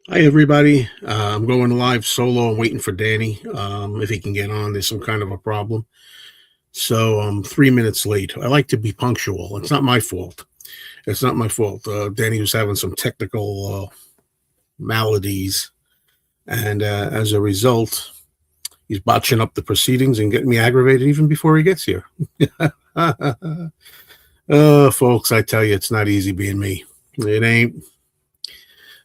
Hi, everybody. I'm going live solo. I'm waiting for Danny. If he can get on, there's some kind of a problem. So I'm 3 minutes late. I like to be punctual. It's not my fault. It's not my fault. Danny was having some technical maladies. And as a result, he's botching up the proceedings and getting me aggravated even before he gets here. Folks, I tell you, it's not easy being me. It ain't.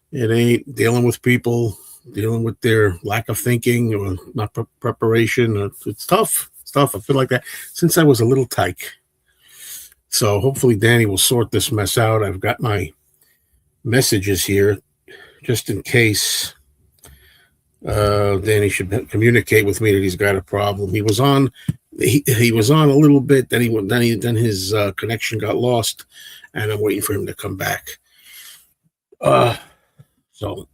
It ain't dealing with people, dealing with their lack of thinking or not preparation. It's tough. It's tough. I feel like that since I was a little tyke. So hopefully Danny will sort this mess out. I've got my messages here just in case Danny should communicate with me that he's got a problem. He was on. He was on a little bit. Then his connection got lost, and I'm waiting for him to come back. So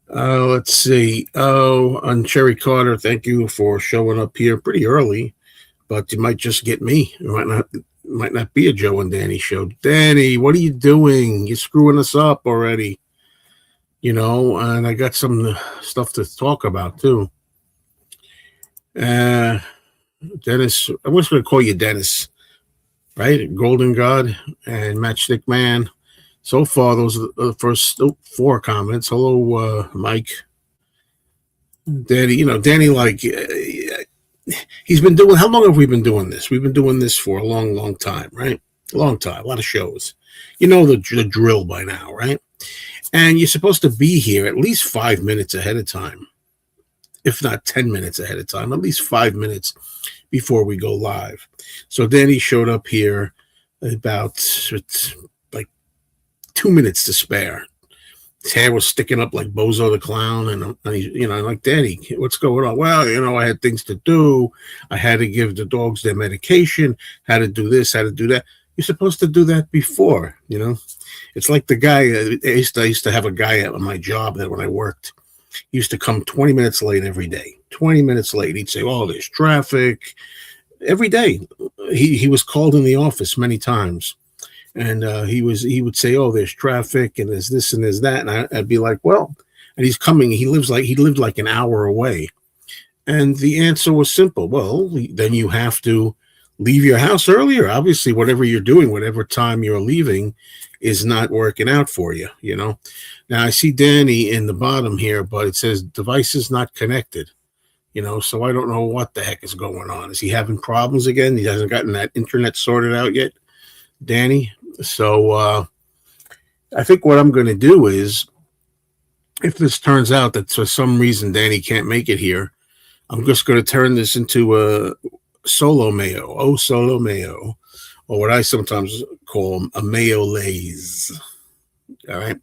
let's see. Oh, on Cherry Carter, thank you for showing up here pretty early, but you might just get me. It might not be a Joe and Danny show. Danny, what are you doing? You're screwing us up already. And I got some stuff to talk about too. Dennis, I'm just going to call you Dennis, right? Golden God and Matchstick Man. So far, those are the first 4 comments. Hello, Mike. Danny, Danny, he's been doing, how long have we been doing this? We've been doing this for a long, long time, right? A long time, a lot of shows. You know the drill by now, right? And you're supposed to be here at least 5 minutes ahead of time, if not 10 minutes ahead of time, at least 5 minutes before we go live. So Danny showed up here about 2 minutes to spare. His hair was sticking up like Bozo the Clown, and I'm like, Danny, what's going on? Well, I had things to do. I had to give the dogs their medication, had to do this, had to do that. You're supposed to do that before, It's like the guy, I used to have a guy at my job that when I worked, he used to come 20 minutes late every day. 20 minutes late. He'd say, oh, there's traffic. Every day. He was called in the office many times. And he would say, oh, there's traffic and there's this and there's that. And I'd be like, well, and he's coming. He lived like an hour away. And the answer was simple. Well, then you have to leave your house earlier. Obviously, whatever you're doing, whatever time you're leaving is not working out for you, Now, I see Danny in the bottom here, but it says devices not connected, so I don't know what the heck is going on. Is he having problems again? He hasn't gotten that internet sorted out yet, Danny? So I think what I'm going to do is, if this turns out that for some reason Danny can't make it here, I'm just going to turn this into a solo mayo, solo mayo, or what I sometimes call a mayo lays. All right.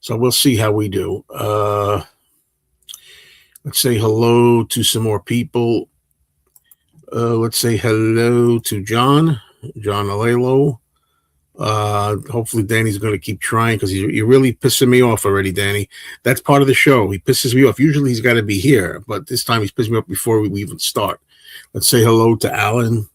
So we'll see how we do. Let's say hello to some more people. Let's say hello to John Alelo. Hopefully Danny's going to keep trying because you're really pissing me off already, Danny. That's part of the show. He pisses me off. Usually he's got to be here, but this time he's pissing me off before we even start. Let's say hello to Alan.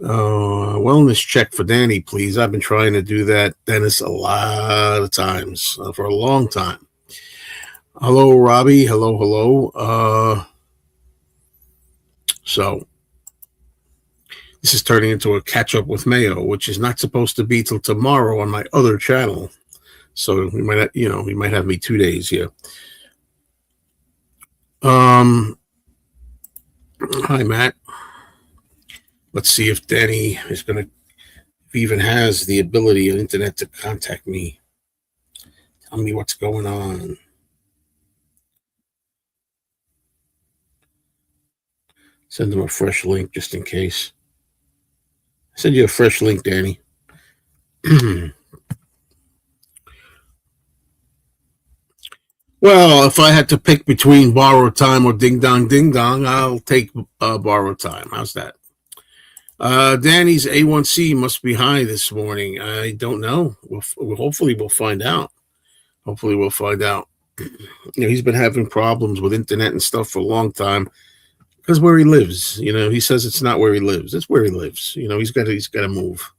Wellness check for Danny, please. I've been trying to do that, Dennis, a lot of times for a long time. Hello, Robbie. Hello. So this is turning into a catch up with Mayo, which is not supposed to be till tomorrow on my other channel. So we might, we might have me 2 days here. Hi, Matt. Let's see if Danny is going to, if he even has the ability on internet to contact me. Tell me what's going on. Send him a fresh link just in case. Send you a fresh link, Danny. Well, if I had to pick between borrowed time or ding dong, I'll take borrowed time. How's that? Danny's A1C must be high this morning. I don't know. Hopefully we'll find out. He's been having problems with internet and stuff for a long time because where he lives, he says it's not where he lives. It's where he lives. He's got to move.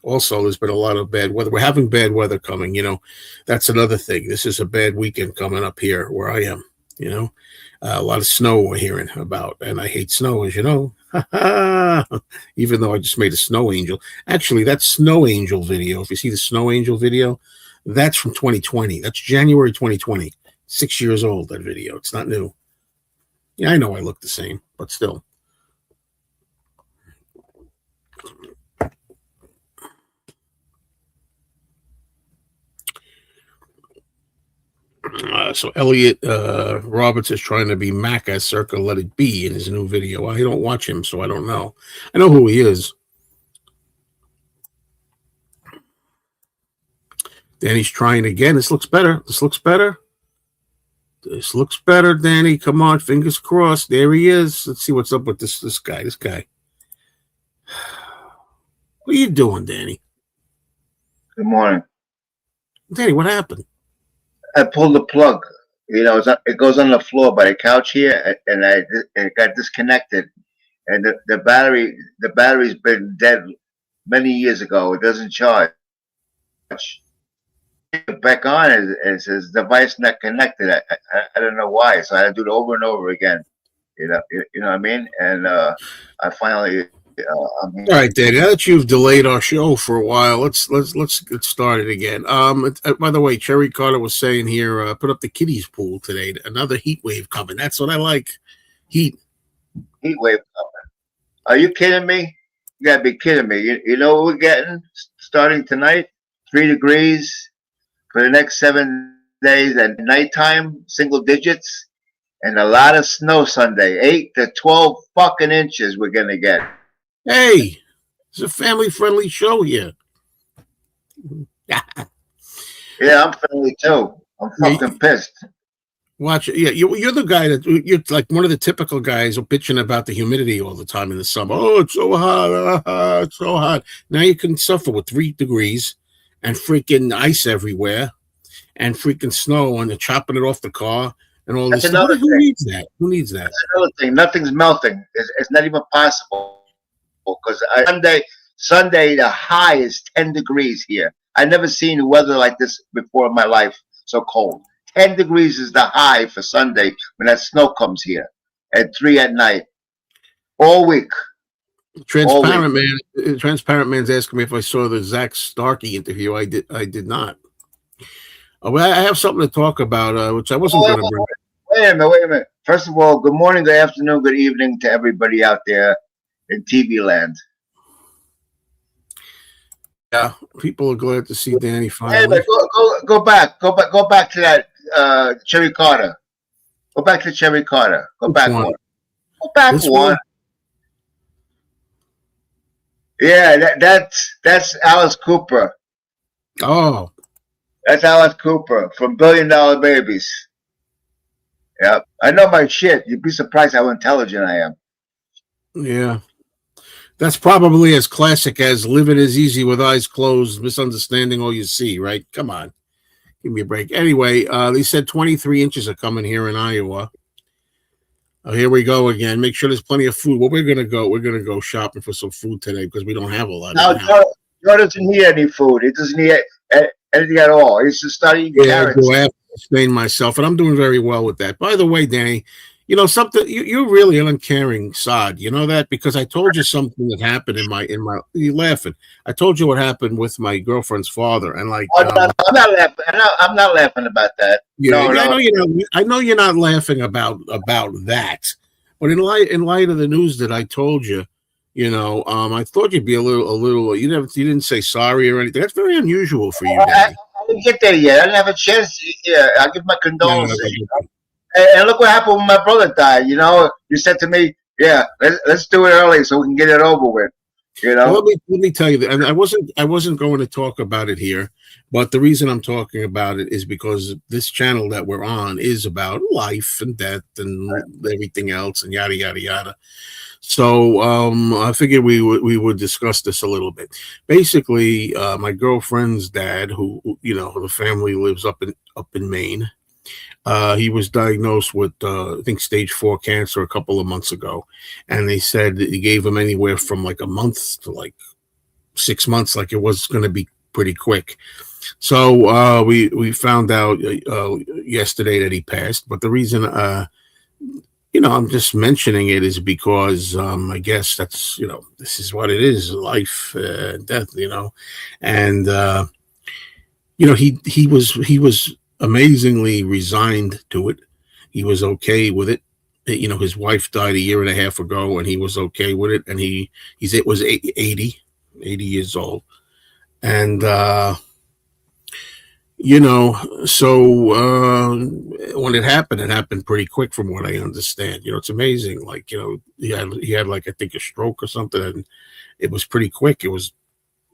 Also, there's been a lot of bad weather. We're having bad weather coming. That's another thing. This is a bad weekend coming up here where I am. A lot of snow we're hearing about, and I hate snow, as you know. Even though I just made a snow angel. Actually, that snow angel video, if you see the snow angel video, that's from 2020. That's January 2020. 6 years old, that video. It's not new. Yeah, I know I look the same, but still. So Elliot Roberts is trying to be Maca circa Let It Be in his new video. I don't watch him, so I don't know. I know who he is. Danny's trying again. This looks better. This looks better. This looks better, Danny. Come on, fingers crossed. There he is. Let's see what's up with this guy. This guy. What are you doing, Danny? Good morning. Danny, what happened? I pulled the plug. It goes on the floor by the couch here, and it got disconnected. And the battery's been dead many years ago. It doesn't charge. Back on, and it says device not connected. I don't know why. So I had to do it over and over again. You know what I mean? And I finally. All right, Danny. Now that you've delayed our show for a while, let's get started again. By the way, Cherry Carter was saying here, put up the kiddies pool today. Another heat wave coming. That's what I like. Heat wave coming. Are you kidding me? You gotta be kidding me. You know what we're getting starting tonight? 3 degrees for the next 7 days at nighttime, single digits, and a lot of snow Sunday. 8 to 12 fucking inches we're gonna get. Hey, it's a family-friendly show here. Yeah, I'm friendly too. I'm fucking pissed. Watch it. Yeah, you're the guy you're like one of the typical guys who bitching about the humidity all the time in the summer. Oh, it's so hot. It's so hot. Now you can suffer with 3 degrees and freaking ice everywhere and freaking snow, and they're chopping it off the car and all this stuff. Who needs that? Who needs that? That's another thing. Nothing's melting. It's not even possible. Because Sunday the high is 10 degrees here. I've never seen weather like this before in my life. So cold. 10 degrees is the high for Sunday when that snow comes here at 3 at night. All week. Transparent Man's asking me if I saw the Zach Starkey interview. I did not. Well, I have something to talk about, which I wasn't going to bring. Wait a minute. First of all, good morning, good afternoon, good evening to everybody out there in TV land. Yeah, people are glad to see Danny finally. Hey, go back to that Cherry Carter. Go back to Cherry Carter. Go back one. Go back one. Yeah, that's Alice Cooper. Oh, that's Alice Cooper from $1 Billion Babies. Yep, I know my shit. You'd be surprised how intelligent I am. Yeah. That's probably as classic as living is easy with eyes closed, misunderstanding all you see, right? Come on. Give me a break. Anyway, they said 23 inches are coming here in Iowa. Oh, here we go again. Make sure there's plenty of food. Well, we're going to go shopping for some food today because we don't have a lot. Now, Joe doesn't need any food. He doesn't need anything at all. He's just studying carrots. I have to sustain myself, and I'm doing very well with that. By the way, Danny, you know something, you're really an uncaring sod. You know that? Because I told you something that happened in my you're laughing. I told you what happened with my girlfriend's father, and like no, I'm not laughing. I'm not laughing about that. I know you're not laughing about that. But in light of the news that I told you, I thought you'd be a little you didn't say sorry or anything. That's very unusual for you, Danny. I didn't get there yet. I didn't have a chance. Yeah, I give my condolences. And look what happened when my brother died. You said to me, "Yeah, let's do it early so we can get it over with." Well, let me tell you that, and I wasn't going to talk about it here, but the reason I'm talking about it is because this channel that we're on is about life and death and everything else and yada yada yada. So I figured we would discuss this a little bit. Basically, my girlfriend's dad, who the family lives up in Maine. He was diagnosed with, I think, stage 4 cancer a couple of months ago. And they said that he gave him anywhere from like a month to like 6 months like it was going to be pretty quick. So we found out yesterday that he passed. But the reason I'm just mentioning it is because I guess that's this is what it is, life, death, and he was amazingly resigned to it. He was okay with it. His wife died a year and a half ago, and he was okay with it. And it was 80 years old, and so when it happened pretty quick, from what I understand. It's amazing. Like he had like I think a stroke or something, and it was pretty quick. It was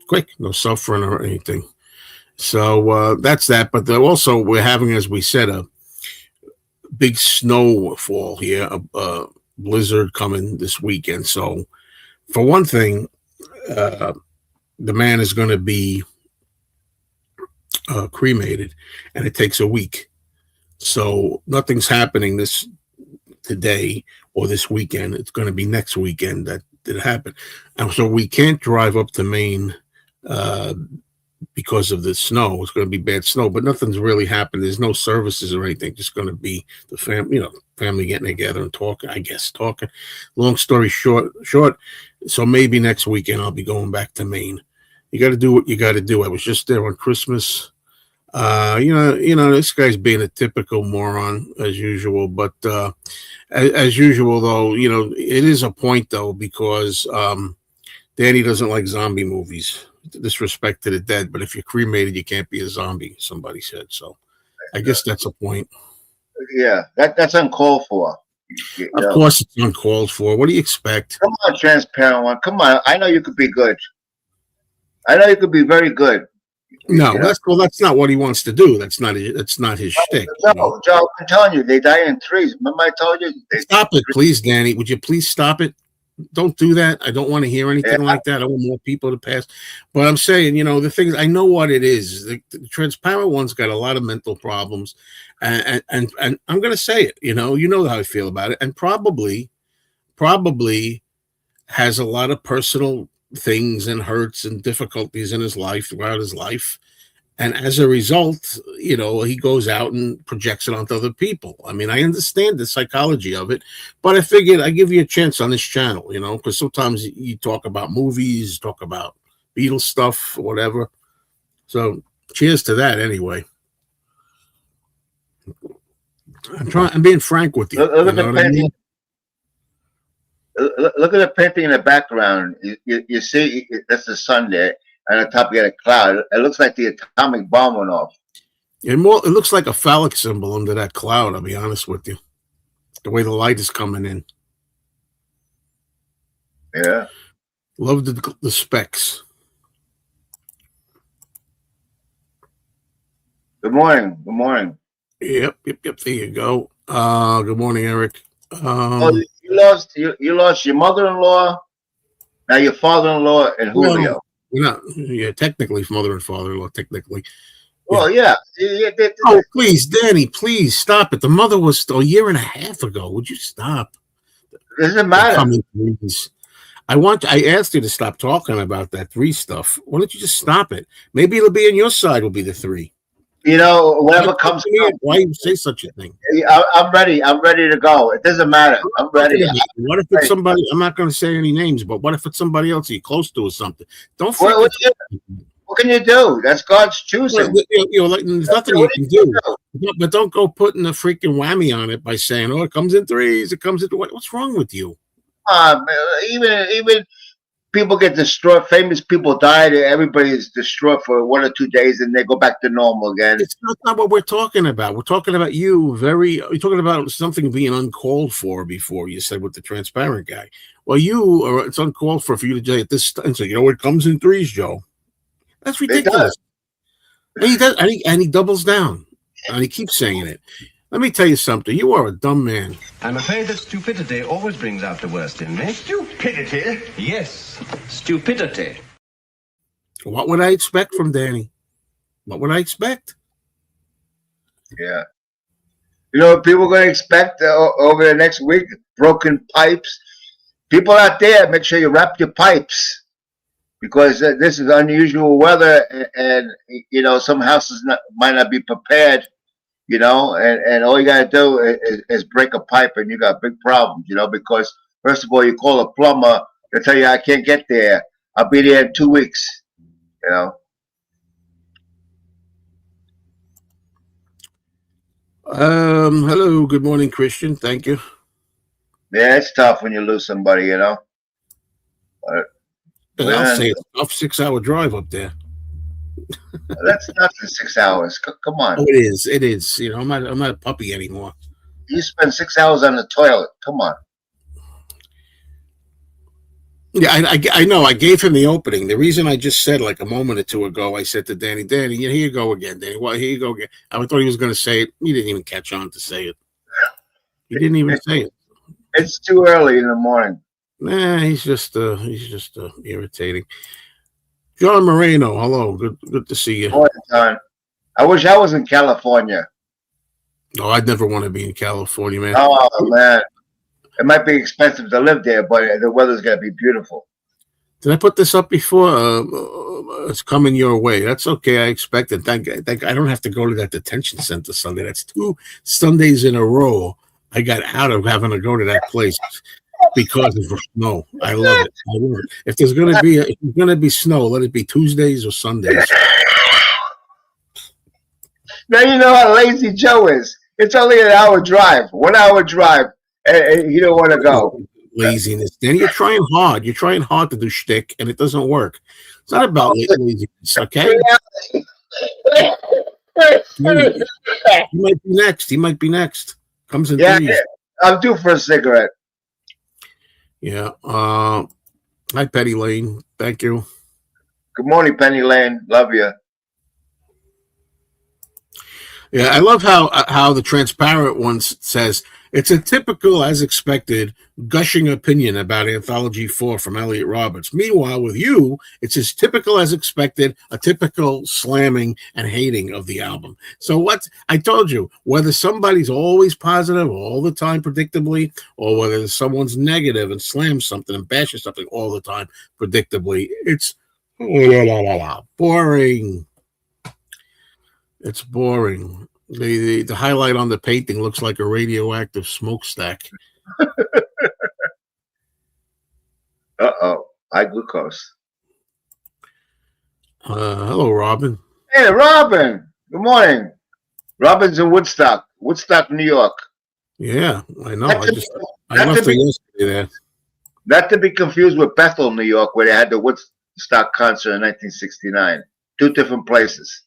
quick, no suffering or anything. So that's that. But also we're having, as we said, a big snowfall here, a blizzard coming this weekend. So for one thing, the man is going to be cremated, and it takes a week. So nothing's happening today or this weekend. It's going to be next weekend that it happened. And so we can't drive up to Maine because of the snow. It's going to be bad snow, but nothing's really happened. There's no services or anything. Just going to be the family getting together and talking, I guess, talking. Long story short. So maybe next weekend I'll be going back to Maine. You got to do what you got to do. I was just there on Christmas. This guy's being a typical moron as usual, but as usual though, it is a point though, because Danny doesn't like zombie movies. Disrespect to the dead, but if you're cremated, you can't be a zombie, somebody said. So I guess that's a point. Yeah, that's uncalled for. Of course it's uncalled for. What do you expect? Come on, transparent one. Come on. I know you could be good. I know you could be very good. No, that's not what he wants to do. That's not his shtick. No, Joe, I'm telling you, they die in threes. Remember I told you? Stop it, please, Danny. Would you please stop it? Don't do that. I don't want to hear anything like that. I want more people to pass. But I'm saying, the thing is, I know what it is. The transparent one's got a lot of mental problems, and I'm going to say it. You know how I feel about it, and probably has a lot of personal things and hurts and difficulties in his life, throughout his life. And as a result, he goes out and projects it onto other people. I mean, I understand the psychology of it, but I figured I'd give you a chance on this channel, because sometimes you talk about movies, talk about Beatles stuff, or whatever. So cheers to that anyway. I'm being frank with you. Look at the painting. Look at the painting in the background. You see, that's the sun there. And on top you got a cloud. It looks like the atomic bomb went off. It looks like a phallic symbol under that cloud, I'll be honest with you. The way the light is coming in. Yeah. Love the specs. Good morning. Good morning. Yep. There you go. Good morning, Eric. You lost your mother-in-law, now your father-in-law, and Julio. Yeah, technically mother and father-in-law, technically. Well, yeah. Oh, please, Danny, please stop it. The mother was a year and a half ago. Would you stop? Doesn't matter. I asked you to stop talking about that 3 stuff. Why don't you just stop it? Maybe it'll be on your side. Will be the 3. Whatever comes. Why you say such a thing? I'm ready. I'm ready to go. It doesn't matter. I'm ready. What if it's somebody? I'm not going to say any names, but what if it's somebody else you're close to or something? Don't. What can you do? That's God's choosing. There's nothing you can do. But don't go putting a freaking whammy on it by saying, "Oh, it comes in 3s. It comes in." What's wrong with you? Even people get destroyed. Famous people die. Everybody is destroyed for 1 or 2 days, and they go back to normal again. It's not what we're talking about. We're talking about you. You're talking about something being uncalled for. Before you said with the transparent guy. Well, it's uncalled for you to say at this time. So it comes in 3s, Joe. That's ridiculous. And he doubles down, and he keeps saying it. Let me tell you something. You are a dumb man. I'm afraid that stupidity always brings out the worst in me. Stupidity? Yes, stupidity. What would I expect from Danny? What would I expect? Yeah. People are going to expect over the next week, broken pipes. People out there, make sure you wrap your pipes. because this is unusual weather, and you know some houses might not be prepared. You know, and all you gotta do is break a pipe, and you got big problems. You know, because first of all, you call a plumber, they tell you I can't get there. I'll be there in 2 weeks. You know. Hello, good morning, Christian. Thank you. Yeah, it's tough when you lose somebody. You know. But, I'll say it's a tough 6-hour drive up there. that's nothing. 6 hours. Come on. Oh, it is. It is. You know, I'm not a puppy anymore. You spend 6 hours on the toilet. Come on. Yeah, I know. I gave him the opening. The reason I just said like a moment or two ago, I said to Danny, here you go again, Danny. Well, here you go again. I thought he was going to say it. He didn't even catch on to say it. He didn't even say it. It's too early in the morning. Nah, he's just irritating. John Moreno, hello. Good to see you. Morning, John. I wish I was in California. No, I'd never want to be in California, man. Oh man, it might be expensive to live there, but the weather's gonna be beautiful. Did I put this up before? It's coming your way. That's okay. I expected. Thank I don't have to go to that detention center Sunday. That's 2 Sundays in a row I got out of having to go to that place because of snow. I love it. I love it. If there's gonna be snow, let it be Tuesdays or Sundays. Now you know how lazy Joe is. It's only an hour drive, 1 hour drive, and you don't want to go. Laziness. Then you're trying hard. You're trying hard to do shtick, and it doesn't work. It's not about laziness, okay? He might be next. He might be next. Comes in threes. Yeah, I'm due for a cigarette. Yeah. Hi, Petty Lane. Thank you. Good morning, Penny Lane. Love you. Yeah, I love how the transparent one says it's a typical, as expected, gushing opinion about Anthology 4 from Elliot Roberts. Meanwhile, with you, it's as typical as expected, a typical slamming and hating of the album. So what I told you, whether somebody's always positive all the time, predictably, or whether someone's negative and slams something and bashes something all the time, predictably, it's boring. It's boring. The highlight on the painting looks like a radioactive smokestack. Uh-oh. High glucose. Hello, Robin. Hey, Robin. Good morning. Robin's in Woodstock, New York. Yeah, I know. I Not left her yesterday there. Not to be confused with Bethel, New York, where they had the Woodstock concert in 1969. 2 different places.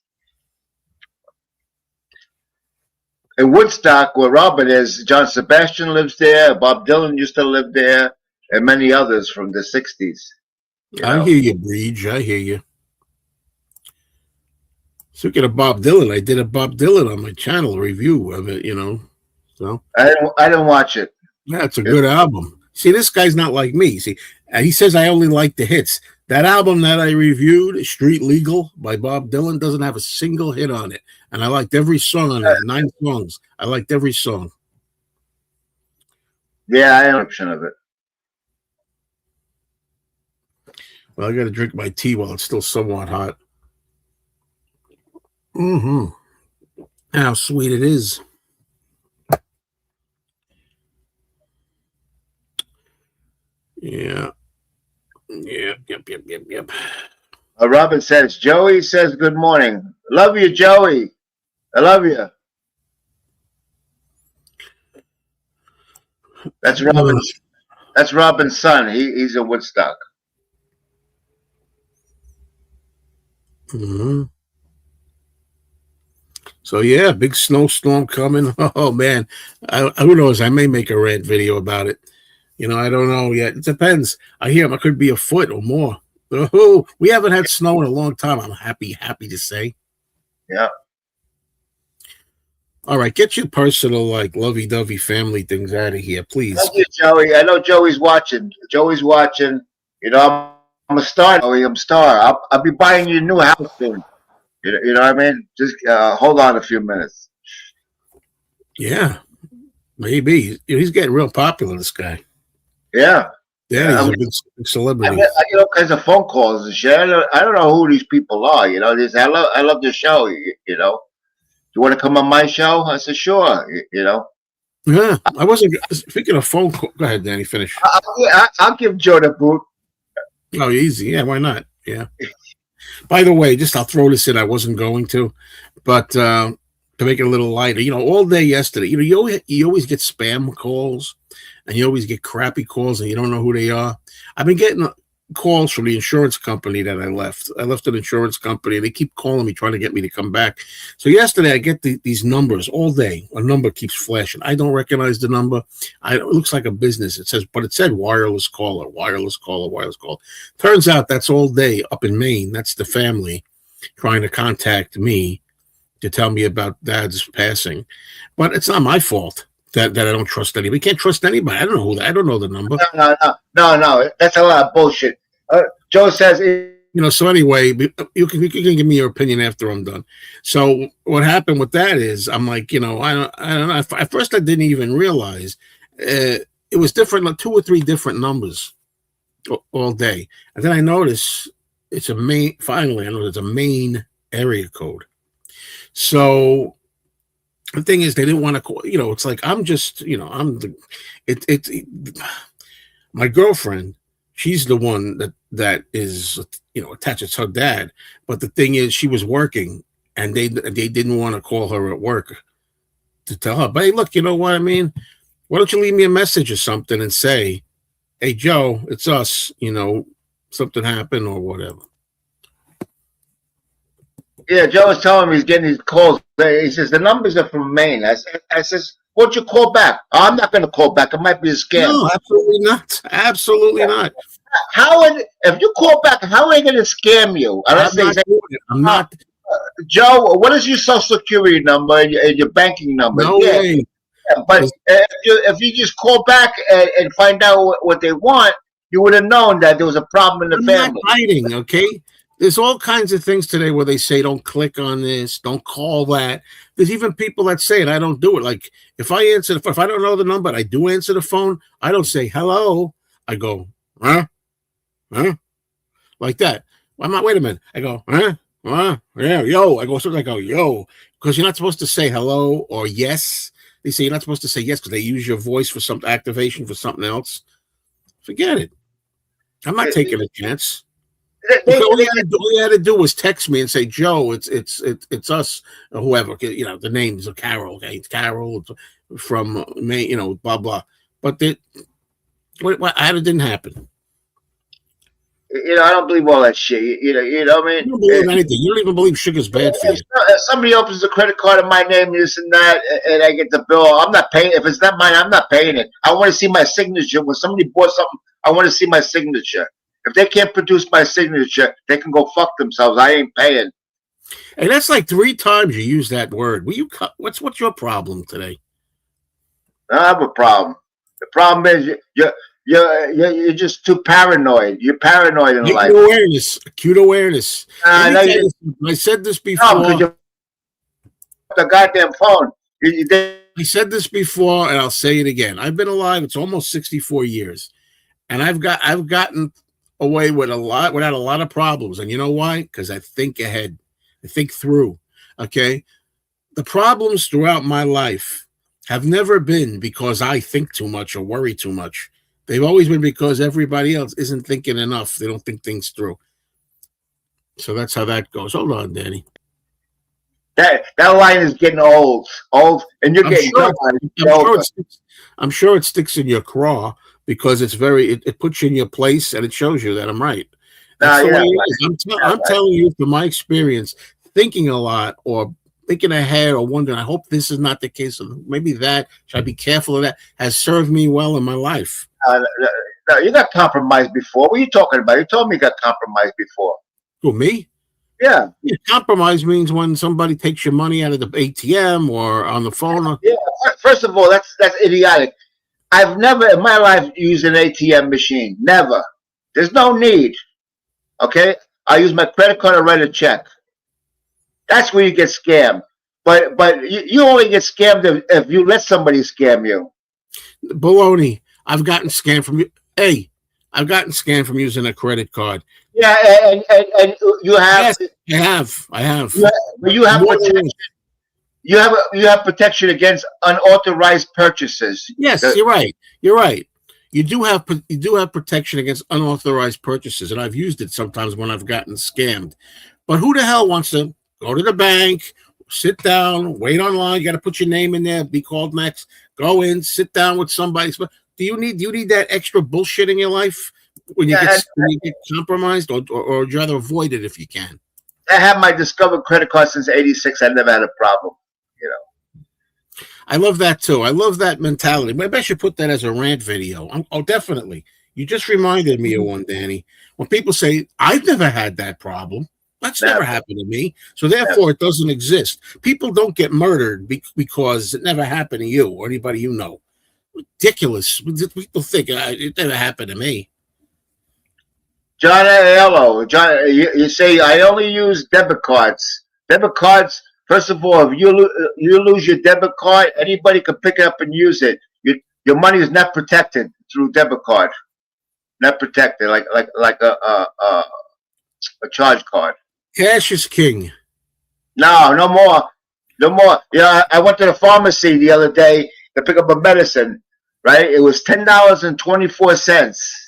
In Woodstock, where Robin is, John Sebastian lives there, Bob Dylan used to live there, and many others from the 60s. I hear you, Breege. I hear you. Speaking of Bob Dylan, I did a Bob Dylan on my channel review of it, So I didn't watch it. Yeah, it's a good album. See, this guy's not like me. See, he says I only like the hits. That album that I reviewed, Street Legal by Bob Dylan, doesn't have a single hit on it. And I liked every song on it. 9 songs. I liked every song. Yeah, I know of it. Well, I got to drink my tea while it's still somewhat hot. Mm-hmm. How sweet it is. Yeah. Yep. Robin says, Joey says good morning. Love you, Joey. I love you. That's Robin's son. He's in Woodstock. Mm-hmm. So yeah, big snowstorm coming. Oh man, who knows? I may make a rant video about it. I don't know yet. It depends. I hear it could be a foot or more. Oh, we haven't had snow in a long time. I'm happy to say. Yeah. All right, get your personal, lovey-dovey family things out of here, please. Thank you, Joey. I know Joey's watching. I'm a star, Joey. I'm a star. I'll be buying you a new house soon. You know what I mean? Just hold on a few minutes. Yeah, maybe. He's getting real popular, this guy. Yeah. Daddy's I a mean, big celebrity. I get all kinds of phone calls and shit. I don't know who these people are. You know, I love the show. You know, you want to come on my show? I said, sure. You know, Yeah, I wasn't speaking of phone call. Go ahead, Danny. Finish. I'll give Joe the boot. Oh, easy. Yeah, why not? Yeah. By the way, just I'll throw this in. I wasn't going to, but to make it a little lighter, all day yesterday, you always get spam calls, and you always get crappy calls, and you don't know who they are. I've been getting calls from the insurance company that I left. I left an insurance company, and they keep calling me, trying to get me to come back. So yesterday, I get these numbers all day. A number keeps flashing. I don't recognize the number. It looks like a business. It said wireless caller, wireless caller, wireless caller. Turns out that's all day up in Maine. That's the family trying to contact me to tell me about Dad's passing. But it's not my fault that I don't trust anybody. We can't trust anybody. I don't know who that. I don't know the number. No. That's a lot of bullshit. Joe says, So anyway, you can give me your opinion after I'm done. So what happened with that is, I'm like, I don't know. At first, I didn't even realize it was different, like 2 or 3 different numbers all day, and then I noticed it's a Maine. Finally, I know it's a Maine area code. So the thing is, they didn't want to call. It's like I'm just, my girlfriend. She's the one that is, attached to her dad. But the thing is, she was working, and they didn't want to call her at work to tell her, but hey, look, you know what I mean? Why don't you leave me a message or something and say, hey, Joe, it's us, something happened or whatever. yeah, Joe was telling me he's getting these calls. He says, the numbers are from Maine. I says, won't you call back? Oh, I'm not going to call back. It might be a scam. No, absolutely not. Absolutely not. If you call back, how are they going to scam you? I'm not. Joe, what is your social security number and your banking number? No way. But if you just call back and find out what they want, you would have known that there was a problem in the family. I'm not hiding, okay? There's all kinds of things today where they say, don't click on this, don't call that. There's even people that say it. I don't do it. Like, if I don't know the number, I do answer the phone. I don't say hello. I go, huh? Like that. I'm not, wait a minute. I go, huh? Yeah, yo. I go, something. I go, yo. Because you're not supposed to say hello or yes. They say you're not supposed to say yes because they use your voice for some activation for something else. Forget it. I'm not taking a chance. All you had to do was text me and say, Joe, it's us or whoever. The names of Carol. Okay, it's Carol from Maine. Blah blah. But it didn't happen. I don't believe all that shit. You know what I mean? You don't believe anything. You don't even believe sugar's bad for you. If somebody opens a credit card in my name, this and that, and I get the bill, I'm not paying. If it's not mine, I'm not paying it. I want to see my signature. When somebody bought something, I want to see my signature. If they can't produce my signature, they can go fuck themselves. I ain't paying. Hey, that's like 3 times you use that word. Will you cut? What's your problem today? I have a problem. The problem is you're just too paranoid. You're paranoid in life. Acute awareness. I said this before. No, because the goddamn phone. I said this before, and I'll say it again. I've been alive. It's almost 64 years, and I've gotten away with without a lot of problems. And you know why? Because I think ahead. I think through. Okay, the problems throughout my life have never been because I think too much or worry too much. They've always been because everybody else isn't thinking enough. They don't think things through. So that's how that goes. Hold on, Danny. That line is getting old, and you're getting I'm sure it sticks in your craw because it puts you in your place and it shows you that I'm right. That's the way it is. I'm telling you from my experience, thinking a lot or thinking ahead or wondering, I hope this is not the case. Maybe that, should I be careful of that, has served me well in my life. No, you got compromised before. What are you talking about? You told me you got compromised before. Who, me? Yeah. Compromise means when somebody takes your money out of the ATM or on the phone. Yeah. First of all, that's idiotic. I've never in my life used an ATM machine. Never. There's no need. Okay? I use my credit card to write a check. That's where you get scammed. But you only get scammed if you let somebody scam you. Baloney. I've gotten scammed from you. Hey, I've gotten scammed from using a credit card. Yeah, and you have, Yes, I have. you have More than protection. once. You have protection against unauthorized purchases. Yes, The- you're right. You're right. You do have protection against unauthorized purchases, and I've used it sometimes when I've gotten scammed. But who the hell wants to go to the bank, sit down, wait online? You got to put your name in there, be called next, go in, sit down with somebody. Do you need that extra bullshit in your life when you yeah, get compromised, or would you rather avoid it if you can? I have my Discover credit card since '86. I never had a problem. You know. I love that too. I love that mentality. Maybe I should put that as a rant video. Oh, definitely. You just reminded me of one, Danny. When people say, I've never had that problem, that's never happened to me. So therefore, it doesn't exist. People don't get murdered because it never happened to you or anybody you know. Ridiculous. People think it never happened to me. John Aiello, John, you say I only use debit cards. Debit cards. First of all, if you lose your debit card, anybody can pick it up and use it. Your money is not protected through debit card. Not protected like a charge card. Cash is king. No, no more. No more. I went to the pharmacy the other day to pick up a medicine, right? It was $10.24.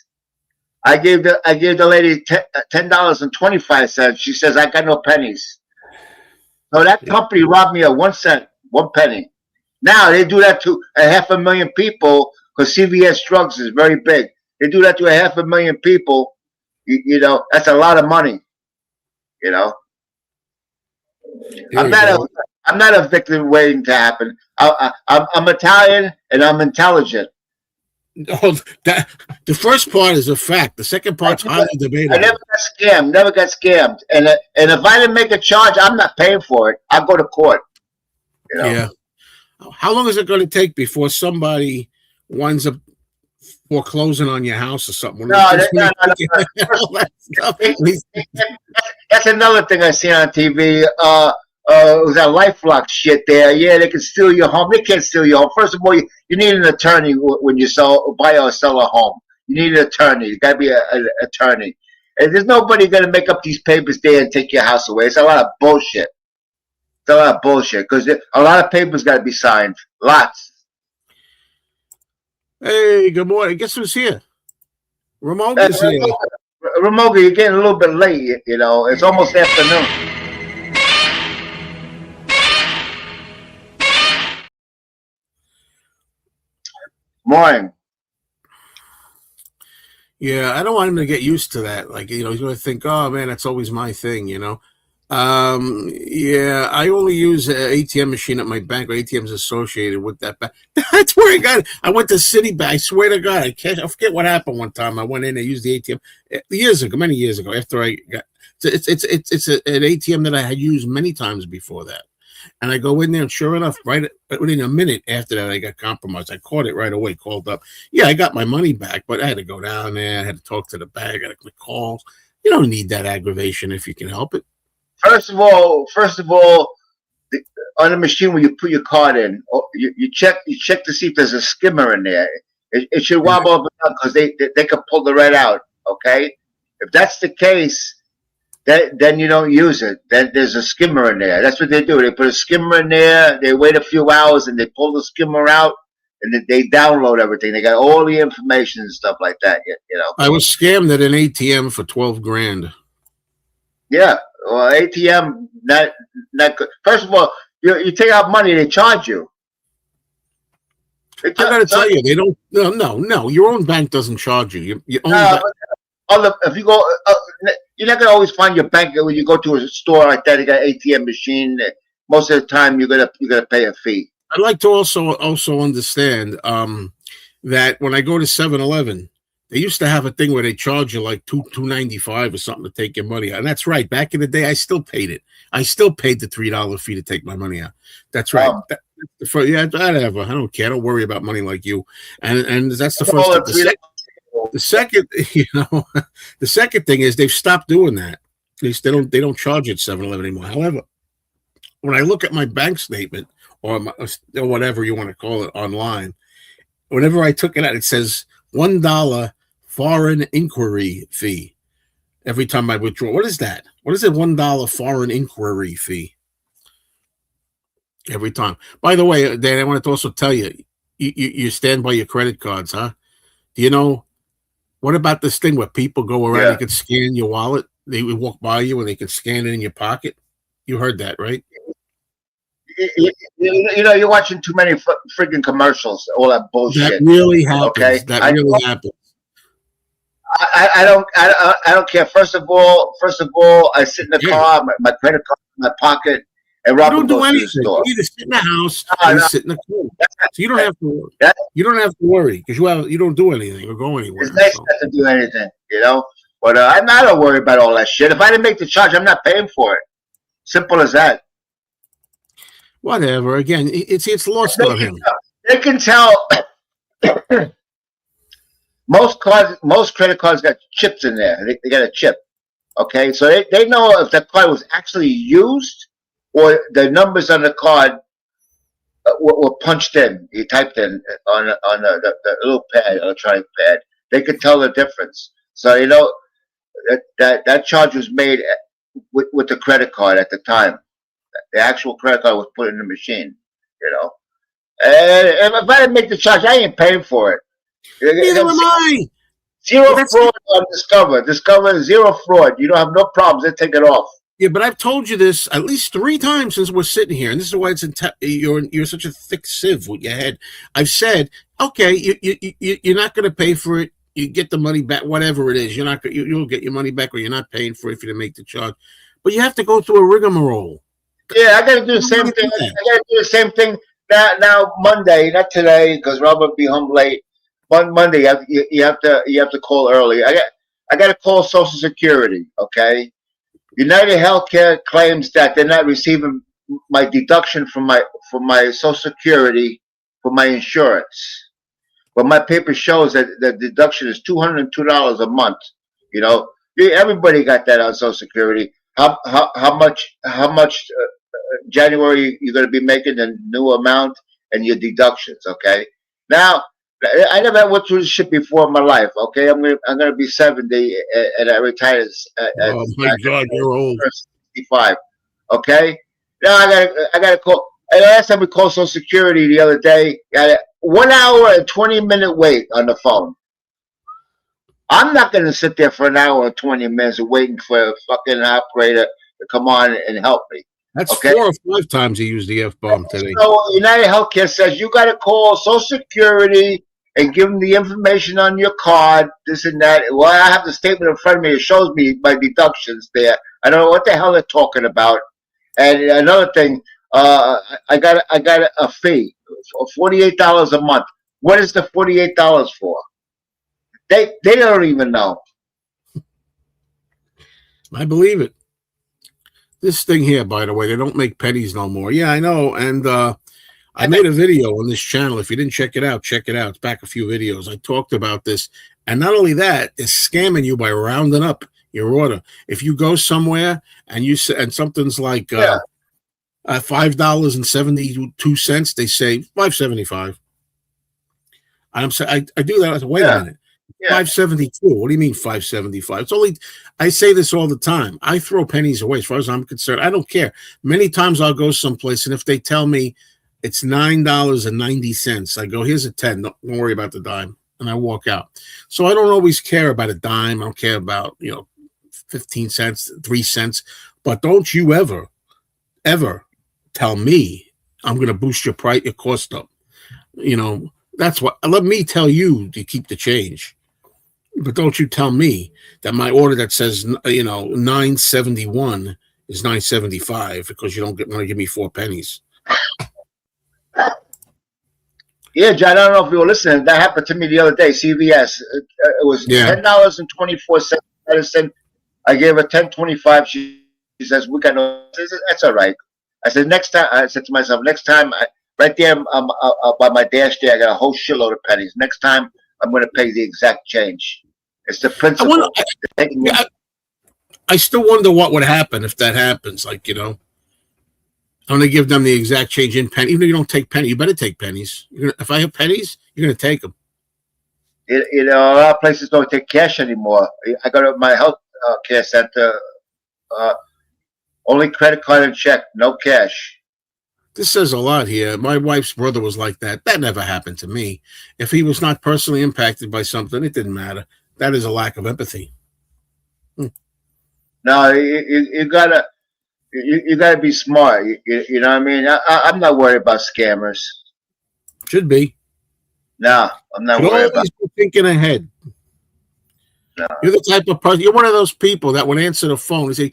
I gave the lady $10.25. She says, I got no pennies. So that company robbed me of 1 cent, 1 penny. Now they do that to 500,000 people because CVS Drugs is very big. They do that to 500,000 people. You know, that's a lot of money. You know, I'm not a victim waiting to happen. I'm Italian and I'm intelligent. Oh, the first part is a fact. The second part's highly debatable. I never got scammed. And if I didn't make a charge, I'm not paying for it. I'll go to court. You know? Yeah. How long is it going to take before somebody winds up foreclosing on your house or something? No. That's another thing I see on TV. It was that LifeLock shit there. Yeah, they can steal your home. They can't steal your home. First of all, you need an attorney when you buy or sell a home. You need an attorney. You got to be an attorney. And there's nobody going to make up these papers there and take your house away. It's a lot of bullshit. It's a lot of bullshit because a lot of papers got to be signed. Lots. Hey, good morning. Guess who's here? Ramoga's here. Ramoga, you're getting a little bit late. You know, it's almost afternoon. Morning. Yeah, I don't want him to get used to that. Like, he's going to think, oh, man, that's always my thing, Yeah, I only use an ATM machine at my bank, or ATMs associated with that bank. That's where I got it. I went to Citibank. I swear to God, I forget what happened one time. I went in and used the ATM many years ago, after I got it's an ATM that I had used many times before that. And I go in there, and sure enough, right within a minute after that, I got compromised. I caught it right away, called up. Yeah, I got my money back, but I had to go down there. I had to talk to the bank. I had to make calls. You don't need that aggravation if you can help it. First of all, on the machine where you put your card in, you check to see if there's a skimmer in there. It should wobble up and down because they can pull the red out. Okay, if that's the case, then you don't use it. Then there's a skimmer in there. That's what they do. They put a skimmer in there. They wait a few hours and they pull the skimmer out, and they download everything. They got all the information and stuff like that. You know. I was scammed at an ATM for $12,000. Yeah, well, ATM not good. First of all, you take out money, they charge you. I got to tell you, they don't. No. Your own bank doesn't charge you. Your own if you go, you're not gonna always find your bank when you go to a store like that. You got an ATM machine. Most of the time, you're gonna pay a fee. I'd like to also understand that when I go to 7-Eleven, they used to have a thing where they charge you like $2.95 or something to take your money out. And that's right. Back in the day, I still paid it. I still paid the $3 fee to take my money out. That's right. Whatever. I don't care. I don't worry about money like you. And that's the first thing. The second, the second thing is they've stopped doing that. At least they don't charge you at 7-Eleven anymore. However, when I look at my bank statement or whatever you want to call it online, whenever I took it out, it says $1 for foreign inquiry fee every time I withdraw. What is that? What is a $1 foreign inquiry fee every time? By the way, Dan, I wanted to also tell you, you stand by your credit cards, huh? Do you know, what about this thing where people go around, Yeah. they could scan your wallet, they would walk by you and they could scan it in your pocket? You heard that, right? You know, you're watching too many freaking commercials, all that bullshit. That really happens. Okay, That really happens. I don't care. First of all, I sit in the car, my credit card in my pocket, and You Robin don't do goes to the anything. store. You either sit in the house No, or you no. sit in the car. So you don't have to. You don't have to worry because you don't do anything or go anywhere. It's nice So. not to do anything, you know. But I'm not gonna worry about all that shit. If I didn't make the charge, I'm not paying for it. Simple as that. Whatever. Again, it's lost on him. They can tell. Most credit cards got chips in there. They got a chip. Okay, so they know if the card was actually used or the numbers on the card were punched in. You typed in on the little pad, electronic pad. They could tell the difference. So you know that charge was made with the credit card at the time. The actual credit card was put in the machine. You know, and if I didn't make the charge, I ain't paying for it. Neither am I. Zero fraud on Discover. Discover, zero fraud. You don't have no problems. They take it off. Yeah, but I've told you this at least 3 times since we're sitting here, and this is why you're such a thick sieve with your head. I've said, okay, you're not going to pay for it. You get the money back, whatever it is. You'll get your money back, or you're not paying for it if you didn't make the charge. But you have to go through a rigmarole. Yeah, I got to do the same thing. I got to do the same thing now Monday, not today, because Rob will be home late. On Monday, you have to call early. I got to call Social Security. Okay, United Healthcare claims that they're not receiving my deduction from my Social Security for my insurance, but my paper shows that the deduction is $202 a month. You know, everybody got that on Social Security. How much January you're going to be making the new amount and your deductions. Okay, now. I never went through this shit before in my life. Okay, I'm gonna be 70 and I retired Oh my God, you're old. 65. Okay, now I gotta call. And last time we called Social Security the other day, got a 1 hour and 20-minute wait on the phone. I'm not gonna sit there for an hour and 20 minutes waiting for a fucking operator to come on and help me. That's okay? 4 or 5 times he used the F-bomb today. So United Healthcare says you got to call Social Security and give them the information on your card, this and that. Well, I have the statement in front of me. It shows me my deductions there. I don't know what the hell they're talking about. And another thing, I got a fee of $48 a month. What is the $48 for? They don't even know. I believe it. This thing here, by the way, they don't make pennies no more. Yeah, I know. And I made a video on this channel. If you didn't check it out, check it out. It's back a few videos. I talked about this. And not only that, it's scamming you by rounding up your order. If you go somewhere and something's like $5.72, they say $5.75. I'm saying I do that. I said, wait a minute. Yeah. $5.72. What do you mean $5.75? It's only, I say this all the time. I throw pennies away as far as I'm concerned. I don't care. Many times I'll go someplace, and if they tell me it's $9.90, I go, here's a 10. Don't worry about the dime. And I walk out. So I don't always care about a dime. I don't care about, 15 cents, 3 cents. But don't you ever tell me I'm going to boost your price, your cost up. That's what, let me tell you to keep the change. But don't you tell me that my order that says, $9.71 is $9.75 because you don't want to give me 4 pennies. Yeah, John, I don't know if you were listening. That happened to me the other day, CVS. It was $10.24 medicine. I gave her $10.25. She says, we got no, that's all right. I said, next time, I said to myself, next time, right there by my dash there, I got a whole shitload of pennies. Next time, I'm going to pay the exact change. It's the principle. I still wonder what would happen if that happens. I'm going to give them the exact change in penny. Even if you don't take penny, you better take pennies. If I have pennies, you're going to take them. You know, a lot of places don't take cash anymore. I go to my health care center, only credit card and check, no cash. This says a lot here. My wife's brother was like that. That never happened to me. If he was not personally impacted by something, it didn't matter. That is a lack of empathy. No, you gotta you gotta be smart. You know what I mean? I'm not worried about scammers. Should be. No, I'm not Should worried about. always be thinking ahead. No. You're the type of person. You're one of those people that would answer the phone and say,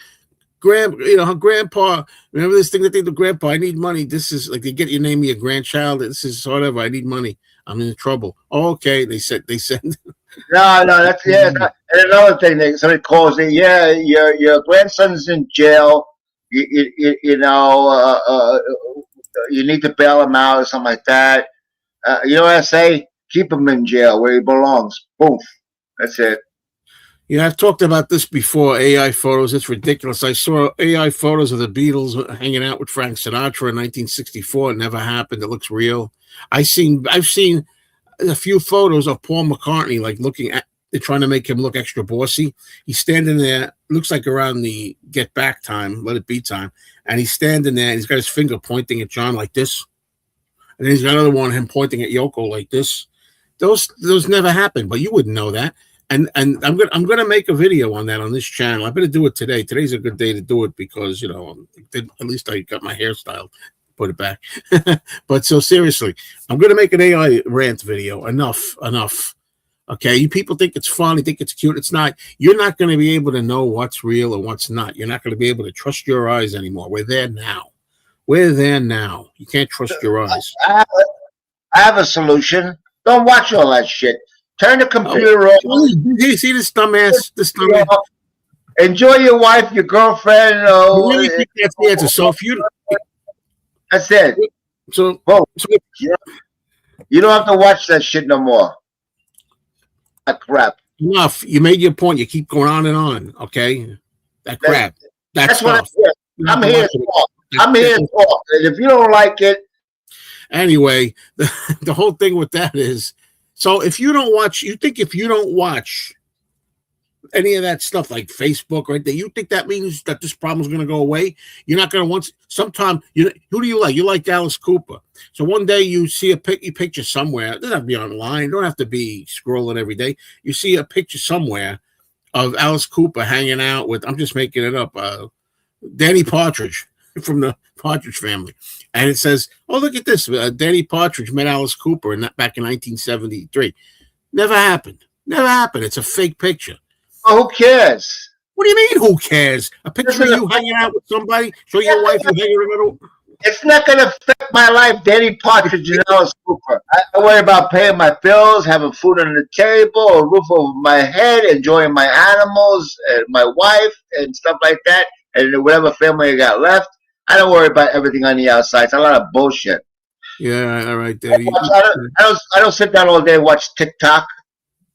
Grandpa, remember this thing that they do, Grandpa, I need money. This is like they get your name of your grandchild. This is whatever. I need money. I'm in trouble. Oh, okay. They said. No, that's And another thing, somebody calls it. Yeah, your grandson's in jail. You know, you need to bail him out or something like that. You know what I say? Keep him in jail where he belongs. Boom. That's it. Yeah, I've talked about this before. AI photos. It's ridiculous. I saw AI photos of the Beatles hanging out with Frank Sinatra in 1964. It never happened. It looks real. I've seen a few photos of Paul McCartney, like looking at. They're trying to make him look extra bossy. He's standing there. Looks like around the Get Back time, Let It Be time, and he's standing there. And he's got his finger pointing at John like this, and then he's got another one him pointing at Yoko like this. Those never happened, but you wouldn't know that. And I'm gonna make a video on that on this channel. I better do it today. Today's a good day to do it because at least I got my hairstyle, put it back. But so seriously, I'm gonna make an AI rant video. Enough. Okay, you people think it's fun, you think it's cute. It's not. You're not going to be able to know what's real or what's not. You're not going to be able to trust your eyes anymore. We're there now. You can't trust your eyes. I have a solution. Don't watch all that shit. Turn the computer off. You see this dumbass? Enjoy your wife, your girlfriend. You really think that's the answer? So if you, that's it. So you don't have to watch that shit no more. That crap. Enough. You made your point. You keep going on and on. Okay, that crap. That's what I'm here to talk. I'm here to talk. And if you don't like it, anyway, the whole thing with that is. So if you don't watch, if you don't watch any of that stuff like Facebook right there, you think that means that this problem is going to go away? You're not going to sometime, who do you like? You like Alice Cooper. So one day you see a picture somewhere. It doesn't have to be online. It don't have to be scrolling every day. You see a picture somewhere of Alice Cooper hanging out with, I'm just making it up, Danny Partridge from the Partridge Family. And it says, oh, look at this. Danny Partridge met Alice Cooper back in 1973. Never happened. It's a fake picture. Oh, who cares? What do you mean, who cares? A picture of you hanging out with somebody? Show your wife you hanging around. It's not going to affect my life, Danny Partridge and Alice Cooper. I worry about paying my bills, having food on the table, a roof over my head, enjoying my animals and my wife and stuff like that, and whatever family I got left. I don't worry about everything on the outside. It's a lot of bullshit. Yeah, all right, Daddy. I don't sit down all day and watch TikTok.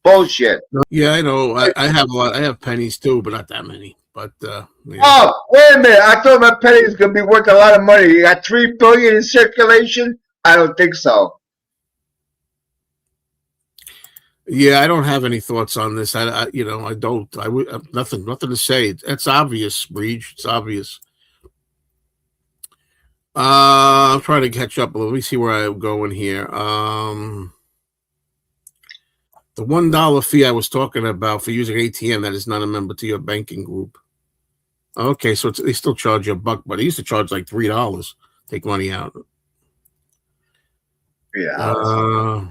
Bullshit. Yeah, I know. I have a lot. I have pennies too, but not that many. But yeah. Oh, wait a minute! I thought my pennies gonna be worth a lot of money. You got $3 billion in circulation? I don't think so. Yeah, I don't have any thoughts on this. I don't. I would nothing to say. It's obvious, Breach. It's obvious. I'm trying to catch up. Let me see where I'm going here. The $1 fee I was talking about for using ATM that is not a member to your banking group. Okay, so they still charge you $1, but they used to charge like $3. Take money out. Yeah.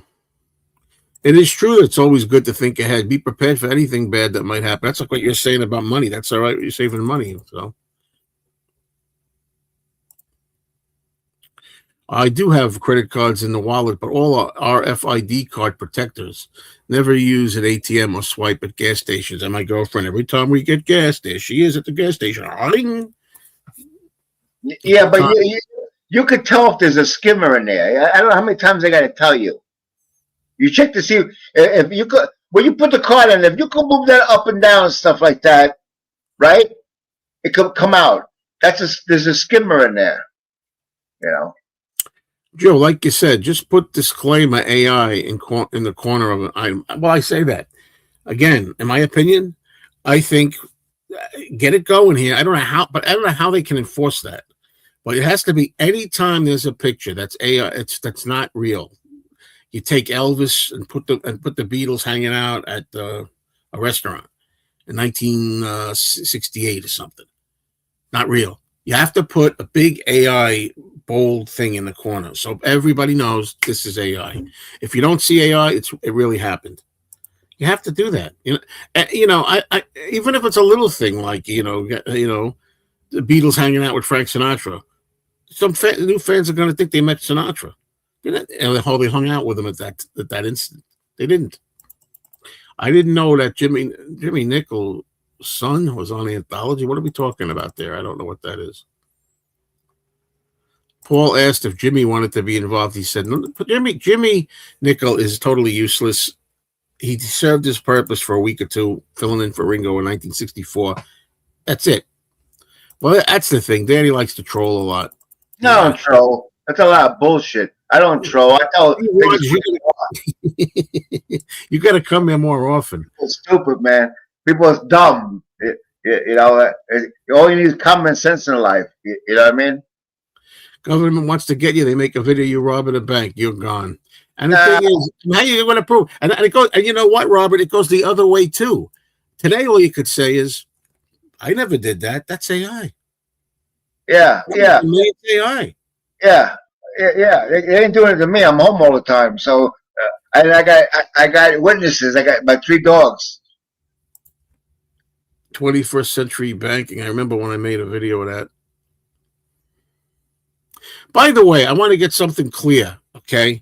It is true that it's always good to think ahead. Be prepared for anything bad that might happen. That's like what you're saying about money. That's all right. You're saving money. So I do have credit cards in the wallet, but all are RFID card protectors. Never use an ATM or swipe at gas stations. And my girlfriend, every time we get gas, there she is at the gas station. Yeah, but you could tell if there's a skimmer in there. I don't know how many times I got to tell you. You check to see if you could, when you put the card in, if you could move that up and down and stuff like that, right? It could come out. There's a skimmer in there, you know. Joe, like you said, just put disclaimer AI in the corner of an item. Well, I say that again. In my opinion, I think get it going here. I don't know how, but I don't know how they can enforce that. But it has to be anytime there's a picture that's AI. That's not real. You take Elvis and put the Beatles hanging out at a restaurant in 1968 or something. Not real. You have to put a big AI bold thing in the corner so everybody knows this is AI. If you don't see AI, it really happened. You have to do that. I even if it's a little thing like the Beatles hanging out with Frank Sinatra, some new fans are going to think they met Sinatra. And they hung out with him at that instant. They didn't. I didn't know that Jimmy Nichol's son was on Anthology. What are we talking about there? I don't know what that is. Paul asked if Jimmy wanted to be involved. He said, no, Jimmy Nicol is totally useless. He served his purpose for a week or two, filling in for Ringo in 1964. That's it. Well, that's the thing. Danny likes to troll a lot. No, I don't troll. That's a lot of bullshit. I don't troll. I tell you got to come here more often. People stupid, man. People is dumb. All you need is common sense in life. You know what I mean? Government wants to get you. They make a video. You robbing a bank. You're gone. And the thing is, how you going to prove? And it goes. And you know what, Robert? It goes the other way too. Today, all you could say is, "I never did that. That's AI." Yeah. It's AI. Yeah. They ain't doing it to me. I'm home all the time, so I got witnesses. I got my 3 dogs. 21st century banking. I remember when I made a video of that. By the way, I want to get something clear, okay?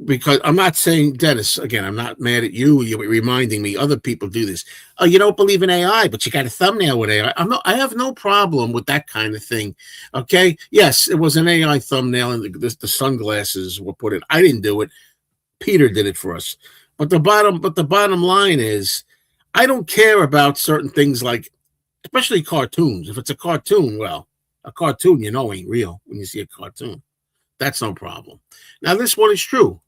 Because I'm not saying, Dennis, again, I'm not mad at you. You're reminding me other people do this. Oh, you don't believe in AI, but you got a thumbnail with AI. I have no problem with that kind of thing, okay? Yes, it was an AI thumbnail, and the sunglasses were put in. I didn't do it. Peter did it for us. But the bottom line is, I don't care about certain things like, especially cartoons. If it's a cartoon, well, a cartoon ain't real when you see a cartoon. That's no problem. Now, this one is true.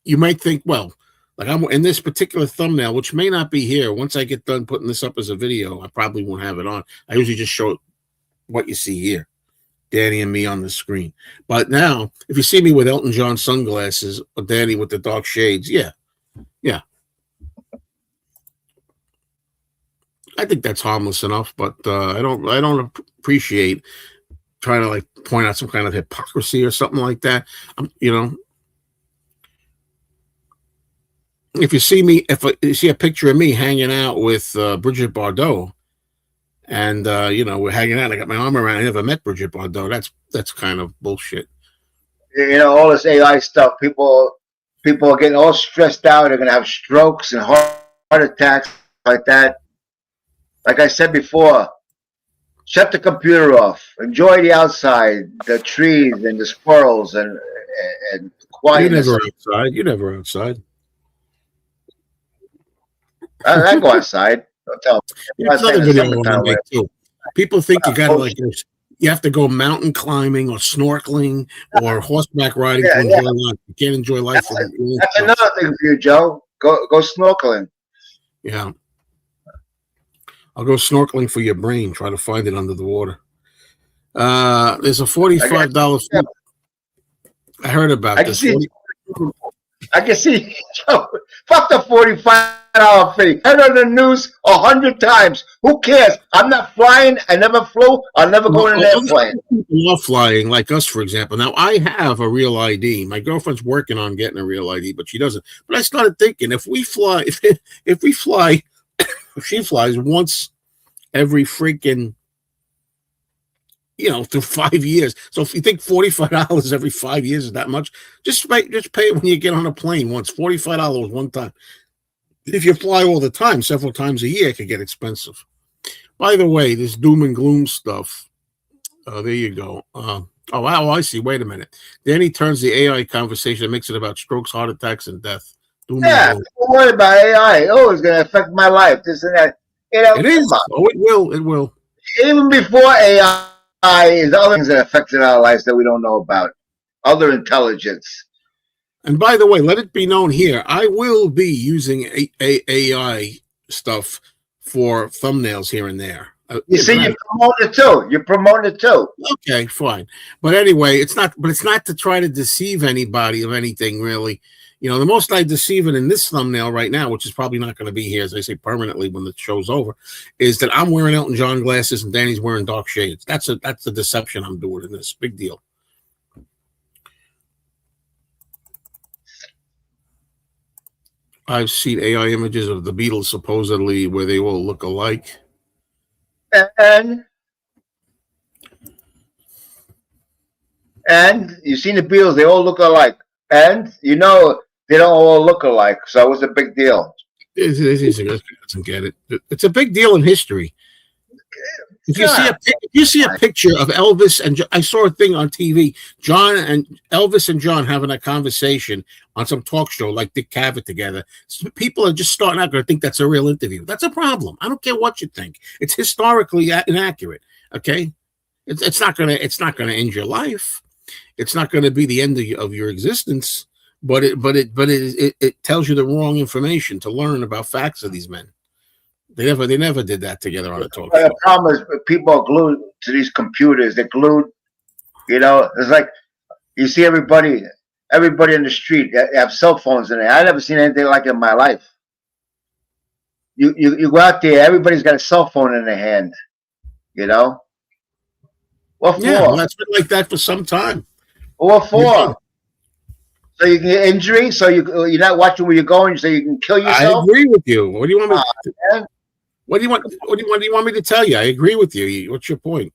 You might think, well, like I'm in this particular thumbnail, which may not be here. Once I get done putting this up as a video, I probably won't have it on. I usually just show what you see here, Danny and me on the screen. But now, if you see me with Elton John sunglasses or Danny with the dark shades, yeah. I think that's harmless enough, but I don't appreciate trying to like point out some kind of hypocrisy or something like that. If you see me, if you see a picture of me hanging out with Bridget Bardot, and we're hanging out, I got my arm around. I never met Bridget Bardot. That's kind of bullshit. All this AI stuff. People are getting all stressed out. They're gonna have strokes and heart attacks like that. Like I said before, shut the computer off. Enjoy the outside, the trees and the squirrels and quietness. You're never outside. I go outside. Don't tell me. Another video I want to make too. People think you gotta you have to go mountain climbing or snorkeling or horseback riding to enjoy life. You can't enjoy life. That's another thing for you, Joe. Go snorkeling. Yeah. I'll go snorkeling for your brain. Try to find it under the water. There's a $45 fee. I heard about this. I can see. Fuck the $45 fee. I heard the news 100 times. Who cares? I'm not flying. I never flew. I'll never go in an airplane. People are flying, like us, for example. Now, I have a real ID. My girlfriend's working on getting a real ID, but she doesn't. But I started thinking, if we fly, if we fly. If she flies once every freaking, through 5 years. So if you think $45 every 5 years is that much, just pay it when you get on a plane once. $45 one time. If you fly all the time, several times a year, it could get expensive. By the way, this doom and gloom stuff. There you go. Wow, I see. Wait a minute. Then he turns the AI conversation and makes it about strokes, heart attacks, and death. Don't worry about AI. Oh, it's going to affect my life. This and that. It is. Oh, it will. It will. Even before AI, there's other things that affected our lives that we don't know about. other intelligence. And by the way, let it be known here, I will be using AI stuff for thumbnails here and there. You see, you promote it too. You promote it too. Okay, fine. But anyway, it's not to try to deceive anybody of anything, really. You know, the most I deceive it in this thumbnail right now, which is probably not going to be here, as I say, permanently when the show's over, is that I'm wearing Elton John glasses and Danny's wearing dark shades. That's the deception I'm doing in this. Big deal. I've seen AI images of the Beatles supposedly where they all look alike. And you've seen the Beatles, they all look alike. And you know they don't all look alike, so it was a big deal. Doesn't get it. It's a big deal in history. If you see a picture of Elvis and I saw a thing on TV, Elvis and John having a conversation on some talk show like Dick Cavett together. So people are just starting out going to think that's a real interview. That's a problem. I don't care what you think. It's historically inaccurate. Okay, it's not gonna end your life. It's not going to be the end of your existence. But it tells you the wrong information to learn about facts of these men. They never did that together on a talk show. The problem is people are glued to these computers. They're glued. You know, it's like you see everybody in the street have cell phones in there. I never seen anything like it in my life. You go out there, everybody's got a cell phone in their hand. You know. What for? Yeah, well, that's been like that for some time. What for? So you can get injury. So you're not watching where you're going, so you can kill yourself. I agree with you. What do you want me? What do you want me to tell you? I agree with you. What's your point?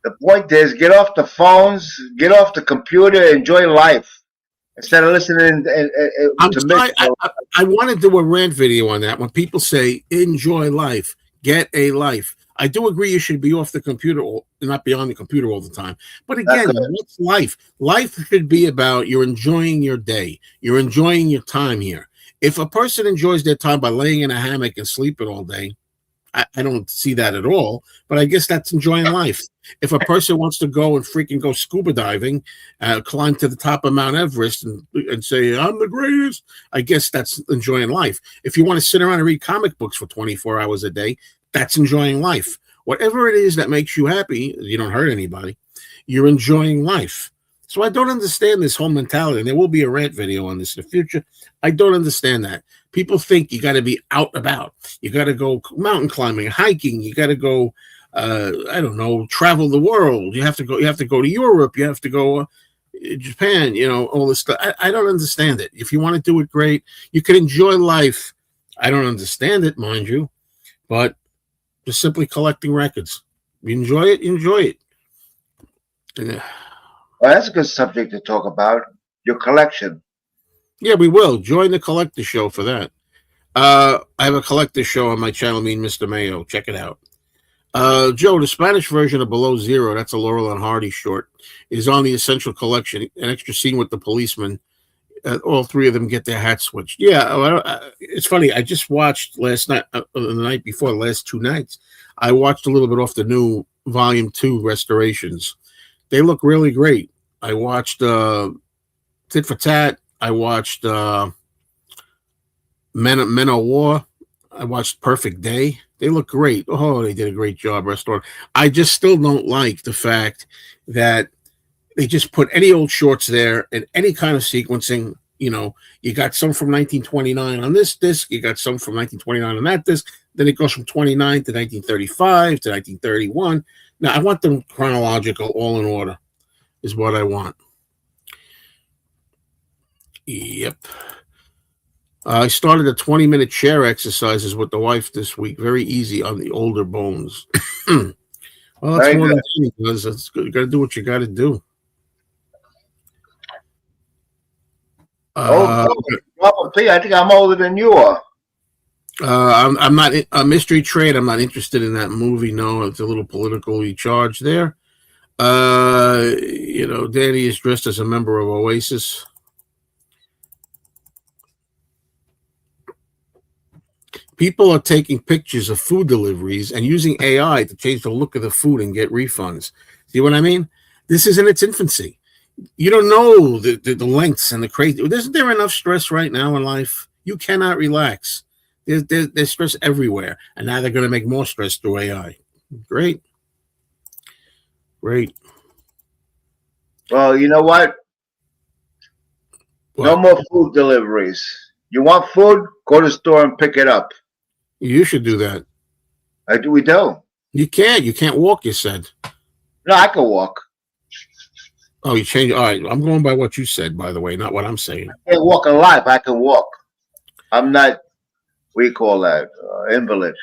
The point is, get off the phones, get off the computer, enjoy life instead of listening I want to do a rant video on that. When people say enjoy life, get a life. I do agree you should be off the computer, not be on the computer all the time. But again, what's life? Life should be about you're enjoying your day. You're enjoying your time here. If a person enjoys their time by laying in a hammock and sleeping all day, I don't see that at all. But I guess that's enjoying life. If a person wants to go and freaking go scuba diving, climb to the top of Mount Everest and say, I'm the greatest, I guess that's enjoying life. If you want to sit around and read comic books for 24 hours a day, that's enjoying life. Whatever it is that makes you happy, you don't hurt anybody, you're enjoying life. So I don't understand this whole mentality. And there will be a rant video on this in the future. I don't understand that. People think you got to be out about. You got to go mountain climbing, hiking. You got to go, I don't know, travel the world. You have to go to Europe. You have to go Japan, you know, all this stuff. I don't understand it. If you want to do it, great. You can enjoy life. I don't understand it, mind you, but just simply collecting records. You enjoy it, you enjoy it. Well, that's a good subject to talk about. Your collection. Yeah, we will. Join the collector show for that. I have a collector show on my channel, me and Mr. Mayo. Check it out. Joe, the Spanish version of Below Zero, that's a Laurel and Hardy short, is on the Essential Collection. An extra scene with the policeman. All three of them get their hats switched. Yeah, it's funny. I just watched last night, the night before, the last 2 nights. I watched a little bit off the new Volume 2 restorations. They look really great. I watched Tit for Tat. I watched Men of War. I watched Perfect Day. They look great. Oh, they did a great job restoring. I just still don't like the fact that they just put any old shorts there and any kind of sequencing. You know, you got some from 1929 on this disc. You got some from 1929 on that disc. Then it goes from 29 to 1935 to 1931. Now, I want them chronological, all in order, is what I want. Yep. I started a 20-minute chair exercises with the wife this week. Very easy on the older bones. Well, that's Very more good. than anything, because that's good. You got to do what you got to do. Robert P., I think I'm older than you are. I'm not a Mystery Train. I'm not interested in that movie. No, it's a little politically charged there. You know, Danny is dressed as a member of Oasis. People are taking pictures of food deliveries and using AI to change the look of the food and get refunds. See what I mean? This is in its infancy. You don't know the lengths and the crazy. Isn't there enough stress right now in life? You cannot relax. There's stress everywhere, and now they're going to make more stress through AI. Great, great. Well, you know what? No What? more food deliveries. You want food? Go to the store and pick it up. You should do that. We do. You can't. You can't walk. You said. No, I can walk. Oh, you changed. All right. I'm going by what you said, by the way, not what I'm saying. I can't walk alive. I can walk. I'm not. We call that invalid.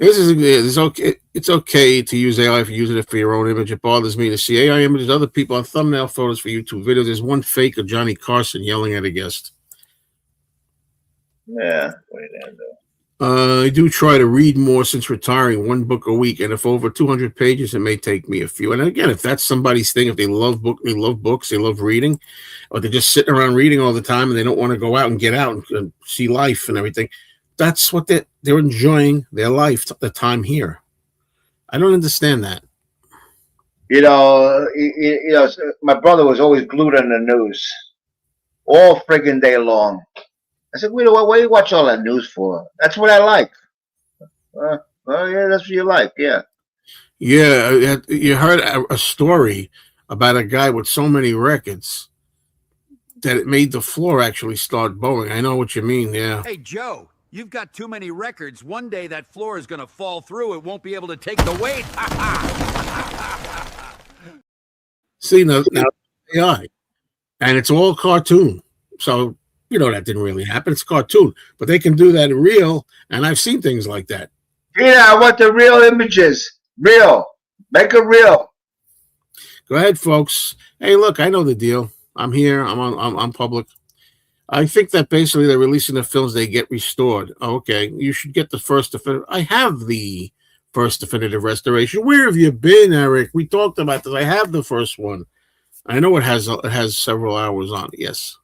It's okay. It's okay to use AI if you use it for your own image. It bothers me to see AI images of other people on thumbnail photos for YouTube videos. There's one fake of Johnny Carson yelling at a guest. Yeah. I do try to read more since retiring, one book a week, and if over 200 pages, it may take me a few. And again, if that's somebody's thing, if they love books, they love reading, or they're just sitting around reading all the time and they don't want to go out and get out and see life and everything, that's what they're enjoying their life, the time here. I don't understand that. You know, my brother was always glued on the news all friggin' day long. I said, what do you watch all that news for? That's what I like. Well, yeah, that's what you like, yeah. Yeah, you heard a story about a guy with so many records that it made the floor actually start bowing. I know what you mean, yeah. Hey, Joe, you've got too many records. One day that floor is going to fall through. It won't be able to take the weight. See, now AI, and it's all cartoon. So, you know, that didn't really happen. It's cartoon, but they can do that real, and I've seen things like that. Yeah, I want the real images. Real. Make it real. Go ahead, folks. Hey, look, I know the deal. I'm here. I'm public. I think that basically they're releasing the films, they get restored. Oh, okay, you should get the first definitive. I have the first definitive restoration. Where have you been, Eric? We talked about this. I have the first one. I know it has several hours on it. Yes.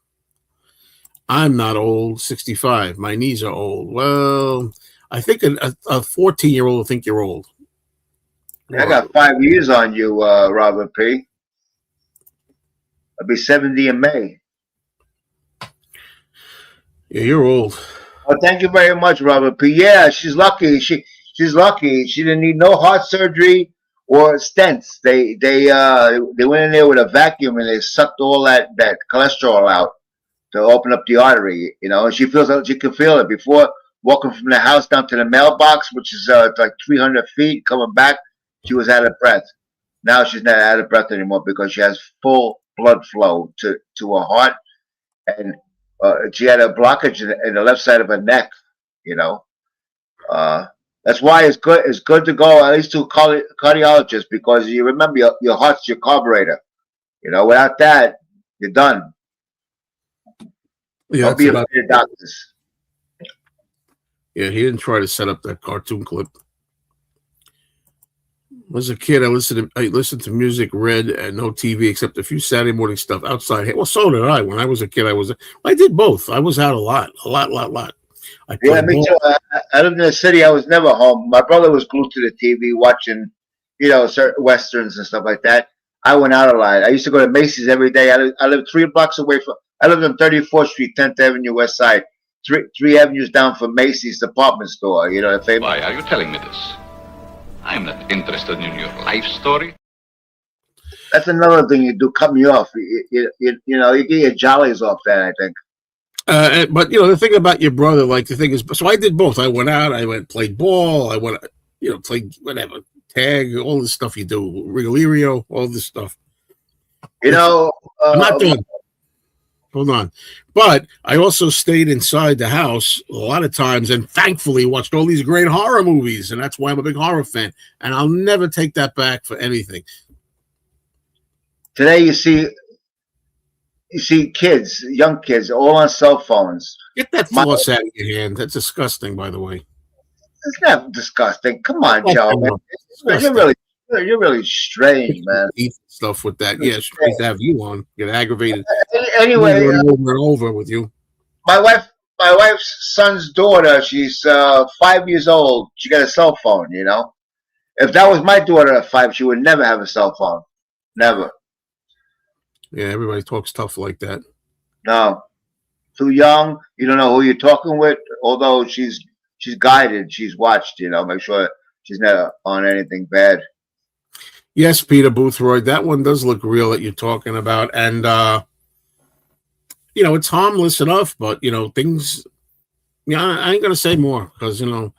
I'm not old, 65. My knees are old. Well, I think a 14-year-old will think you're old. I got 5 years on you, Robert P. I'll be 70 in May. Yeah, you're old. Oh, thank you very much, Robert P. Yeah, she's lucky. She's lucky. She didn't need no heart surgery or stents. They went in there with a vacuum and they sucked all that cholesterol out to open up the artery, you know, and she feels like she can feel it. Before walking from the house down to the mailbox, which is like 300 feet, coming back, she was out of breath. Now she's not out of breath anymore because she has full blood flow to her heart, and she had a blockage in the left side of her neck, you know. That's why it's good to go at least to a cardiologist, because you remember your heart's your carburetor. You know, without that, you're done. Yeah, Don't be afraid of doctors. Yeah, he didn't try to set up that cartoon clip. As a kid, I listened to music, read, and no TV except a few Saturday morning stuff outside. Well, so did I. When I was a kid, I did both. I was out a lot. Yeah, me too. I lived in the city. I was never home. My brother was glued to the TV watching, you know, certain westerns and stuff like that. I went out a lot. I used to go to Macy's every day. I lived 3 blocks away from. I lived on 34th Street, 10th Avenue, West Side, three avenues down from Macy's department store. You know, the famous. Why are you telling me this? I'm not interested in your life story. That's another thing you do. Cut me off. You know, you get your jollies off that, I think. But you know, the thing about your brother, like the thing is, so I did both. I went out. I played ball. I went, you know, played whatever, tag, all this stuff you do, Rigolerio, all this stuff. You know, I'm not done. Hold on. But I also stayed inside the house a lot of times and thankfully watched all these great horror movies. And that's why I'm a big horror fan. And I'll never take that back for anything. Today you see kids, young kids, all on cell phones. Get that floss out of your hand. That's disgusting, by the way. It's not disgusting. Come on, Joe. Man. You're really strange, man. Eat stuff with that. Yeah, straight to have you on. Get aggravated. Anyway, over and over with you. My wife's son's daughter, she's 5 years old. She got a cell phone, you know. If that was my daughter at 5, she would never have a cell phone. Never. Yeah, everybody talks tough like that. No, too young. You don't know who you're talking with. Although she's guided, she's watched. Make sure she's not on anything bad. Yes, Peter Boothroyd, that one does look real that you're talking about, and it's harmless enough, but things. Yeah, I ain't gonna say more because you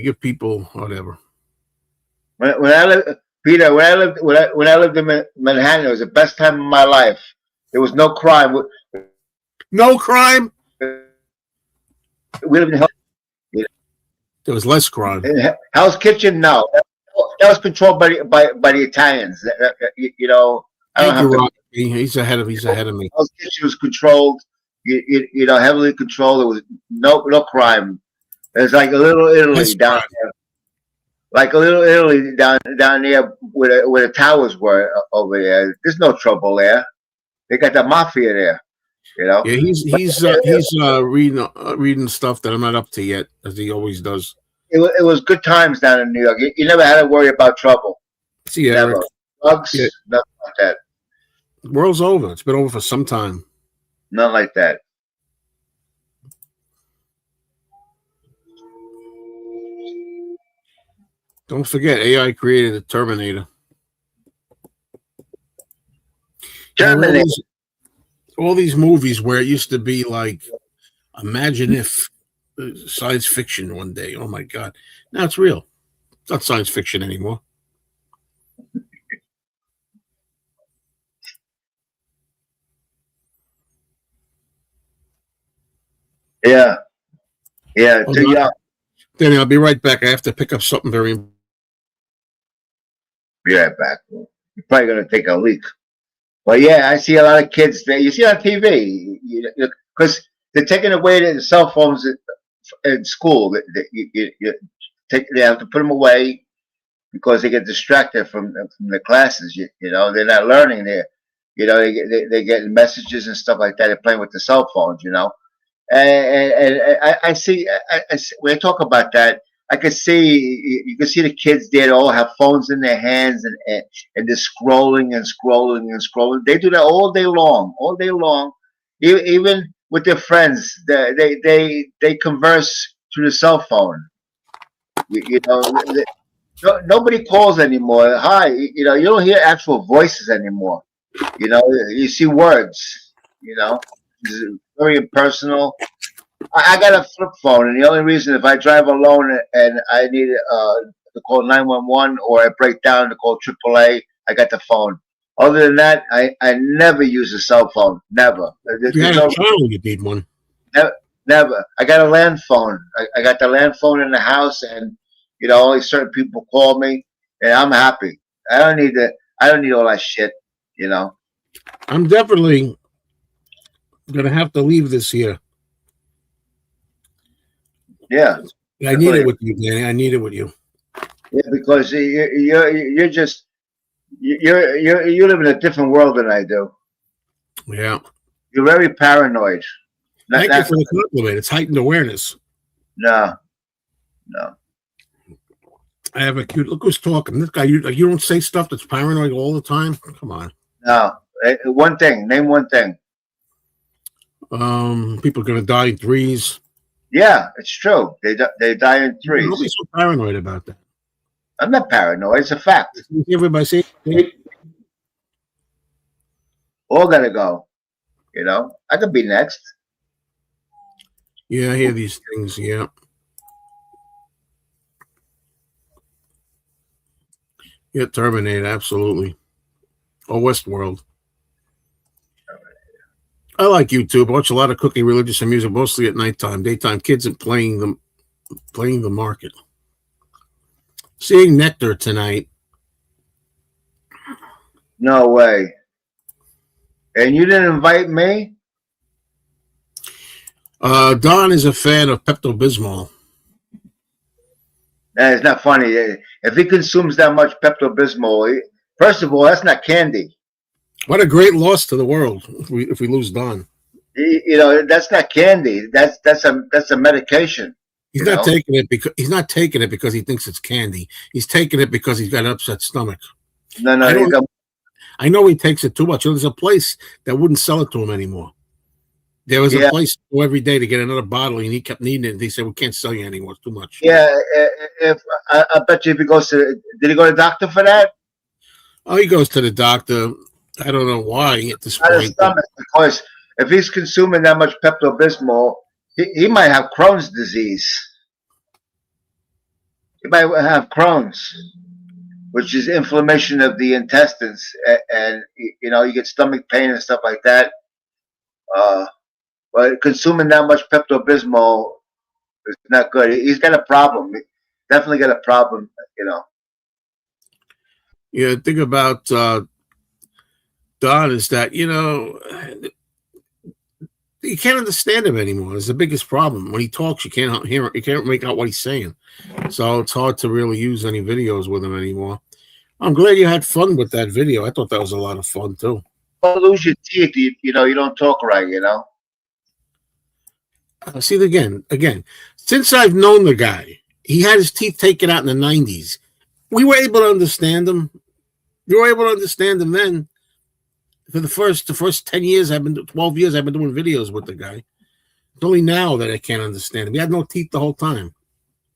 give people whatever. When I lived, Peter, when I lived in Manhattan, it was the best time of my life. There was no crime. No crime. We lived in There was less crime. Hell's Kitchen. No, that was controlled by the Italians. I don't have to. He's ahead of me. Hell's Kitchen was controlled. Heavily controlled. There was no crime. It's like a little Italy down there. Like a little Italy down there where the towers were over there. There's no trouble there. They got the mafia there. Yeah, he's reading stuff that I'm not up to yet, as he always does. It was good times down in New York. You never had to worry about trouble. See, never. Eric. Drugs, nothing like that. The world's over. It's been over for some time. Nothing like that. Don't forget, AI created the Terminator. All these movies where it used to be like, imagine if science fiction one day. Oh my God. Now it's real. It's not science fiction anymore. Yeah. Yeah. Too young. Danny, I'll be right back. I have to pick up something very important. Be right back. You're probably going to take a leak. But yeah, I see a lot of kids that you see on TV because they're taking away the cell phones in school. They have to put them away because they get distracted from the classes. They're not learning there. They get messages and stuff like that. They're playing with the cell phones. And I see when I talk about that, you can see the kids there. They all have phones in their hands and they're scrolling and scrolling and scrolling. They do that all day long, even with their friends. They converse through the cell phone. Nobody calls anymore. Hi, you don't hear actual voices anymore. You see words. It's very impersonal. I got a flip phone, and the only reason if I drive alone and I need to call 911 or I break down to call AAA, I got the phone. Other than that, I never use a cell phone. Never. You had a child, you need one. Never. I got a land phone. I got the land phone in the house, and only certain people call me, and I'm happy. I don't need all that shit. I'm definitely gonna have to leave this year. Yeah, I need it with you, Danny. I need it with you. Yeah, because you're just you live in a different world than I do. Yeah, you're very paranoid. Thank you for the compliment. It's heightened awareness. No. I have a cute look who's talking. This guy, you don't say stuff that's paranoid all the time. Come on. No, one thing. Name one thing. People are gonna die in threes. Yeah, it's true. They die in threes. Nobody's so paranoid about that. I'm not paranoid. It's a fact. Everybody say all gotta go. I could be next. Yeah, I hear these things. Yeah. Yeah, Terminator, absolutely. Or Westworld. I like YouTube. I watch a lot of cooking, religious, and music, mostly at nighttime. Daytime, kids are playing the market. Seeing Nectar tonight. No way. And you didn't invite me? Don is a fan of Pepto-Bismol. It's not funny. If he consumes that much Pepto-Bismol, first of all, that's not candy. What a great loss to the world if we lose Don. That's not candy. That's a medication. He's not taking it because he thinks it's candy. He's taking it because he's got an upset stomach. No. I know he takes it too much. There's a place that wouldn't sell it to him anymore. There was a place to go every day to get another bottle, and he kept needing it. They said, we can't sell you anymore. It's too much. Yeah, if I bet you if he goes to, did he go to the doctor for that? Oh, he goes to the doctor. I don't know why at this Out of point. stomach, because if he's consuming that much Pepto-Bismol, he might have Crohn's disease. He might have Crohn's, which is inflammation of the intestines, and you know, you get stomach pain and stuff like that. But consuming that much Pepto-Bismol is not good. He's got a problem. Definitely got a problem, you know. Yeah, the thing about Don is that, you know, you can't understand him anymore. It's the biggest problem. When he talks, you can't hear it. You can't make out what he's saying. So it's hard to really use any videos with him anymore. I'm glad you had fun with that video. I thought that was a lot of fun, too. Don't lose your teeth. You know, you don't talk right, you know. See, again, since I've known the guy, he had his teeth taken out in the 90s. We were able to understand him. We were able to understand him then. For the first 10 years, 12 years, I've been doing videos with the guy. It's only now that I can't understand him. He had no teeth the whole time.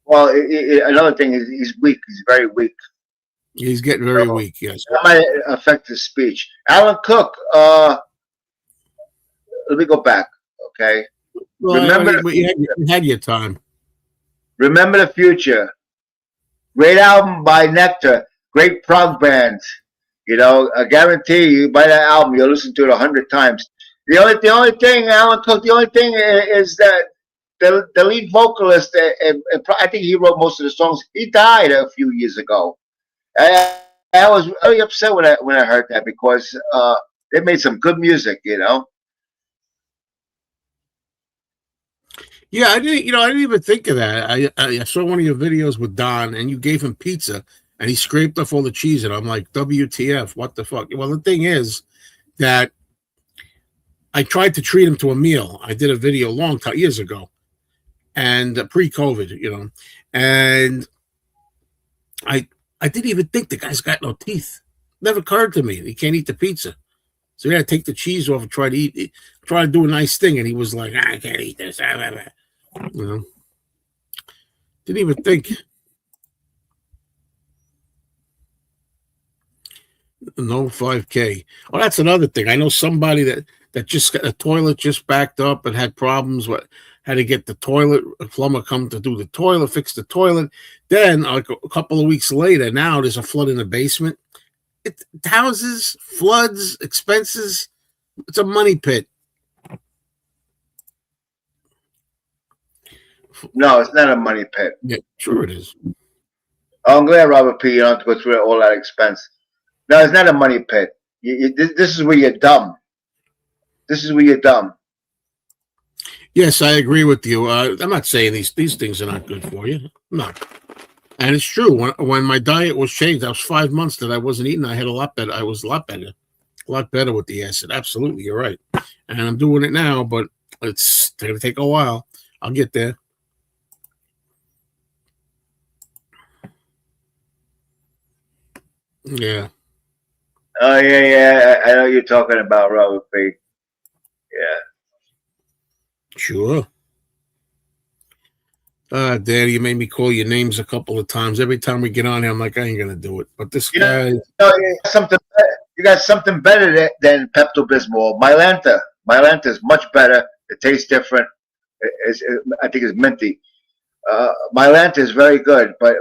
Well, another thing is he's weak. He's very weak. He's getting very weak, yes. That might affect his speech. Alan Cook, let me go back, okay? Well, Remember, you had your time. Remember the Future. Great album by Nectar. Great prog band. You know, I guarantee you, buy that album, you'll listen to it 100 times. The only thing, Alan Cook, the only thing is that the lead vocalist, and I think he wrote most of the songs, he died a few years ago. I was very upset when I heard that, because they made some good music, you know. Yeah, I didn't even think of that. I saw one of your videos with Don, and you gave him pizza, and he scraped off all the cheese, and I'm like, WTF, what the fuck? Well, the thing is that I tried to treat him to a meal. I did a video years ago, and pre-COVID, you know, and I didn't even think the guy's got no teeth. Never occurred to me. He can't eat the pizza. So we had to take the cheese off and try to do a nice thing. And he was like, I can't eat this. You know, didn't even think. No 5K. Well, that's another thing. I know somebody that just got a toilet just backed up and had problems with, had to get the toilet, a plumber come to do the toilet, fix the toilet. Then like a couple of weeks later, now there's a flood in the basement. It houses, floods, expenses. It's a money pit. No, it's not a money pit. Yeah, sure it is. Oh, I'm glad, Robert P., you don't have to go through all that expense. No, it's not a money pit. This is where you're dumb. This is where you're dumb. Yes, I agree with you. I'm not saying these things are not good for you. No. And it's true. When my diet was changed, I was 5 months that I wasn't eating. I had a lot better. I was a lot better with the acid. Absolutely, you're right. And I'm doing it now, but it's going to take a while. I'll get there. Yeah. Oh, yeah. I know what you're talking about, Robert P. Yeah. Sure. Daddy, you made me call your names a couple of times. Every time we get on here, I'm like, I ain't going to do it. But this guy... You got something better than Pepto-Bismol. Mylanta is much better. It tastes different. I think it's minty. Mylanta is very good. But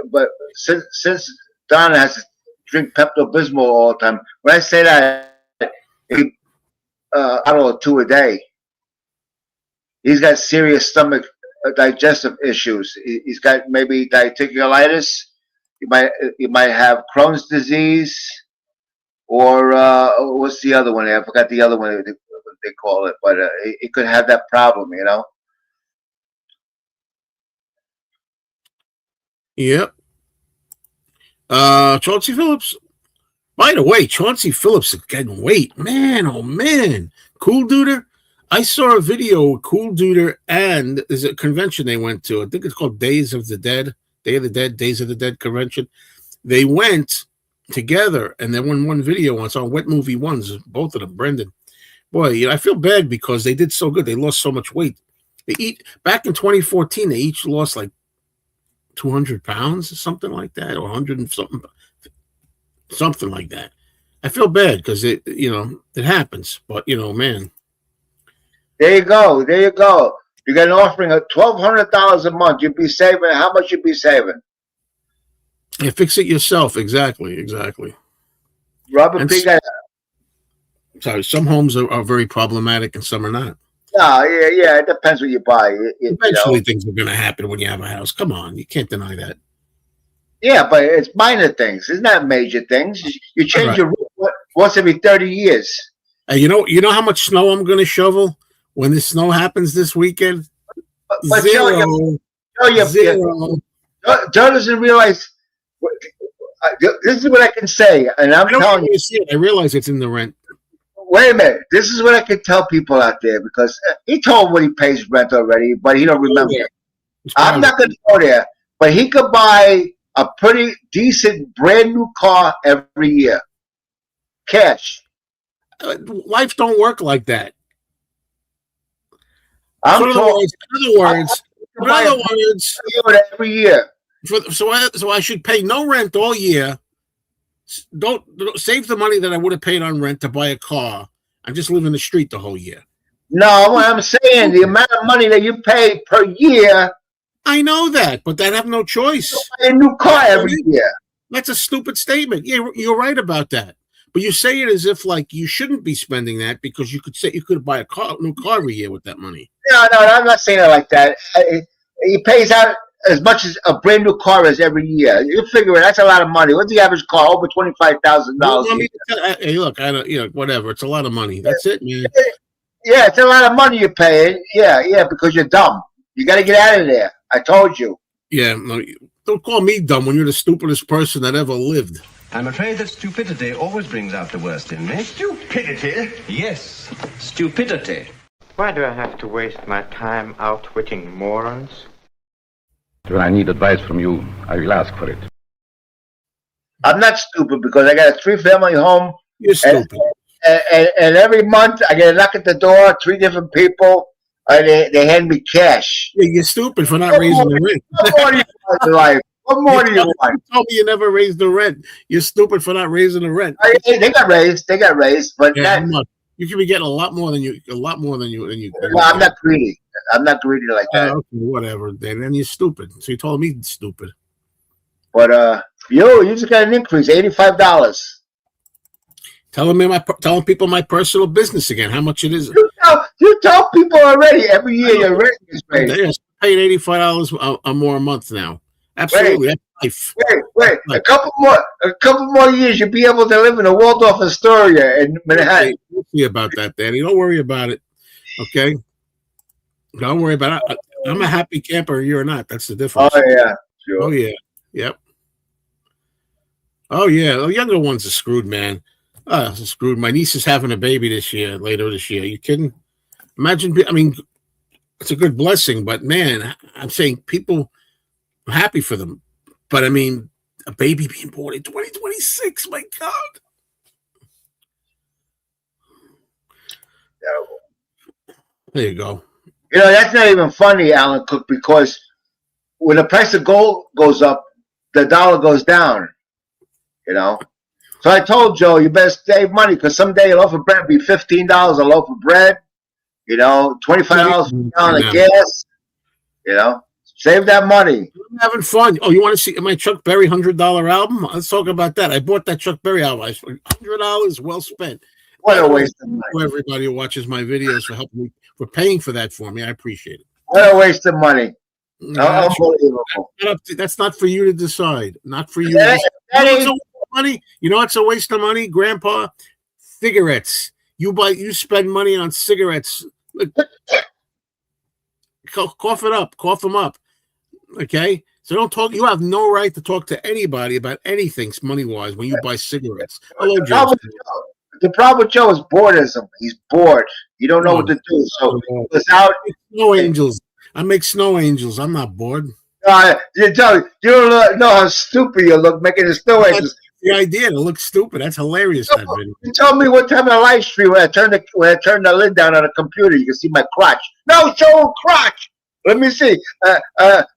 since Donna has to drink Pepto-Bismol all the time, when I say that, I don't know, 2 a day. He's got serious stomach digestive issues. He's got maybe diverticulitis. He might have Crohn's disease, or what's the other one? I forgot the other one what they call it, but he could have that problem, you know. Yep. Chauncey Phillips. By the way, Chauncey Phillips is getting weight. Man, oh man. Cool Duder. I saw a video with Cool Duder, and there's a convention they went to. I think it's called Days of the Dead convention. They went, together, and then when one video once on Wet Movie Ones, both of them, Brendan. Boy, you know, I feel bad because they did so good. They lost so much weight. Back in 2014, they each lost like 200 pounds or something like that, or 100 and something like that. I feel bad because it happens, but man. There you go. There you go. You got an offering of $1,200 a month. You'd be saving. How much you'd be saving? Yeah, fix it yourself. Exactly. Robert P. Sorry, some homes are very problematic and some are not. No, yeah. It depends what you buy. Eventually, things are going to happen when you have a house. Come on, you can't deny that. Yeah, but it's minor things. It's not major things. You change your roof once every 30 years. You know how much snow I'm going to shovel when the snow happens this weekend? But Zero. Joe doesn't realize. This is what I can say, and I'm telling you. I realize it's in the rent. Wait a minute. This is what I can tell people out there because he told what he pays rent already, but he don't remember. I'm not going to go there, but he could buy a pretty decent brand new car every year, cash. Life don't work like that. In other words, every year. So I should pay no rent all year. Don't save the money that I would have paid on rent to buy a car. I'm just living the street the whole year. No, what I'm saying, the amount of money that you pay per year. I know that, but I have no choice. You buy a new car every year. That's a stupid statement. Yeah, you're right about that. But you say it as if like you shouldn't be spending that because you could buy a new car every year with that money. No, I'm not saying it like that. He pays out as much as a brand new car as every year. You figure that's a lot of money. What's the average car? Over $25,000. Hey, look, I don't. Whatever. It's a lot of money. That's it, man. Yeah, it's a lot of money you're paying. Yeah, because you're dumb. You got to get out of there. I told you. Yeah, no, don't call me dumb when you're the stupidest person that ever lived. I'm afraid that stupidity always brings out the worst in me. Stupidity? Yes, stupidity. Why do I have to waste my time outwitting morons? When I need advice from you, I will ask for it. I'm not stupid because I got a 3-family home. You're stupid. And every month I get a knock at the door, 3 different people, and they hand me cash. Yeah, you're stupid for not raising the rent. What more do you want in life? What more do you want? You told me you never raised the rent. You're stupid for not raising the rent. They got raised, but you could be getting a lot more than you. Well, I'm not greedy. I'm not greedy like that. Okay, whatever. Then you're stupid. So you told me stupid. But you just got an increase, $85. Telling people my personal business again. How much it is? You tell people already every year your rent is raised. They're paying $85 or more a month now. Absolutely, that's life. Wait. A couple more years, you'll be able to live in a Waldorf Astoria in Manhattan. We'll see about that, Danny. Don't worry about it. Okay. Don't worry about it. I'm a happy camper. You're not. That's the difference. Oh yeah, sure. Oh yeah. Yep. Oh yeah. The younger ones are screwed, man. Screwed. My niece is having a baby later this year. Are you kidding? Imagine. I mean, it's a good blessing, but man, I'm saying people. I'm happy for them, but I mean, a baby being born in 2026. My God. There you go. You know, that's not even funny, Alan Cook, because when the price of gold goes up, the dollar goes down. You know? So I told Joe, you better save money because someday a loaf of bread will be $15 a loaf of bread. You know, $25 a gallon of gas. You know? Save that money. I'm having fun. Oh, you want to see my Chuck Berry $100 album? Let's talk about that. I bought that Chuck Berry album. $100 well spent. What a waste of money. For everybody who watches my videos for helping me, for paying for that for me. I appreciate it. What a waste of money. Unbelievable. That's not for you to decide. Not for you. Money. You know what's a waste of money, Grandpa? Cigarettes. You spend money on cigarettes. Cough it up. Cough them up. Okay? So don't talk. You have no right to talk to anybody about anything money-wise when you buy cigarettes. Hello, Joe. The problem with Joe is boredom. He's bored. You don't know what to do. So without snow angels. I make snow angels. I'm not bored. You don't know how stupid you look making the snow angels. the idea to look stupid. That's hilarious. That video. You told me one time in a live stream when I turned the lid down on a computer, you can see my crotch. No, show crotch. Let me see. Let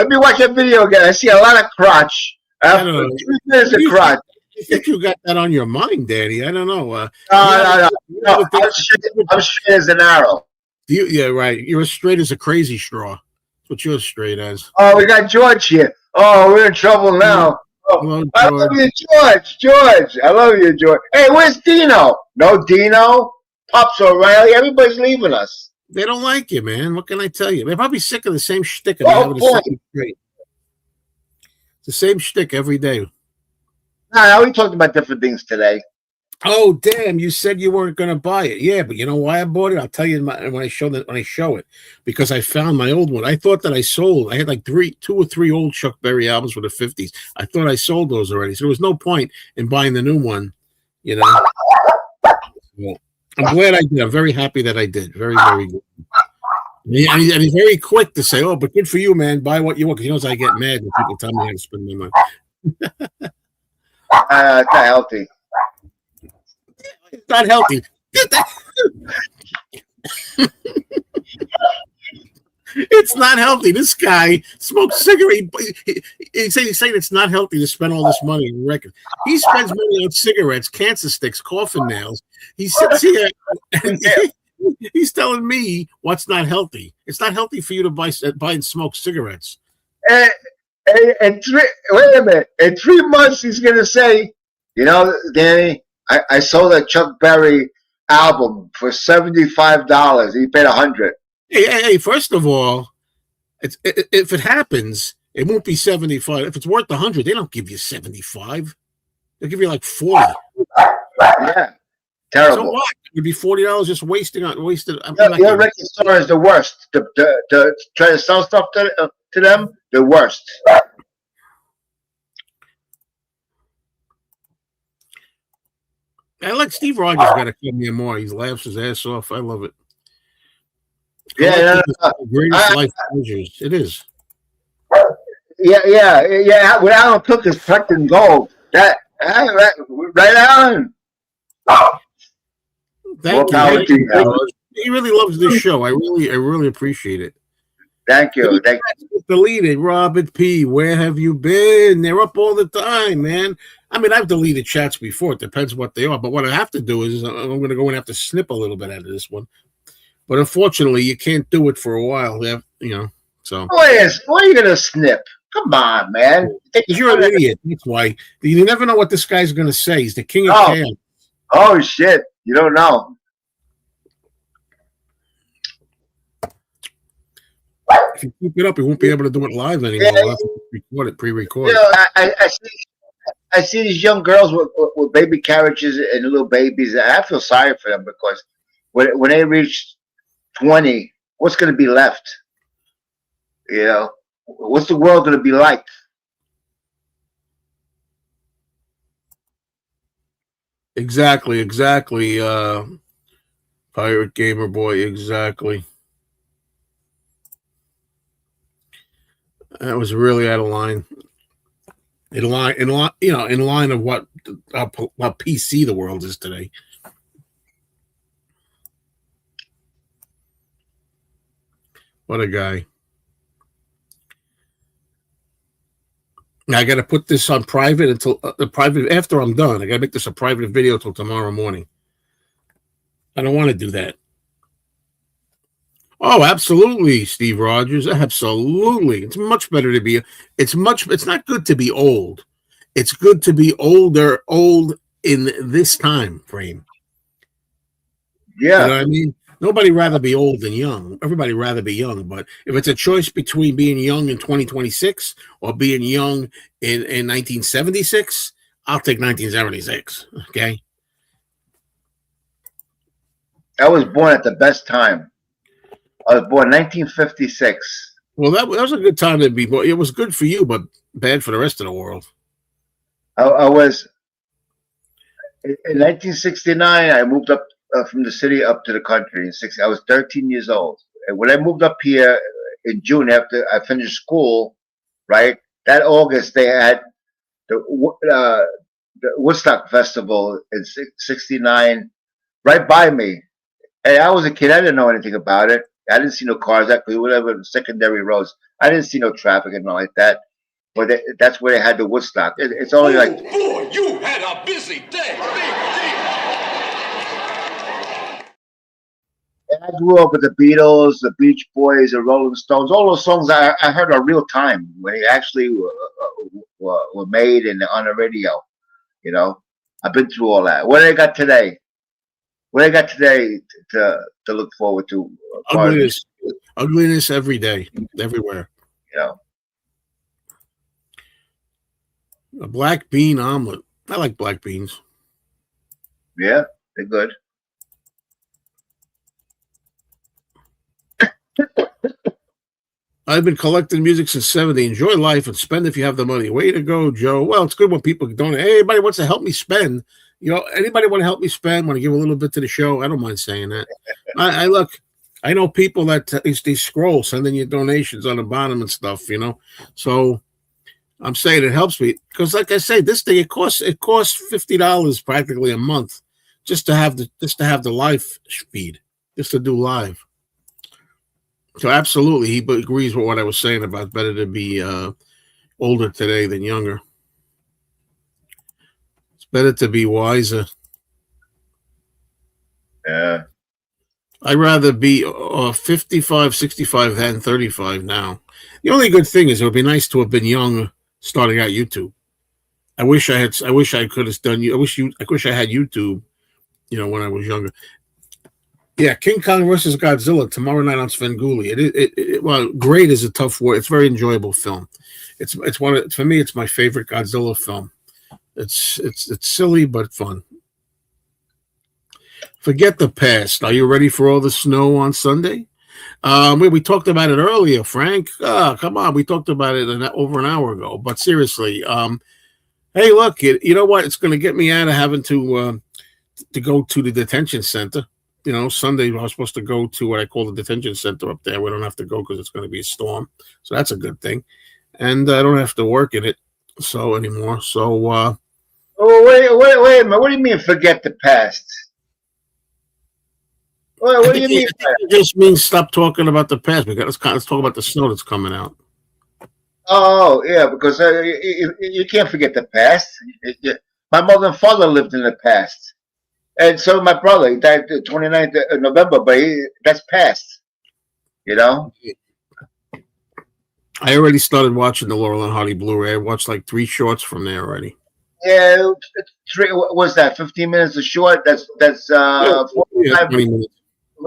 me watch that video again. I see a lot of crotch. After 3 minutes of crotch. I think you got that on your mind, Daddy. I don't know. No. I'm straight as an arrow. Yeah, right. You're as straight as a crazy straw. That's what you're straight as. Oh, we got George here. Oh, we're in trouble now. Oh, Hello, I love you, George. George, I love you, George. Hey, where's Dino? No Dino. Pops O'Reilly. Everybody's leaving us. They don't like you, man. What can I tell you? They're probably sick of the same shtick. Oh, boy. It's the same shtick every day. Nah, we talked about different things today. Oh, damn! You said you weren't going to buy it. Yeah, but you know why I bought it? I'll tell you when I show it, because I found my old one. I thought that I sold. I had like 2 or 3 old Chuck Berry albums from the 50s. I thought I sold those already, so there was no point in buying the new one. You know. Well, I'm glad I did. I'm very happy that I did. Very, very good. And he's very quick to say, "Oh, but good for you, man. Buy what you want." Because he knows I get mad when people tell me how to spend my money. It's not healthy. It's not healthy. It's not healthy. This guy smokes cigarettes. He's saying it's not healthy to spend all this money on records. He spends money on cigarettes, cancer sticks, coffin nails. He sits here and he's telling me what's not healthy. It's not healthy for you to buy and smoke cigarettes. And wait a minute. In 3 months, he's going to say, you know, Danny, I sold a Chuck Berry album for $75. He paid $100. Hey! First of all, if it happens, it won't be $75. If it's worth $100, they don't give you $75. They'll give you like $40. Yeah, terrible. So what? It'd be $40 just wasted. Your record store is the worst. To try to sell stuff to them, the worst. I like Steve Rogers got to come here more. He laughs his ass off. I love it. Yeah, Greatest life pleasures. It is. Yeah. What Alan Cook is collecting gold. That right on. Thank you. He really loves this show. I really appreciate it. Thank you. Deleted Robert P. Where have you been? They're up all the time, man. I mean, I've deleted chats before. It depends what they are. But what I have to do is I'm going to go and have to snip a little bit out of this one. But unfortunately, you can't do it for a while. You know, so. What are you going to snip? Come on, man. You're an idiot. That's why. You never know what this guy's going to say. He's the king of chaos. Oh, shit. You don't know. If you keep it up, you won't be able to do it live anymore. We'll have to record it, pre-record. You know, I see these young girls with baby carriages and little babies. I feel sorry for them because when they reach 20, what's going to be left? You know, what's the world going to be like? Exactly. Pirate Gamer Boy, exactly. That was really out of line. In line of what PC the world is today. What a guy. Now I got to put this on private until after I'm done. I got to make this a private video until tomorrow morning. I don't want to do that. Oh, absolutely, Steve Rogers. Absolutely. It's much better to be it's not good to be old. It's good to be old in this time frame. Yeah. You know what I mean? Nobody rather be old than young. Everybody rather be young. But if it's a choice between being young in 2026 or being young in 1976, I'll take 1976. Okay. I was born at the best time. I was born 1956. Well, that was a good time to be born. It was good for you, but bad for the rest of the world. I was in 1969. I moved up from the city up to the country. I was 13 years old. And when I moved up here in June after I finished school, right? That August they had the Woodstock Festival in '69, right by me. And I was a kid. I didn't know anything about it. I didn't see no cars. We would have secondary roads. I didn't see no traffic and all like that. But that's where they had the Woodstock. It's only like. Boy, you had a busy day. And I grew up with the Beatles, the Beach Boys, the Rolling Stones. All those songs I heard are real time when they actually were made and on the radio. You know, I've been through all that. What do they got today? What do they got today to look forward to? Ugliness every day, everywhere. You know, a black bean omelet. I like black beans. Yeah, they're good. I've been collecting music since '70. Enjoy life and spend if you have the money. Way to go, Joe. Well, it's good when people donate. Hey, anybody wants to help me spend? You know, anybody want to help me spend? Want to give a little bit to the show? I don't mind saying that. I look. I know people that they scroll, sending you donations on the bottom and stuff. You know, so I'm saying it helps me because, like I say, this thing it costs $50 practically a month just to have the live feed, just to do live. So absolutely, he agrees with what I was saying about better to be older today than younger. It's better to be wiser. Yeah. I'd rather be 55, 65 than 35 now. The only good thing is it would be nice to have been young starting out YouTube. I wish I could have done. I wish I had YouTube. You know, when I was younger. Yeah, King Kong versus Godzilla tomorrow night on Svengoolie. Well, great is a tough word. It's a very enjoyable film. It's for me. It's my favorite Godzilla film. It's silly but fun. Forget the past. Are you ready for all the snow on Sunday? We talked about it earlier, Frank. Come on, we talked about it over an hour ago. But seriously, hey, look, you know what? It's going to get me out of having to go to the detention center. You know, Sunday I was supposed to go to what I call the detention center up there. We don't have to go because it's going to be a storm, so that's a good thing. And I don't have to work in it anymore. So, oh wait a minute. What do you mean? Forget the past? What do you mean? It just means stop talking about the past. Let's talk about the snow that's coming out. Oh yeah, because you can't forget the past. My mother and father lived in the past. And so my brother, he died the 29th of November, but that's past, you know? I already started watching the Laurel and Hardy Blu-ray. I watched like 3 shorts from there already. Yeah, what was that, 15 minutes a short? That's 45 minutes.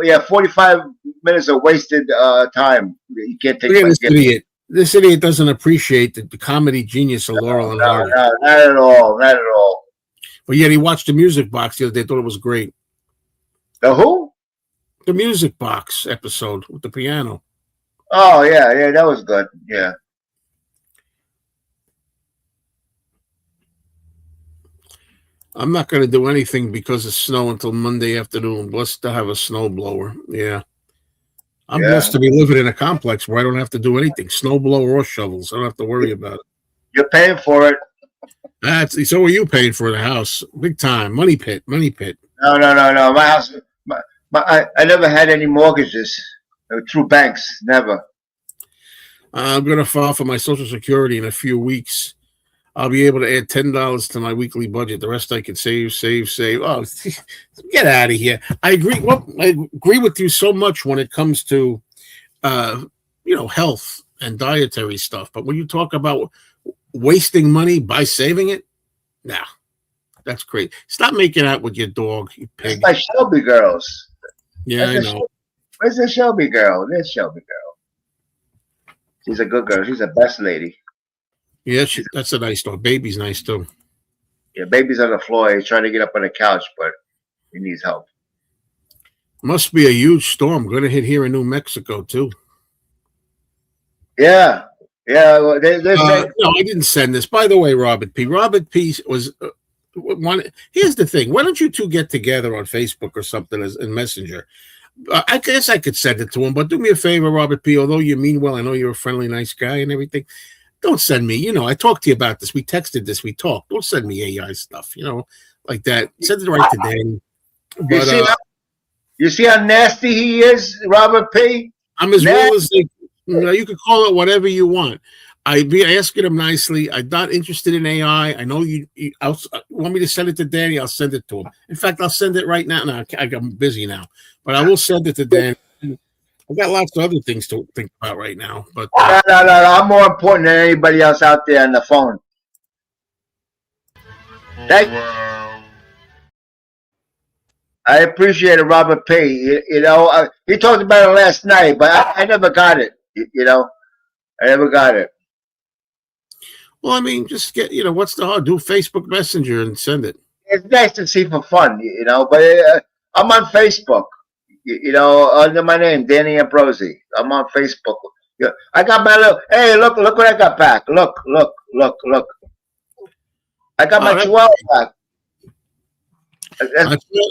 Yeah, 45 minutes of wasted time. You can't take this idiot. This idiot doesn't appreciate the comedy genius of Laurel and Hardy. No, not at all. Not at all. But yet he watched the Music Box the other day. Thought it was great. The who? The Music Box episode with the piano. Oh yeah, that was good. Yeah. I'm not going to do anything because of snow until Monday afternoon. Blessed to have a snow blower. Yeah. I'm blessed to be living in a complex where I don't have to do anything. Snow blower or shovels. I don't have to worry about it. You're paying for it. So are you paying for the house? Big time. Money pit. No. My house, I never had any mortgages through banks. Never. I'm going to file for my Social Security in a few weeks. I'll be able to add $10 to my weekly budget. The rest I can save. Oh, get out of here. I agree. Well, I agree with you so much when it comes to, health and dietary stuff. But when you talk about wasting money by saving it, nah, that's great. Stop making out with your dog, you pig. It's like Shelby girls. Yeah, I know. Where's the Shelby girl? There's Shelby girl. She's a good girl. She's the best lady. Yeah, that's a nice dog. Baby's nice too. Yeah, baby's on the floor. He's trying to get up on the couch, but he needs help. Must be a huge storm going to hit here in New Mexico too. Yeah. Well, they're saying. No, I didn't send this. By the way, Robert P. was one. Here's the thing. Why don't you two get together on Facebook or something in Messenger? I guess I could send it to him, but do me a favor, Robert P. Although you mean well, I know you're a friendly, nice guy and everything. don't send me. You know, I talked to you about this. We texted this. We talked. Don't send me AI stuff. You know, like that. Send it right to Danny. You But see, you see how nasty he is, Robert P. I'm as real as they. You know, you can call it whatever you want. I'd be asking him nicely. I'm not interested in AI. I know you want me to send it to Danny. I'll send it to him. In fact, I'll send it right now. No, I'm busy now, but I will send it to Danny. I've got lots of other things to think about right now. But No. I'm more important than anybody else out there on the phone. I appreciate it, Robert P. You know, he talked about it last night, but I never got it. You know, I never got it. well, I mean, just get, you know, what's the hard? Do Facebook Messenger and send it. It's nice to see for fun, you know, but I'm on Facebook, you know, under my name, Danny Ambrosi. I'm on Facebook. Yeah, I got my little, hey, look what I got back. Look. I got my Chihuahua back.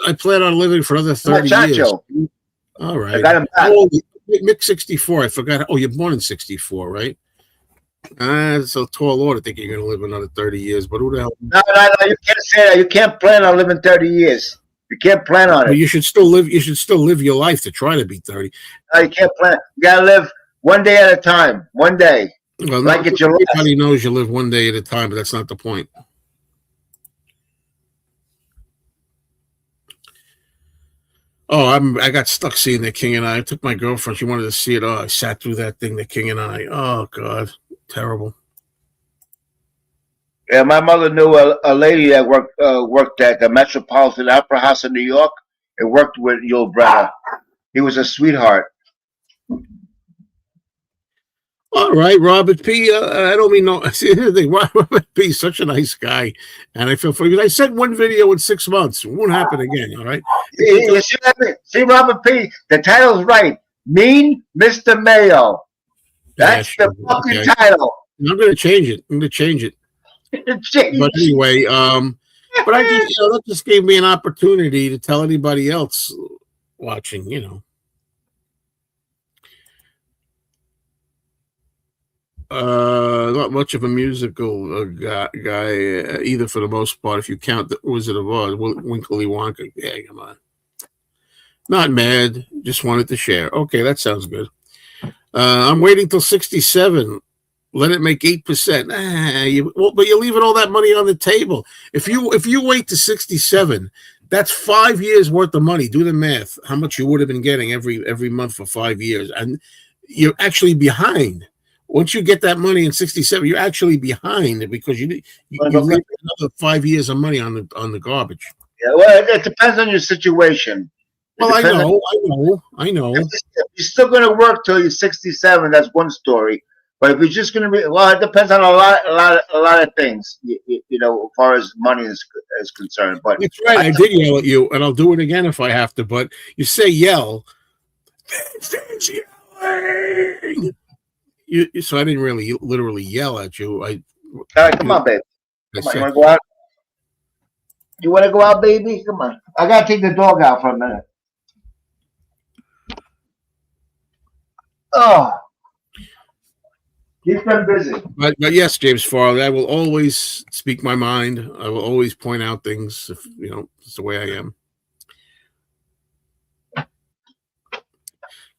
I plan on living for another 30 years. All right. I got him back. Oh, Mick 64. I forgot. Oh, you're born in 64, right? It's a tall order to think you're going to live another 30 years, but who the hell? No, you can't say that. You can't plan on living 30 years. You can't plan on it. But you should still live your life to try to be 30. No, you can't plan. You got to live one day at a time. One day. Well, like it's your everybody knows you live one day at a time, but that's not the point. Oh, I got stuck seeing The King and I took my girlfriend. She wanted to see it. Oh, I sat through that thing, The King and I. Oh, God. Terrible. Yeah, my mother knew a lady that worked at the Metropolitan Opera House in New York and worked with Yul Brynner. He was a sweetheart. All right, Robert P. I don't mean no. See, the thing, Robert P. is such a nice guy, and I feel for you. I sent one video in 6 months. It won't happen again. All right. See, Robert P. The title's right. Mean Mr. Mayo. That's the fucking title. I'm going to change it. But anyway, but I just, you know, that just gave me an opportunity to tell anybody else watching, you know. Not much of a musical guy, either, for the most part. If you count the Wizard of Oz, Winkly Wonka. Yeah, come on. Not mad. Just wanted to share. Okay, that sounds good. I'm waiting till 67. Let it make 8%. But you're leaving all that money on the table. If you wait to 67, that's 5 years worth of money. Do the math. How much you would have been getting every month for 5 years, and you're actually behind. Once you get that money in 67, you're actually behind because you left another 5 years of money on the garbage. Yeah, well, it depends on your situation. Well, I know. If you're still going to work till you're 67, that's one story. But if you're just going to be, well, it depends on a lot of things, you know, as far as money is concerned. But that's right. I did yell at you, and I'll do it again if I have to. But you say yell. It's yelling. So I didn't really literally yell at you. All right, come on, babe. Come on, you want to go out? You want to go out, baby? Come on. I got to take the dog out for a minute. Oh. Keep them busy. But yes, James Farley, I will always speak my mind. I will always point out things, if you know, it's the way I am.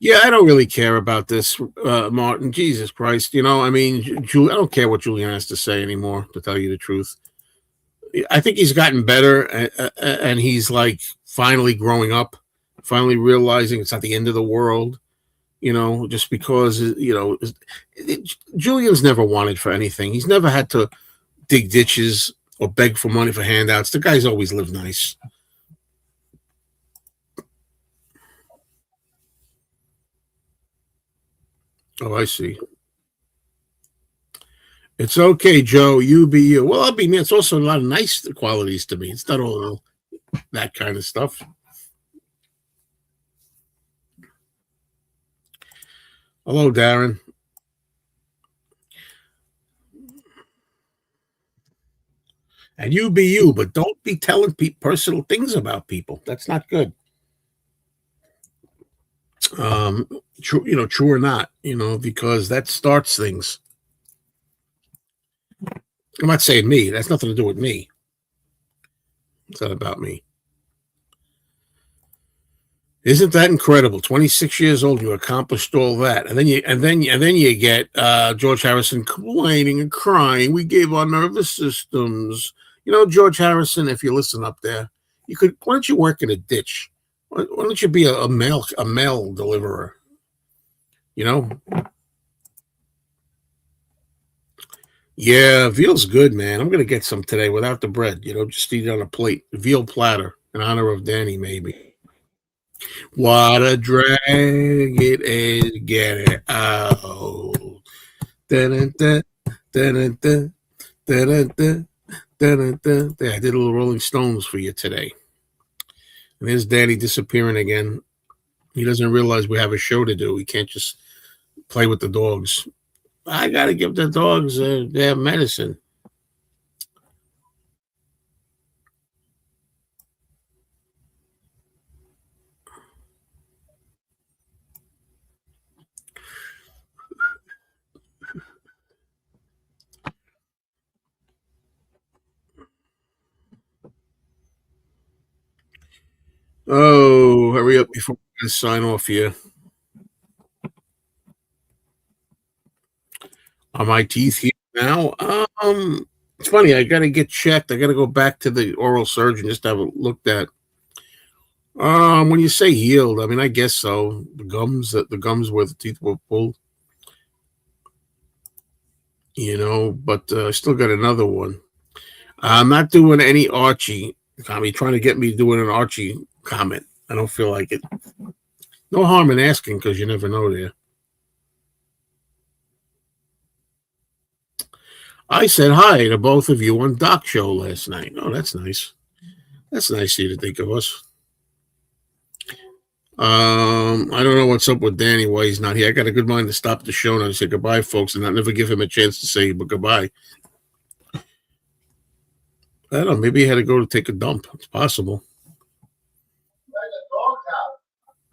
Yeah, I don't really care about this, Martin. Jesus Christ. You know, I mean, I don't care what Julian has to say anymore, to tell you the truth. I think he's gotten better, and he's like finally growing up, finally realizing it's not the end of the world, you know, just because, you know, Julian's never wanted for anything. He's never had to dig ditches or beg for money for handouts. The guy's always lived nice. Oh, I see. It's okay, Joe. You be you. Well, I'll be me. It's also a lot of nice qualities to me. It's not all that kind of stuff. Hello, Darren. And you be you, but don't be telling personal things about people. That's not good. True, you know, true or not, you know, because that starts things. I'm not saying me. That's nothing to do with me. It's not about me. Isn't that incredible? 26 years old, you accomplished all that, and then you get George Harrison complaining and crying. We gave our nervous systems. You know, George Harrison, if you listen up there, you could. Why don't you work in a ditch? Why don't you be a mail deliverer? You know. Yeah, veal's good, man. I'm gonna get some today without the bread. You know, just eat it on a plate, veal platter in honor of Danny, maybe. What a drag it is, get it out. Dun-dun-dun, dun-dun-dun, dun-dun-dun, dun-dun-dun. There, I did a little Rolling Stones for you today. And there's Danny disappearing again. He doesn't realize we have a show to do. He can't just play with the dogs. I got to give the dogs their medicine. Oh, hurry up before I sign off here. Are my teeth here now? It's funny. I got to get checked. I got to go back to the oral surgeon just to have it looked at. When you say healed, I mean, I guess so. The gums where the teeth were pulled, you know, but I still got another one. I'm not doing any Archie. I mean, trying to get me doing an Archie comment. I don't feel like it. No harm in asking because you never know there. I said hi to both of you on Doc Show last night. Oh, that's nice. That's nice of you to think of us. I don't know what's up with Danny, why he's not here. I got a good mind to stop the show and say goodbye, folks, and not never give him a chance to say goodbye. I don't know. Maybe he had to go to take a dump. It's possible.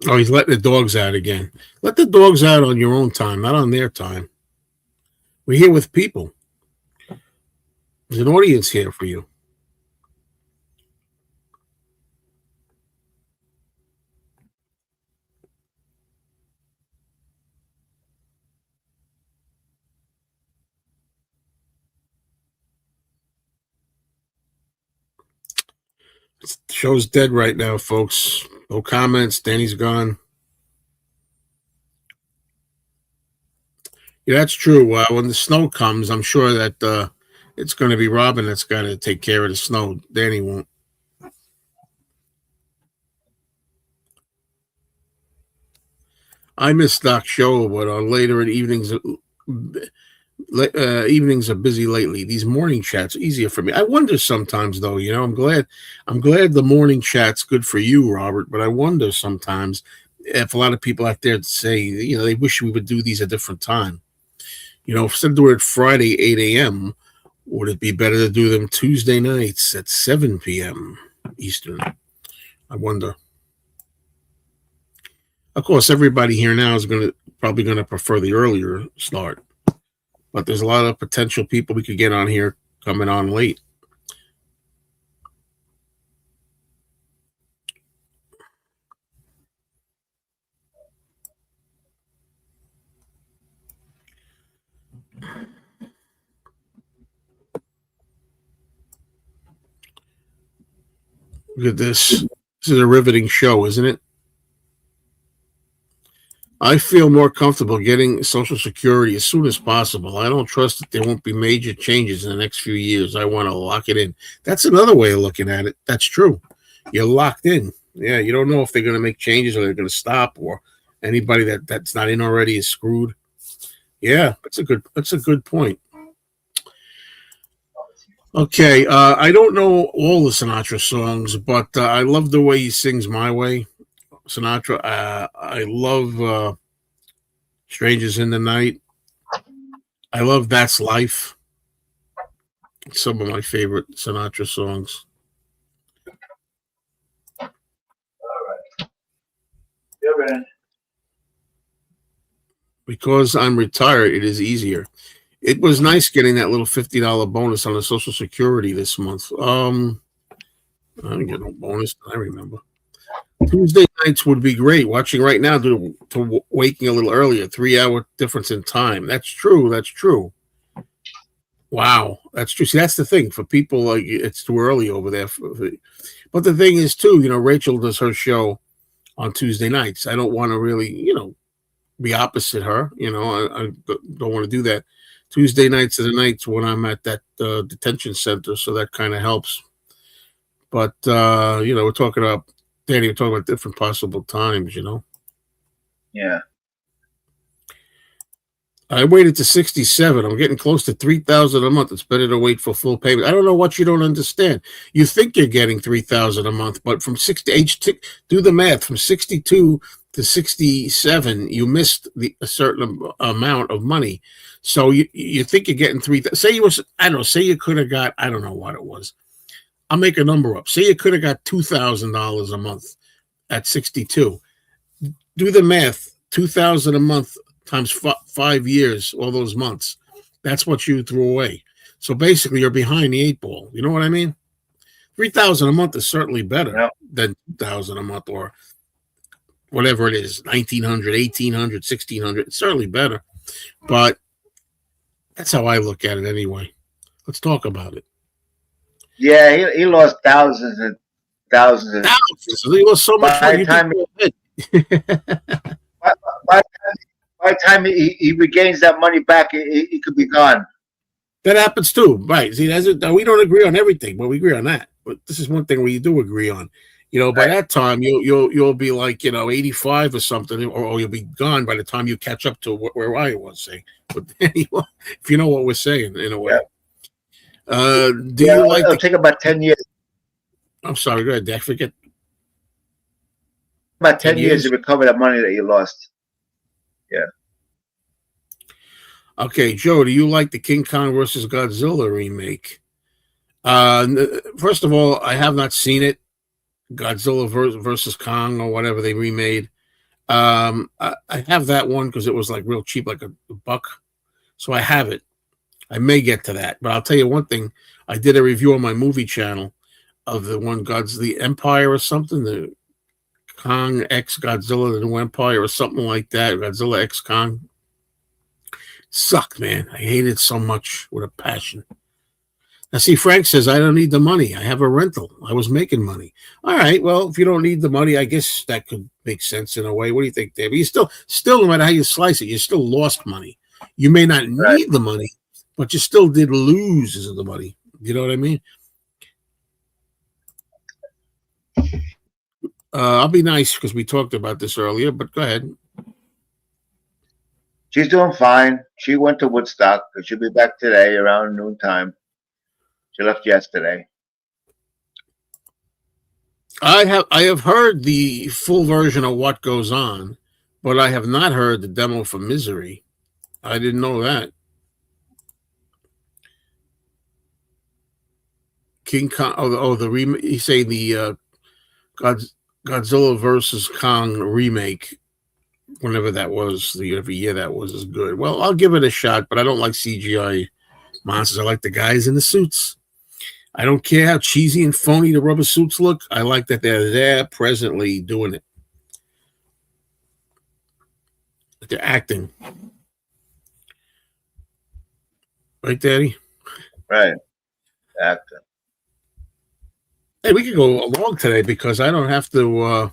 Oh, he's letting the dogs out again. Let the dogs out on your own time, not on their time. We're here with people. There's an audience here for you. The show's dead right now, folks. No comments. Danny's gone. Yeah, that's true. When the snow comes, I'm sure that it's going to be Robin that's got to take care of the snow. Danny won't. I miss Doc's show, but later in evenings, evenings are busy lately. These morning chats are easier for me. I wonder sometimes, though. You know, I'm glad the morning chat's good for you, Robert. But I wonder sometimes if a lot of people out there say, you know, they wish we would do these at a different time. You know, instead of doing it Friday 8 a.m., would it be better to do them Tuesday nights at 7 p.m. Eastern? I wonder. Of course, everybody here now is probably going to prefer the earlier start. But there's a lot of potential people we could get on here coming on late. Look at this. This is a riveting show, isn't it? I feel more comfortable getting Social Security as soon as possible. I don't trust that there won't be major changes in the next few years. I want to lock it in. That's another way of looking at it. That's true. You're locked in. Yeah, you don't know if they're going to make changes or they're going to stop, or anybody that's not in already is screwed. Yeah, that's a good point. Okay, I don't know all the Sinatra songs, but I love the way he sings "My Way." Sinatra. I love Strangers in the Night. I love That's Life. Some of my favorite Sinatra songs. All right. You're in. Because I'm retired, it is easier. It was nice getting that little $50 bonus on the Social Security this month. I didn't get no bonus. I remember. Tuesday nights would be great. Watching right now to waking a little earlier, 3-hour difference in time. That's true. That's true. Wow, that's true. See, that's the thing for people. Like it's too early over there. But the thing is, too, Rachel does her show on Tuesday nights. I don't want to really, be opposite her. I don't want to do that. Tuesday nights are the nights when I'm at that detention center, so that kind of helps. But we're talking about Danny. We're talking about different possible times. Yeah. I waited to 67. I'm getting close to 3,000 a month. It's better to wait for full payment. I don't know what you don't understand. You think you're getting 3,000 a month, but from 60 do the math. From 62 to 67, you missed a certain amount of money. So you think you're getting 3,000. Say you could have got, I don't know what it was. I'll make a number up. Say you could have got $2,000 a month at 62. Do the math. 2,000 a month times 5 years, all those months. That's what you threw away. So basically, you're behind the 8 ball. You know what I mean? 3,000 a month is certainly better than 2,000 a month or whatever it is, 1,900, 1,800, 1,600. It's certainly better. But that's how I look at it anyway. Let's talk about it. Yeah, he lost thousands and thousands. He lost so much by the time he regains that money back, he could be gone. That happens too, right? See, we don't agree on everything, but we agree on that. But this is one thing we do agree on. By that time you'll be like 85 or something, or you'll be gone by the time you catch up to where I was saying. But anyway, if you know what we're saying, in a way. Yeah. It'll take about 10 years. I'm sorry, go ahead, Dad. Forget. About 10 years to recover that money that you lost. Yeah. Okay, Joe, do you like the King Kong versus Godzilla remake? First of all, I have not seen it. Godzilla versus Kong or whatever they remade. I have that one because it was like real cheap, like a buck. So I have it. I may get to that, but I'll tell you one thing. I did a review on my movie channel of the one the Empire or something, the Kong X Godzilla, the New Empire or something like that. Godzilla X Kong. Sucked, man. I hate it so much with a passion. Now, see, Frank says, I don't need the money. I have a rental. I was making money. All right, well, if you don't need the money, I guess that could make sense in a way. What do you think, Dave? You still, no matter how you slice it, you still lost money. You may not need the money, but you still did lose the money. You know what I mean? I'll be nice because we talked about this earlier, but go ahead. She's doing fine. She went to Woodstock. She'll be back today around noontime. She left yesterday. I have heard the full version of What Goes On, but I have not heard the demo for Misery. I didn't know that. King Kong. The remake. You say the Godzilla versus Kong remake, whenever that was, every year that was, is good. Well, I'll give it a shot, but I don't like CGI monsters. I like the guys in the suits. I don't care how cheesy and phony the rubber suits look. I like that they're there presently doing it. They're acting. Right, Daddy? Right. Acting. Hey, we could go along today because I don't have to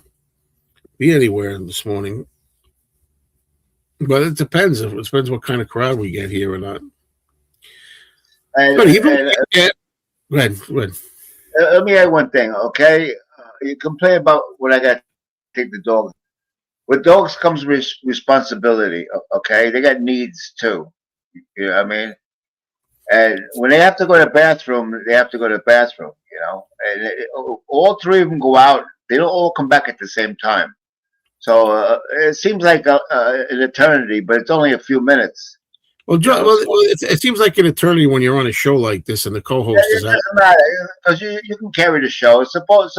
be anywhere this morning. But it depends. It depends what kind of crowd we get here or not. But even go ahead. Let me add one thing, okay? You complain about when I got to take the dog. With dogs comes responsibility, okay? They got needs too. You know what I mean? And when they have to go to the bathroom, they have to go to the bathroom, And all three of them go out. They don't all come back at the same time. So it seems like an eternity, but it's only a few minutes. Well, it seems like an eternity when you're on a show like this and the co-host is out. It doesn't matter because you can carry the show. Suppose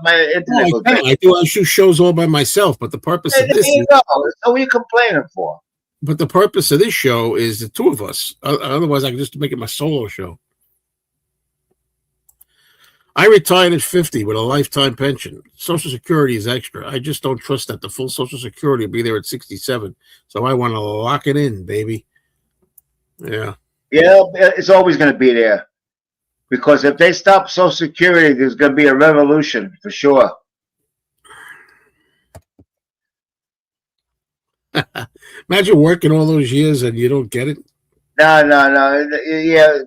my internet. I do shows all by myself, but the purpose of this is so what are you complaining for? But the purpose of this show is the two of us. Otherwise, I could just make it my solo show. I retired at 50 with a lifetime pension. Social Security is extra. I just don't trust that the full Social Security will be there at 67. So I want to lock it in, baby. Yeah. Yeah, it's always going to be there. Because if they stop Social Security, there's going to be a revolution for sure. Imagine working all those years and you don't get it. No. Yeah,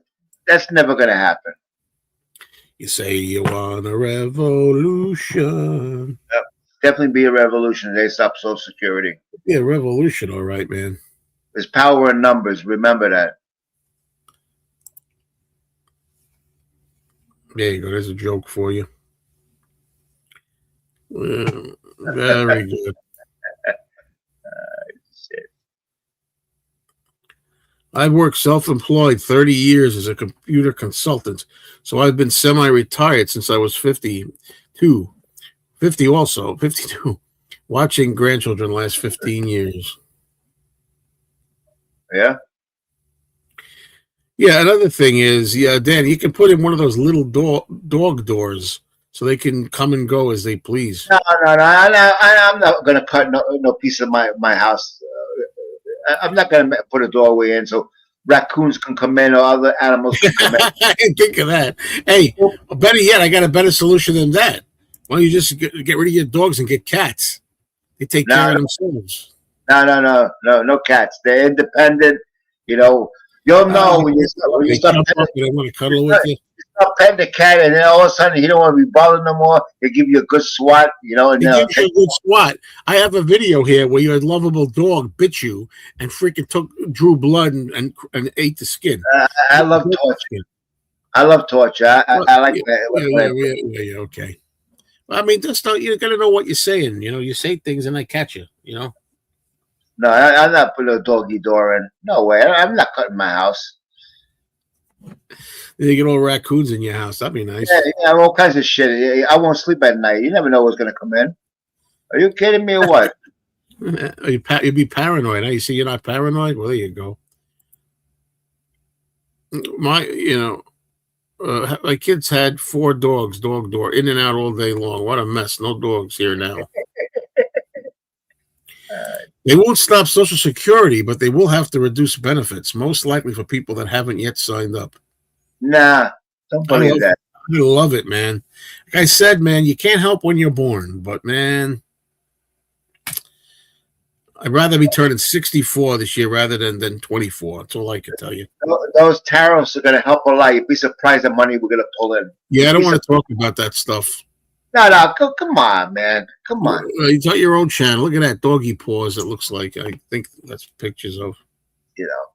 that's never going to happen. You say you want a revolution. Yep. Definitely be a revolution if they stop Social Security. Yeah, revolution, all right, man. There's power in numbers. Remember that. There you go. There's a joke for you. Very good. I've worked self-employed 30 years as a computer consultant, so I've been semi-retired since I was 52. 50 also, 52. Watching grandchildren last 15 years. Yeah? Yeah, another thing is, Dan, you can put in one of those little dog doors so they can come and go as they please. No. I'm not going to cut no piece of my house. I'm not going to put a doorway in so raccoons can come in or other animals can come in. I didn't think of that. Hey, better yet, I got a better solution than that. Why don't you just get rid of your dogs and get cats? They take care of themselves. No cats. They're independent. You know, you'll know when you start they want to cuddle with you. Stop petting the cat, and then all of a sudden he don't want to be bothered no more. They give you a good swat, you know. And they give you a good swat. I have a video here where your lovable dog bit you and freaking drew blood and ate the skin. I love torture. I love torture. I like that. Yeah, okay. Well, I mean, just you got to know what you're saying. You know, you say things and I catch you. You know. No, I'm not putting a doggy door in. No way. I'm not cutting my house. You get all raccoons in your house. That'd be nice. Yeah, all kinds of shit. I won't sleep at night. You never know what's going to come in. Are you kidding me or what? You'd be paranoid. Huh? You see, you're not paranoid? Well, there you go. My kids had 4 dogs, dog door, in and out all day long. What a mess. No dogs here now. They won't stop Social Security, but they will have to reduce benefits, most likely for people that haven't yet signed up. Nah, don't believe that. I love it, man. Like I said, man, you can't help when you're born, but man, I'd rather be turning 64 this year rather than 24. That's all I can tell you. Those tariffs are going to help a lot. You'd be surprised the money we're going to pull in. Yeah, I don't want to talk about that stuff. No, come on, man. Come on. You got your own channel. Look at that doggy paws, it looks like. I think that's pictures of. You know.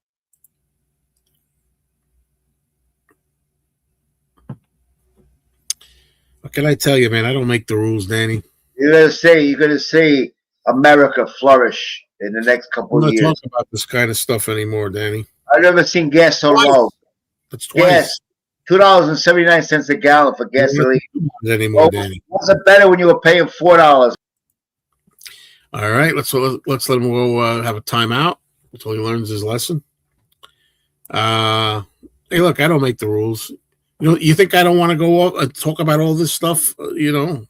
What can I tell you, man? I don't make the rules, Danny. You're gonna see America flourish in the next couple of years. I'm not talking about this kind of stuff anymore, Danny. I've never seen gas so low. That's twice. Gas, $2.79 a gallon for gasoline. Anymore, Danny. Was it better when you were paying $4? All right, let's let him go have a timeout until he learns his lesson. Hey, look, I don't make the rules. You know, you think I don't want to go up and talk about all this stuff?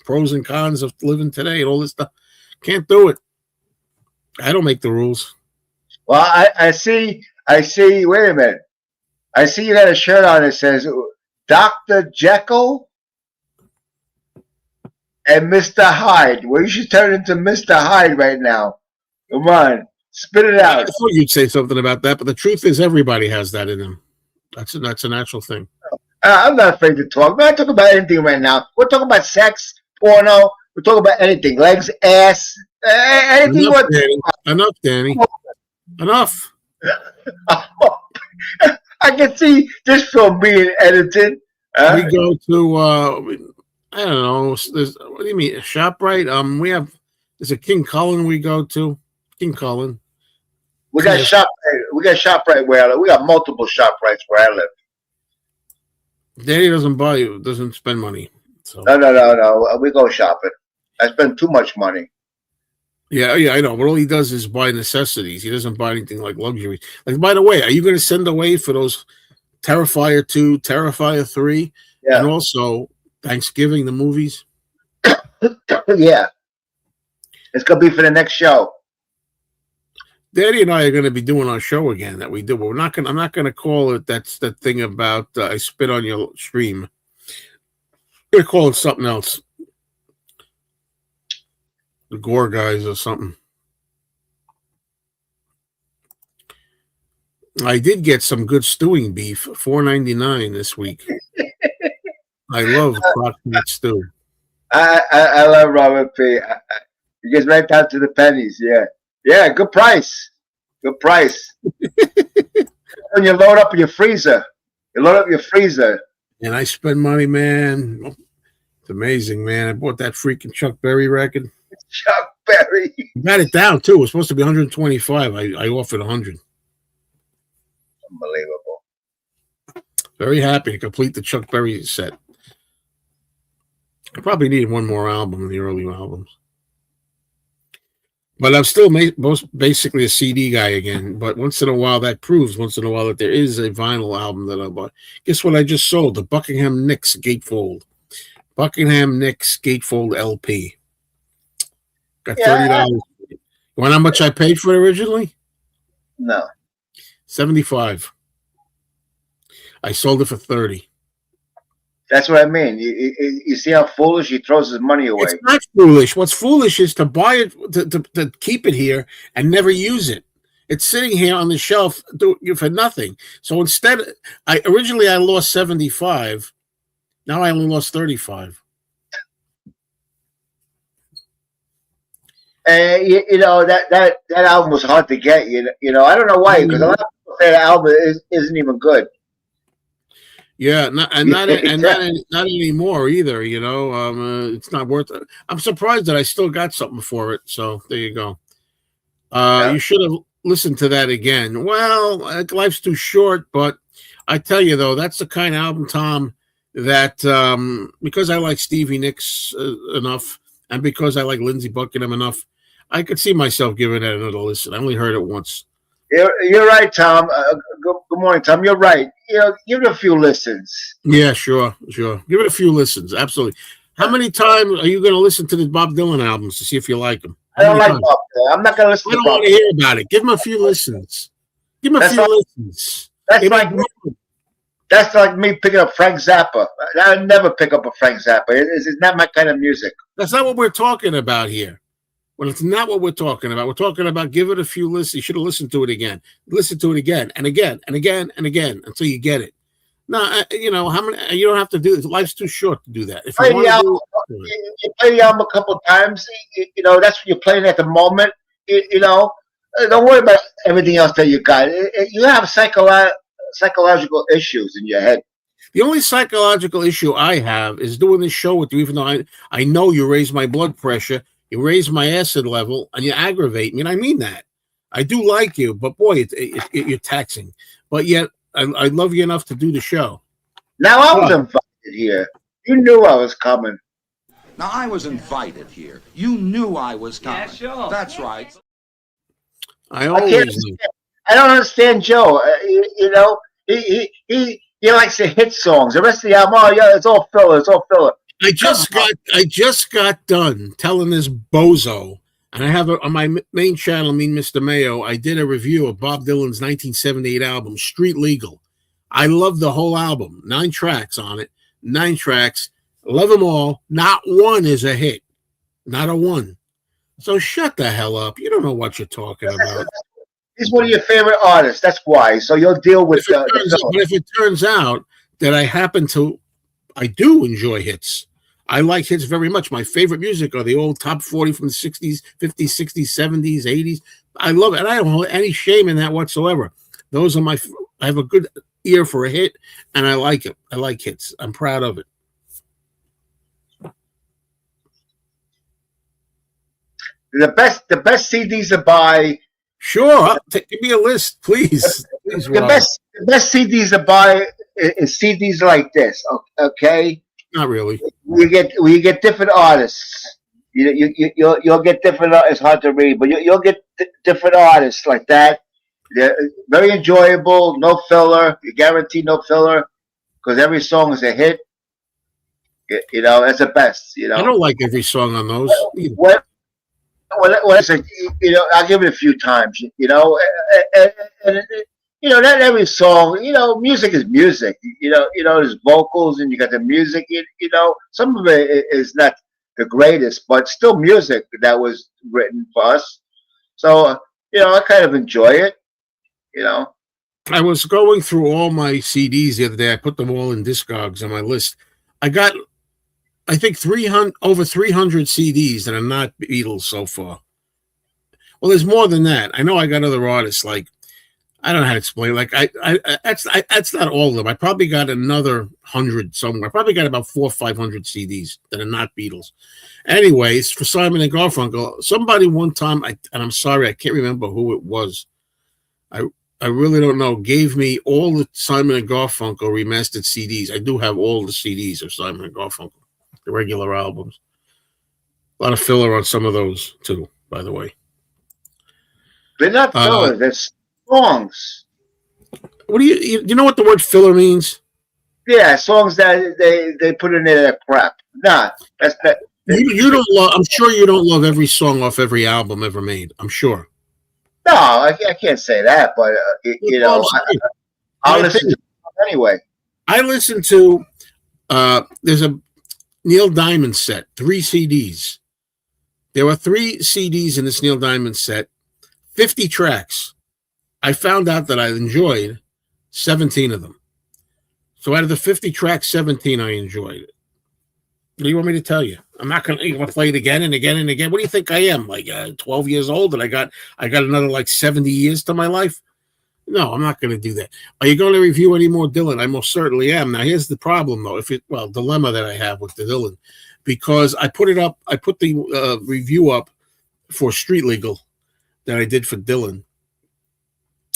Pros and cons of living today and all this stuff. Can't do it. I don't make the rules. Well, I see. Wait a minute. I see you got a shirt on that says Dr. Jekyll and Mr. Hyde. Well, you should turn into Mr. Hyde right now. Come on, spit it out. I thought you'd say something about that, but the truth is, everybody has that in them. That's a natural thing. I'm not afraid to talk. We're not talking about anything right now. We're talking about sex, porno. We're talking about anything. Legs, ass, anything. Enough, Danny. Enough. I can see this film being edited. We go to, I don't know. What do you mean? ShopRite? There's a King Cullen we go to. King Cullen. We got ShopRite where I live. We got multiple ShopRites where I live. Danny doesn't spend money. So. No. We go shopping. I spend too much money. Yeah, I know. But all he does is buy necessities. He doesn't buy anything like luxury. Like, by the way, are you going to send away for those Terrifier 2, Terrifier 3, and Yeah, also Thanksgiving, the movies? yeah. It's gonna be for the next show. Daddy and I are going to be doing our show again that we did. But we're not going. I'm not going to call it. That's the thing about I spit on your stream. I'm going to call it something else. The Gore guys or something. I did get some good stewing beef, $4.99 this week. I love crock-pot stew. I love Robert P. He gets right down to the pennies. Yeah, yeah. Good price. Good price. When you load up your freezer, And I spend money, man. It's amazing, man. I bought that freaking Chuck Berry record. Chuck Berry. Got it down too. It was supposed to be 125. I offered 100. Unbelievable. Very happy to complete the Chuck Berry set. I probably need one more album in the early albums. But I'm still basically a CD guy again. But once in a while, that proves that there is a vinyl album that I bought. Guess what I just sold? The Buckingham Nicks Gatefold. Buckingham Nicks Gatefold LP. Got $30. You want how much I paid for it originally? No. 75. I sold it for 30. That's what I mean. You see how foolish he throws his money away. It's not foolish. What's foolish is to buy it, to keep it here and never use it. It's sitting here on the shelf for nothing. So instead, originally I lost 75. Now I only lost 35. You know that album was hard to get. You know I don't know why, because a lot of people say the album isn't even good. Yeah, not anymore either. You know, it's not worth it. I'm surprised that I still got something for it. So there you go. You should have listened to that again. Well, life's too short, but I tell you though, that's the kind of album, Tom, that because I like Stevie Nicks enough, and because I like Lindsey Buckingham enough, I could see myself giving it another listen. I only heard it once. You're right, Tom. Good morning, Tom. You're right. You know, give it a few listens. Yeah, sure. Give it a few listens. Absolutely. How many times are you going to listen to the Bob Dylan albums to see if you like them? I don't like Bob Dylan. I'm not going to listen I to don't Bob. want to hear about it. Give him a few listens. Give him a few listens. That's like me picking up Frank Zappa. I would never pick up a Frank Zappa. It's not my kind of music. That's not what we're talking about here. Well, it's not what we're talking about. We're talking about give it a few listens. You should have listened to it again. Listen to it again and again and again and again until you get it. No, you know, how many? You don't have to do it. Life's too short to do that. If you play the album a couple of times, you know, that's what you're playing at the moment. You know, don't worry about everything else that you got. You have psychological issues in your head. The only psychological issue I have is doing this show with you, even though I know you raise my blood pressure, you raise my acid level, and you aggravate me. And I mean that. I do like you, but boy, you're taxing. But yet, I love you enough to do the show. Now, I was invited here. You knew I was coming. Now, I was invited here. You knew I was coming. Yeah, sure. That's right. I always knew. I don't understand Joe. You know, he likes to hit songs. The rest of the album, oh yeah, it's all filler. It's all filler. I just got done telling this bozo, and I have on my main channel, Mean Mr. Mayo, I did a review of Bob Dylan's 1978 album, Street Legal. I love the whole album. 9 tracks on it. 9 tracks. Love them all. Not one is a hit. Not a one. So shut the hell up. You don't know what you're talking about. He's one of your favorite artists. That's why. So you'll deal with but if it turns out that I do enjoy hits. I like hits very much. My favorite music are the old top 40 from the 60s, 50s, 60s, 70s, 80s. I love it. And I don't have any shame in that whatsoever. Those are I have a good ear for a hit, and I like it. I like hits. I'm proud of it. The best CDs to buy. Sure. Give me a list, please. The best CDs to buy is CDs like this. Okay. Not really. We get different artists. You'll get different. It's hard to read, but you'll get different artists like that. They're very enjoyable. No filler. You guarantee no filler because every song is a hit. It's the best. I don't like every song on those. What it's like, I'll give it a few times. And not every song. Music is music. There's vocals and you got the music. Some of it is not the greatest, but still music that was written for us. So I kind of enjoy it. I was going through all my CDs the other day. I put them all in Discogs on my list. I got, I think, over 300 CDs that are not Beatles so far. Well, there's more than that. I know I got other artists, like, I don't know how to explain. Like, that's not all of them. I probably got another 100 somewhere. I probably got about 400 or 500 CDs that are not Beatles. Anyways, for Simon and Garfunkel, somebody one time, and I'm sorry, I can't remember who it was. I really don't know, gave me all the Simon and Garfunkel remastered CDs. I do have all the CDs of Simon and Garfunkel, the regular albums. A lot of filler on some of those, too, by the way. They're not filler. They're songs. What do you know what the word filler means? Yeah, songs that they put in there that crap. Nah, that's that. You don't love. I'm sure you don't love every song off every album ever made. I'm sure. No, I can't say that, but I'll listen to it anyway. I listen to. There's a Neil Diamond set, 3 CDs. There were 3 CDs in this Neil Diamond set, 50 tracks. I found out that I enjoyed 17 of them. So out of the 50 tracks, 17 I enjoyed. What do you want me to tell you? I'm not going to play it again and again and again. What do you think I am? Like 12 years old and I got another like 70 years to my life? No, I'm not going to do that. Are you going to review any more Dylan? I most certainly am. Now, here's the problem, though. Dilemma that I have with the Dylan, because I put it up. I put the review up for Street Legal that I did for Dylan,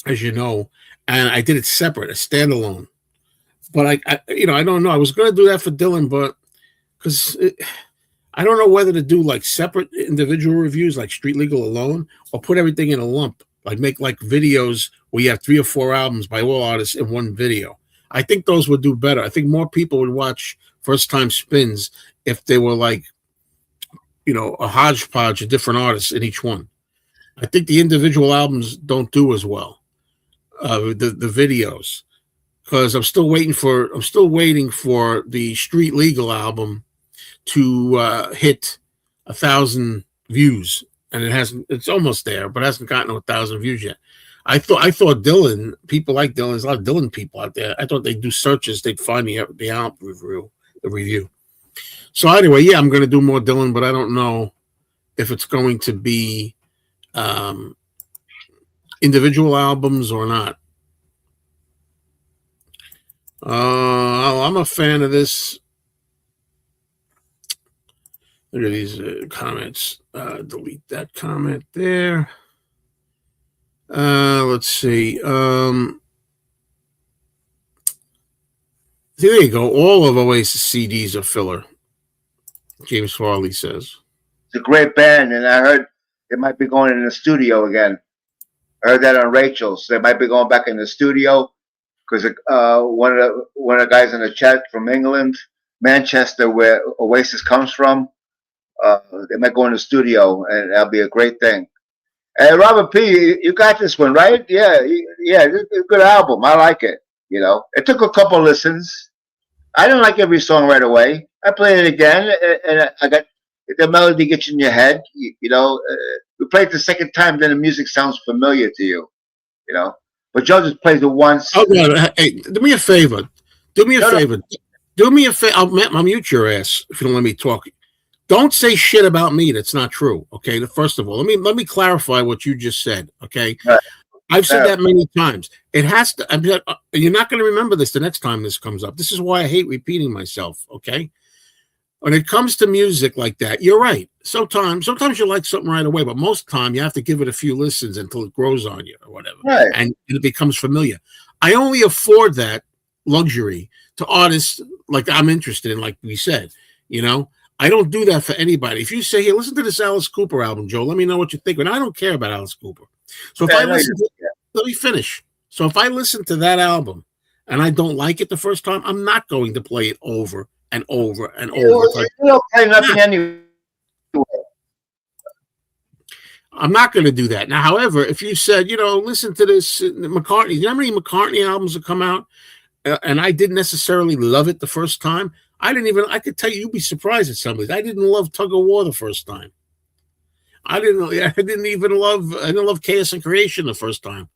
as you know, and I did it separate, a standalone. But I don't know. I was going to do that for Dylan, but because I don't know whether to do like separate individual reviews, like Street Legal alone, or put everything in a lump, like make like videos where you have 3 or 4 albums by all artists in one video. I think those would do better. I think more people would watch First Time Spins if they were like, a hodgepodge of different artists in each one. I think the individual albums don't do as well. The videos, because I'm still waiting for the Street Legal album to hit 1,000 views, and it hasn't. It's almost there, but hasn't gotten 1,000 views yet. I thought Dylan, people like Dylan. There's a lot of Dylan people out there. I thought they'd do searches, they'd find the album review. So anyway, yeah, I'm going to do more Dylan, but I don't know if it's going to be individual albums or not. I'm a fan of this. Look at these comments. Delete that comment there. Let's see. There you go. All of Oasis CDs are filler. James Farley says. It's a great band, and I heard they might be going in the studio again. I heard that on Rachel's. They might be going back in the studio because one of the guys in the chat from England, Manchester, where Oasis comes from, they might go in the studio, and that'll be a great thing. Hey, Robert P., you got this one, right? Yeah, it's a good album. I like it. It took a couple listens. I didn't like every song right away. I played it again, and I got the melody gets in your head. We play it the second time, then the music sounds familiar to you. But Joe just plays it once. Oh, God. Hey, do me a favor. Do me a favor. I'll mute your ass if you don't let me talk. Don't say shit about me that's not true. Okay. First of all, let me clarify what you just said. Okay. Right. I've said that many times. It has to. You're not going to remember this the next time this comes up. This is why I hate repeating myself. Okay. When it comes to music like that, you're right. Sometimes you like something right away, but most time you have to give it a few listens until it grows on you or whatever, right. And it becomes familiar. I only afford that luxury to artists like I'm interested in, like we said. I don't do that for anybody. If you say, "Here, listen to this Alice Cooper album, Joe. Let me know what you think." And I don't care about Alice Cooper. So if Yeah, I I know listen, you- let me finish. So if I listen to that album and I don't like it the first time, I'm not going to play it over and over and over. You don't play nothing anyway. I'm not going to do that. Now, however, if you said, listen to this McCartney, you know how many McCartney albums have come out, and I didn't necessarily love it the first time. I could tell you'd be surprised at some of these. I didn't love Tug of War the first time. I didn't love Chaos and Creation the first time.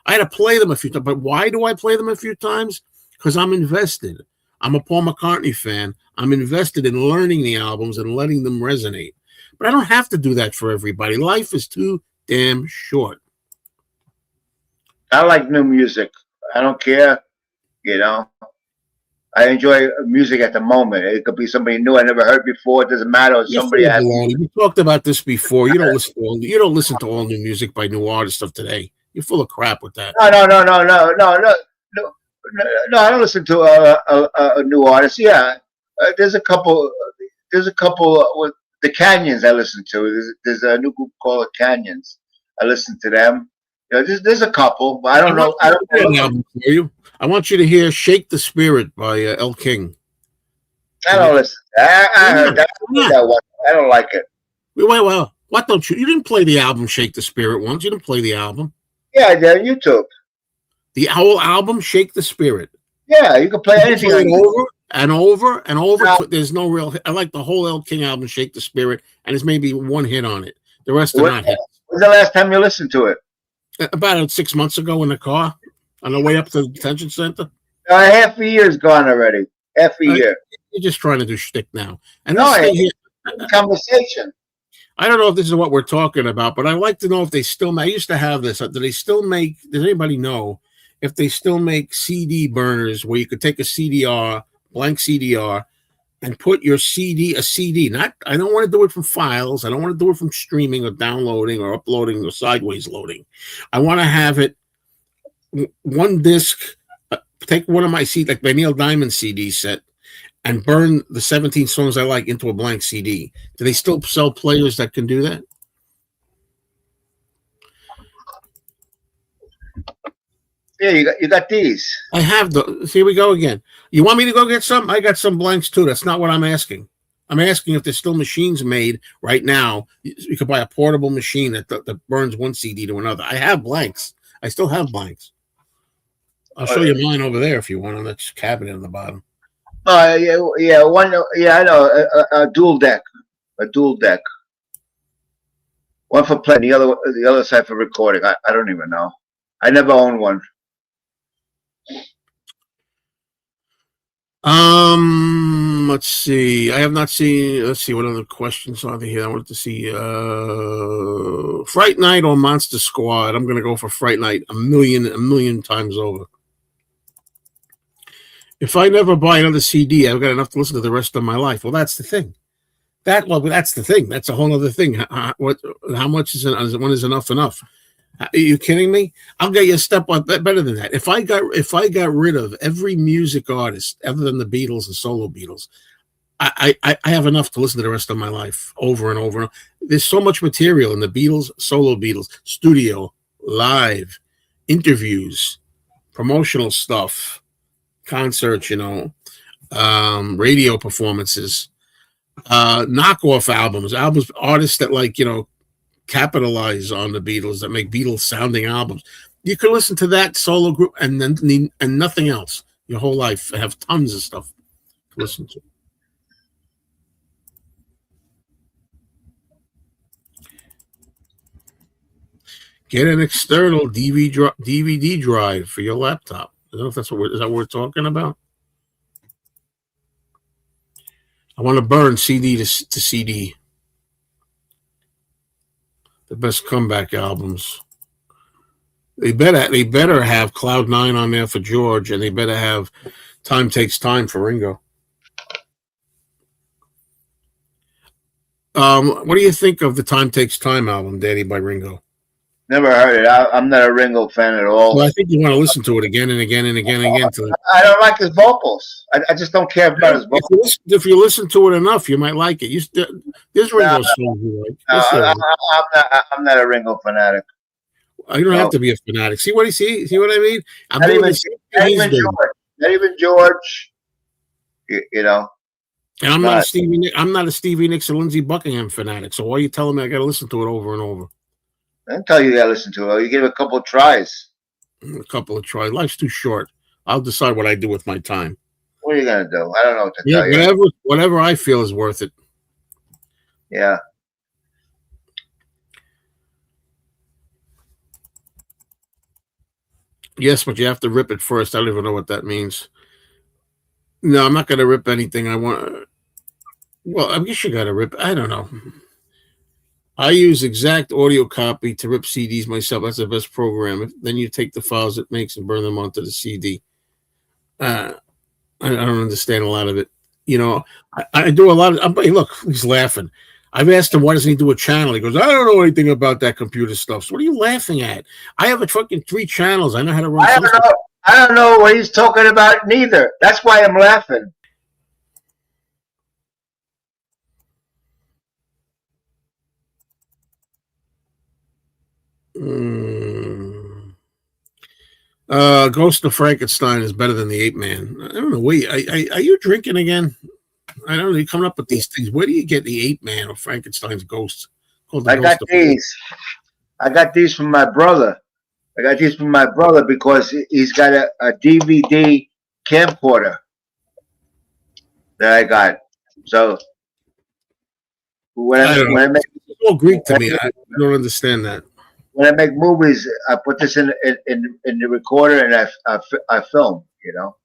I had to play them a few times. But why do I play them a few times? Because I'm invested. I'm a Paul McCartney fan. I'm invested in learning the albums and letting them resonate. But I don't have to do that for everybody. Life is too damn short. I like new music. I don't care. I enjoy music at the moment. It could be somebody new I never heard before. It doesn't matter. Somebody has. We talked about this before. You don't listen to all new music by new artists of today. You're full of crap with that. No. I don't listen to a new artist. Yeah, there's a couple. With the Canyons I listen to. There's a new group called the Canyons. I listen to them. There's a couple, but I don't know. I don't know. Album for you. I want you to hear "Shake the Spirit" by El King. I don't listen. I heard that one. I don't like it. Well, what don't you? You didn't play the album "Shake the Spirit" once. You didn't play the album. Yeah, I did on YouTube. The whole album, "Shake the Spirit." Yeah, you can play anything. Play it over and over and over. No. There's no real. I like the whole El King album, "Shake the Spirit," and there's maybe one hit on it. The rest are not hits. When's the last time you listened to it? About 6 months ago in the car on the way up to the detention center. Half a year's gone already. Half a year. You're just trying to do shtick now. And No, this thing here, conversation. I don't know if this is what we're talking about, but I'd like to know if they still make. I used to have this. Do they still make? Does anybody know if they still make CD burners where you could take a CDR, blank CDR, and put your a CD? I don't want to do it from files. I don't want to do it from streaming or downloading or uploading or sideways loading. I want to have it one disc. Take one of my CDs, like my Neil Diamond CD set, and burn the 17 songs I like into a blank CD. Do they still sell players that can do that? Yeah, you got these. I have here we go again. You want me to go get some? I got some blanks too. That's not what I'm asking. I'm asking if there's still machines made right now. You could buy a portable machine that burns one CD to another. I have blanks. I still have blanks. I'll show you mine over there if you want on that cabinet in the bottom. Yeah, one. Yeah, I know. A dual deck. A dual deck. One for playing, the other side for recording. I don't even know. I never owned one. Let's see. I have not seen. Let's see what other questions are there here. I wanted to see Fright Night or Monster Squad. I'm gonna go for Fright Night a million times over. If I never buy another CD, I've got enough to listen to the rest of my life. Well, that's the thing. That's the thing. That's a whole other thing. How much is when is enough? Are you kidding me? I'll get you a step better than that. If I got rid of every music artist other than the Beatles and solo Beatles, I have enough to listen to the rest of my life over and over. There's so much material in the Beatles, solo Beatles, studio, live, interviews, promotional stuff, concerts, radio performances, knockoff albums, artists that capitalize on the Beatles, that make Beatles sounding albums. You can listen to that solo group and then nothing else your whole life. Have tons of stuff to listen to. Get an external DVD drive for your laptop. I don't know if is that what we're talking about. I want to burn CD to CD. The best comeback albums. They better have Cloud 9 on there for George, and they better have Time Takes Time for Ringo. What do you think of the Time Takes Time album, Daddy, by Ringo? Never heard it. I'm not a Ringo fan at all. Well, I think you want to listen to it again and again and again and again. I don't like his vocals. I just don't care about his vocals. If you listen to it enough, you might like it. There's Ringo songs you like. I'm not a Ringo fanatic. You don't have to be a fanatic. See what I mean? I'm Not doing even, the same not thing he's even doing. George. Not even George. You know. And I'm not a Stevie Nicks or Lindsey Buckingham fanatic. So why are you telling me I got to listen to it over and over? I didn't tell you to listen to it. You give it a couple of tries. A couple of tries. Life's too short. I'll decide what I do with my time. What are you gonna do? I don't know what to tell you. Whatever I feel is worth it. Yeah. Yes, but you have to rip it first. I don't even know what that means. No, I'm not going to rip anything I want. Well, I guess you got to rip. I don't know. I use exact audio copy to rip CDs myself. That's the best program. Then you take the files it makes and burn them onto the CD. I don't understand a lot of it. You know, I do a lot of. Hey, look, he's laughing. I've asked him, why doesn't he do a channel? He goes, I don't know anything about that computer stuff. So what are you laughing at? I have a fucking 3 channels. I know how to run. I don't know what he's talking about neither. That's why I'm laughing. Ghost of Frankenstein is better than the Ape Man. I don't know. Wait, are you drinking again? I don't know. You're coming up with these things. Where do you get the Ape Man or Frankenstein's ghost? I got these from my brother. I got these from my brother because he's got a DVD camcorder that I got. So when I make, it's all Greek to me. I don't understand that. When I make movies, I put this in the recorder and I film. You know.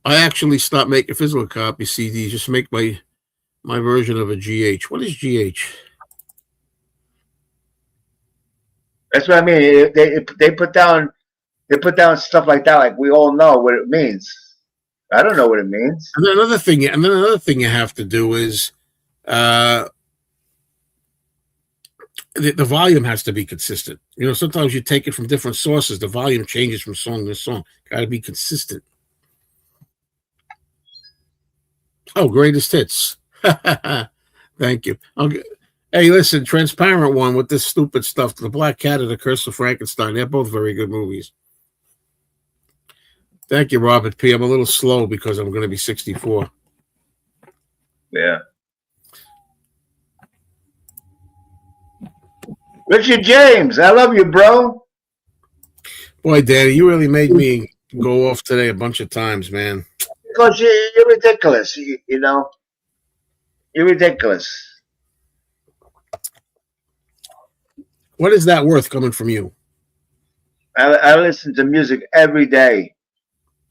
I actually stopped making physical copy CDs. Just make my version of a GH. What is GH? That's what I mean. They put down stuff like that. Like we all know what it means. I don't know what it means. And then another thing you have to do is the volume has to be consistent. You know, sometimes you take it from different sources. The volume changes from song to song. Got to be consistent. Oh, greatest hits. Thank you. Okay. Hey, listen, Transparent One with this stupid stuff. The Black Cat and the Curse of Frankenstein. They're both very good movies. Thank you, Robert P. I'm a little slow because I'm going to be 64. Yeah. Richard James, I love you, bro. Boy, Daddy, you really made me go off today a bunch of times, man. Because you're ridiculous, you know. You're ridiculous. What is that worth coming from you? I listen to music every day.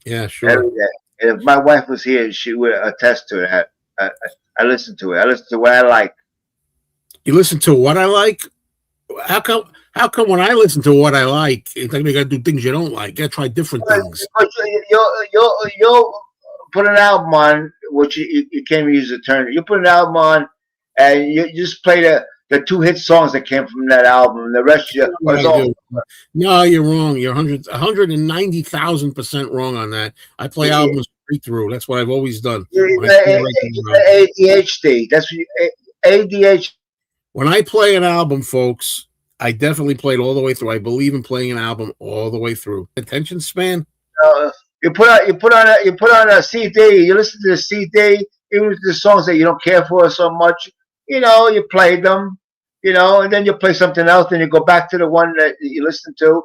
Yeah, sure. Every day. If my wife was here, she would attest to that. I listen to it. I listen to what I like. You listen to what I like? How come when I listen to what I like, it's like you got to do things you don't like? You got to try different things. You'll put an album on, which you can't even use the term. You put an album on, and you just play the 2 hit songs that came from that album. The rest No, you're wrong. You're 190,000% wrong on that. I play albums straight through. That's what I've always done. ADHD. That's what ADHD. When I play an album, folks, I definitely play it all the way through. I believe in playing an album all the way through. Attention span. You put on a CD. You listen to the CD, even the songs that you don't care for so much. You know, you play them. You know, and then you play something else, and you go back to the one that you listen to,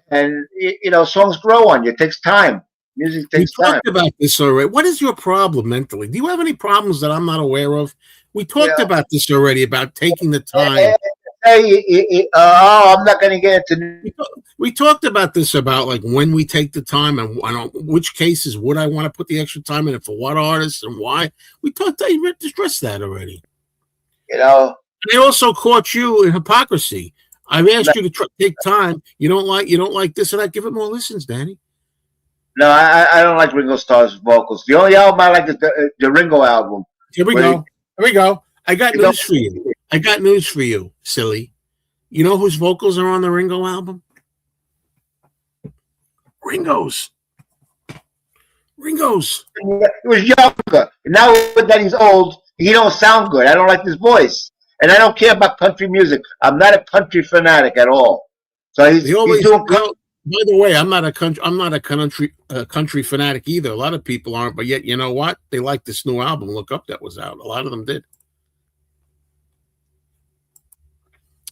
and you know, songs grow on you. It takes time. Music takes time. We talked about this already. What is your problem mentally? Do you have any problems that I'm not aware of? We talked about this already, about taking the time. I'm not going to get into. We talked about this, about like when we take the time and which cases would I want to put the extra time in, and for what artists and why. We talked. I addressed that already. You know. I also caught you in hypocrisy. I've asked you to take time. You don't like this and that. Give it more listens, Danny. No, I don't like Ringo Starr's vocals. The only album I like is the Ringo album. Here we Where go. Here we go. I got You go- news for you. I got news for you, silly. You know whose vocals are on the Ringo album? Ringo's. Ringo's. He was younger. Now that he's old, he don't sound good. I don't like his voice, and I don't care about country music. I'm not a country fanatic at all. So he's doing. By the way, I'm not a country fanatic either. A lot of people aren't, but yet you know what? They like this new album. Look Up that was out. A lot of them did.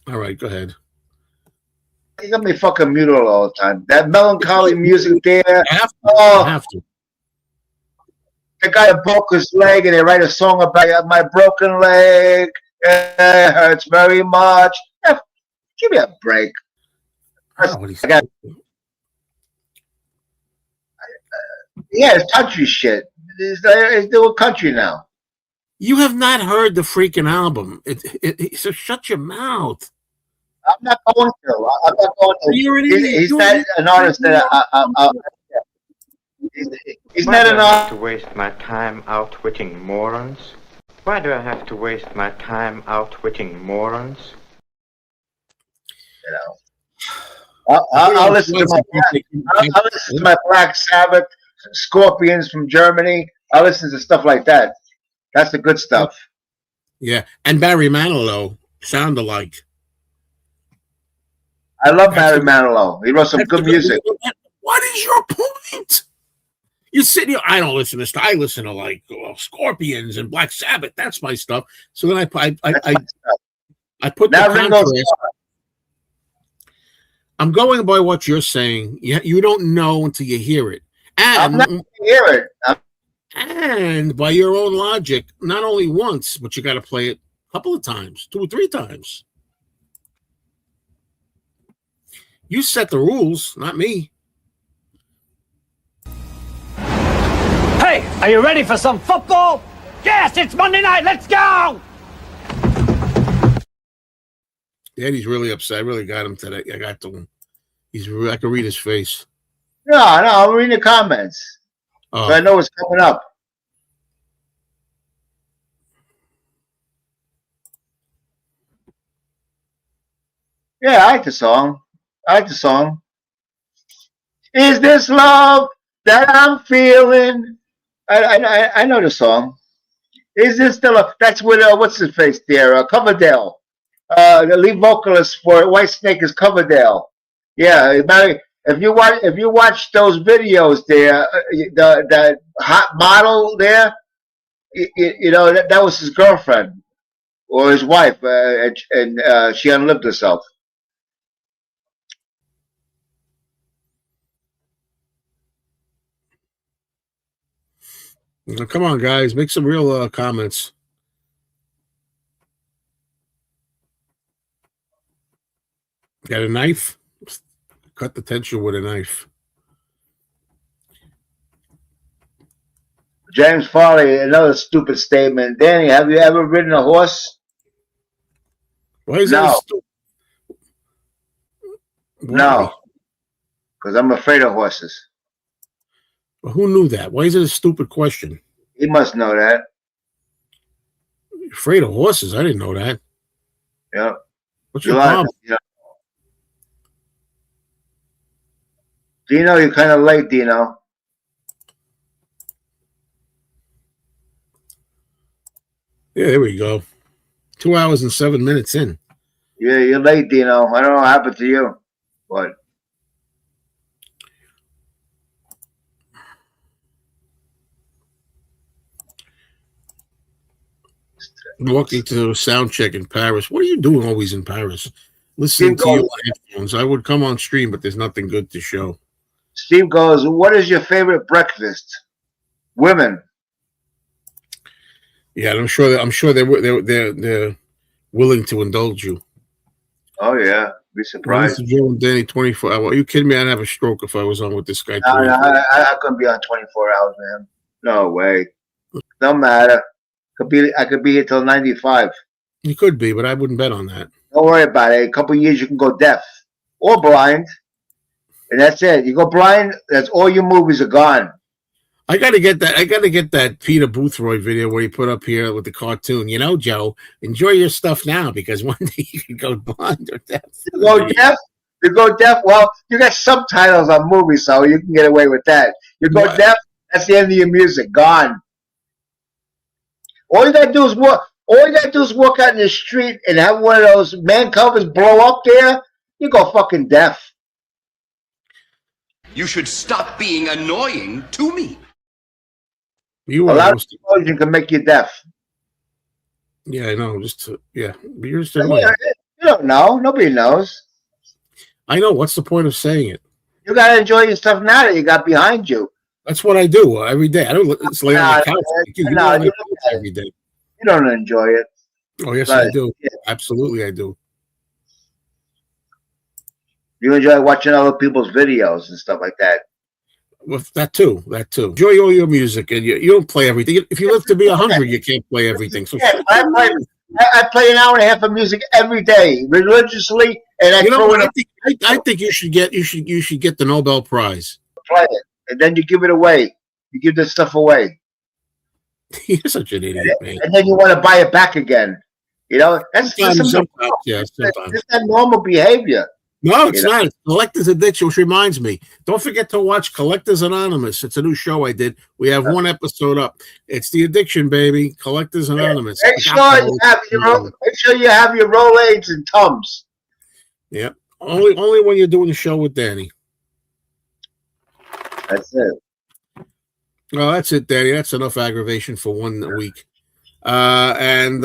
All right, go ahead. You got me fucking muted all the time. That melancholy music there. I have to. The guy broke his leg, and they write a song about my broken leg. It hurts very much. Give me a break. Yeah, it's country shit. It's doing country now. You have not heard the freaking album. So shut your mouth. I'm not going to. I'm not going to. He's not an artist that he's Why not do an I have artist. to waste my time outwitting morons? Why do I have to waste my time outwitting morons? You know. I'll listen to my Black Sabbath, Scorpions from Germany. I'll listen to stuff like that. That's the good stuff. Yeah, and Barry Manilow sound alike. I love Barry Manilow. He wrote some good music. What is your point? You sit here. I don't listen to stuff. I listen to like Scorpions and Black Sabbath. That's my stuff. So then I put Now the Ringo's contrast. I'm going by what you're saying. You don't know until you hear it. I'm And not going to hear it. and by your own logic, not only once, but you got to play it a couple of times, 2 or 3 times. You set the rules, not me. Hey, are you ready for some football? Yes, it's Monday night. Let's go! Daddy's really upset. I really got him today. I got to him. I can read his face. No, I'm reading the comments. Oh. So I know what's coming up. Yeah, I like the song. Is this love that I'm feeling? I know the song. Is this still a? That's with what's his face there? Coverdale. The lead vocalist for Whitesnake is Coverdale. Yeah, if you watch those videos there, the hot model there, you know that was his girlfriend or his wife, and she unlived herself. Now, come on, guys, make some real comments. Got a knife? Cut the tension with a knife. James Farley, another stupid statement. Danny, have you ever ridden a horse? Why is No. that stupid? No, because I'm afraid of horses. Well, who knew that? Why is it a stupid question? He must know that. You're afraid of horses? I didn't know that. Yeah. What's your problem? Dino, you're kind of late, Dino. Yeah, there we go. 2 hours and 7 minutes in. Yeah, you're late, Dino. I don't know what happened to you, but Walking to a sound check in Paris. What are you doing always in Paris? Listening to you on headphones. I would come on stream, but there's nothing good to show. Steve goes, "What is your favorite breakfast?" Women. Yeah, I'm sure they're willing to indulge you. Oh yeah, be surprised. Joe and Danny 24 hours. Are you kidding me? I'd have a stroke if I was on with this guy. No, I couldn't be on 24 hours, man. No way. No matter. I could be here till 95. You could be, but I wouldn't bet on that. Don't worry about it. A couple of years, you can go deaf or blind. and that's it. You go blind, that's all your movies are gone. I gotta get that. I gotta get that Peter Boothroyd video where he put up here with the cartoon. You know, Joe, enjoy your stuff now because one day you can go blind or deaf. You go deaf. You go deaf. Well, you got subtitles on movies, so you can get away with that. You go deaf. That's the end of your music. Gone. All you gotta do is walk. All you gotta do is walk out in the street and have one of those man covers blow up there. You go fucking deaf. You should stop being annoying to me. You A are lot of most, explosion can make you deaf. yeah, I know. Yeah, but you're just You annoying. don't know. Nobody knows. I know. What's the point of saying it? You gotta enjoy your stuff now that you got behind you. That's what I do every day. I don't just lay on the couch. You lay on the couch every day. You don't enjoy it. Oh yes, But, I do. yeah. Absolutely, I do. You enjoy watching other people's videos and stuff like that. Well, that too. Enjoy all your music, and you don't play everything. If you live to be 100, you can't play everything. So Yeah, I play an hour and a half of music every day religiously, and I you know throw what? it I think you should get the Nobel Prize. play it, and then you give it away. You give this stuff away, You're such an idiot, man. and then you want to buy it back again. You know, that's Sometimes, not normal behavior. No, it's You know? not. It's Collector's Addiction, which reminds me. Don't forget to watch Collectors Anonymous. It's a new show I did. We have one episode up. It's the addiction, baby. Collectors Anonymous. Make sure you have your Rolaids and Tums. Yeah. Only when you're doing the show with Danny. That's it. Well, that's it, Danny. That's enough aggravation for 1 week. And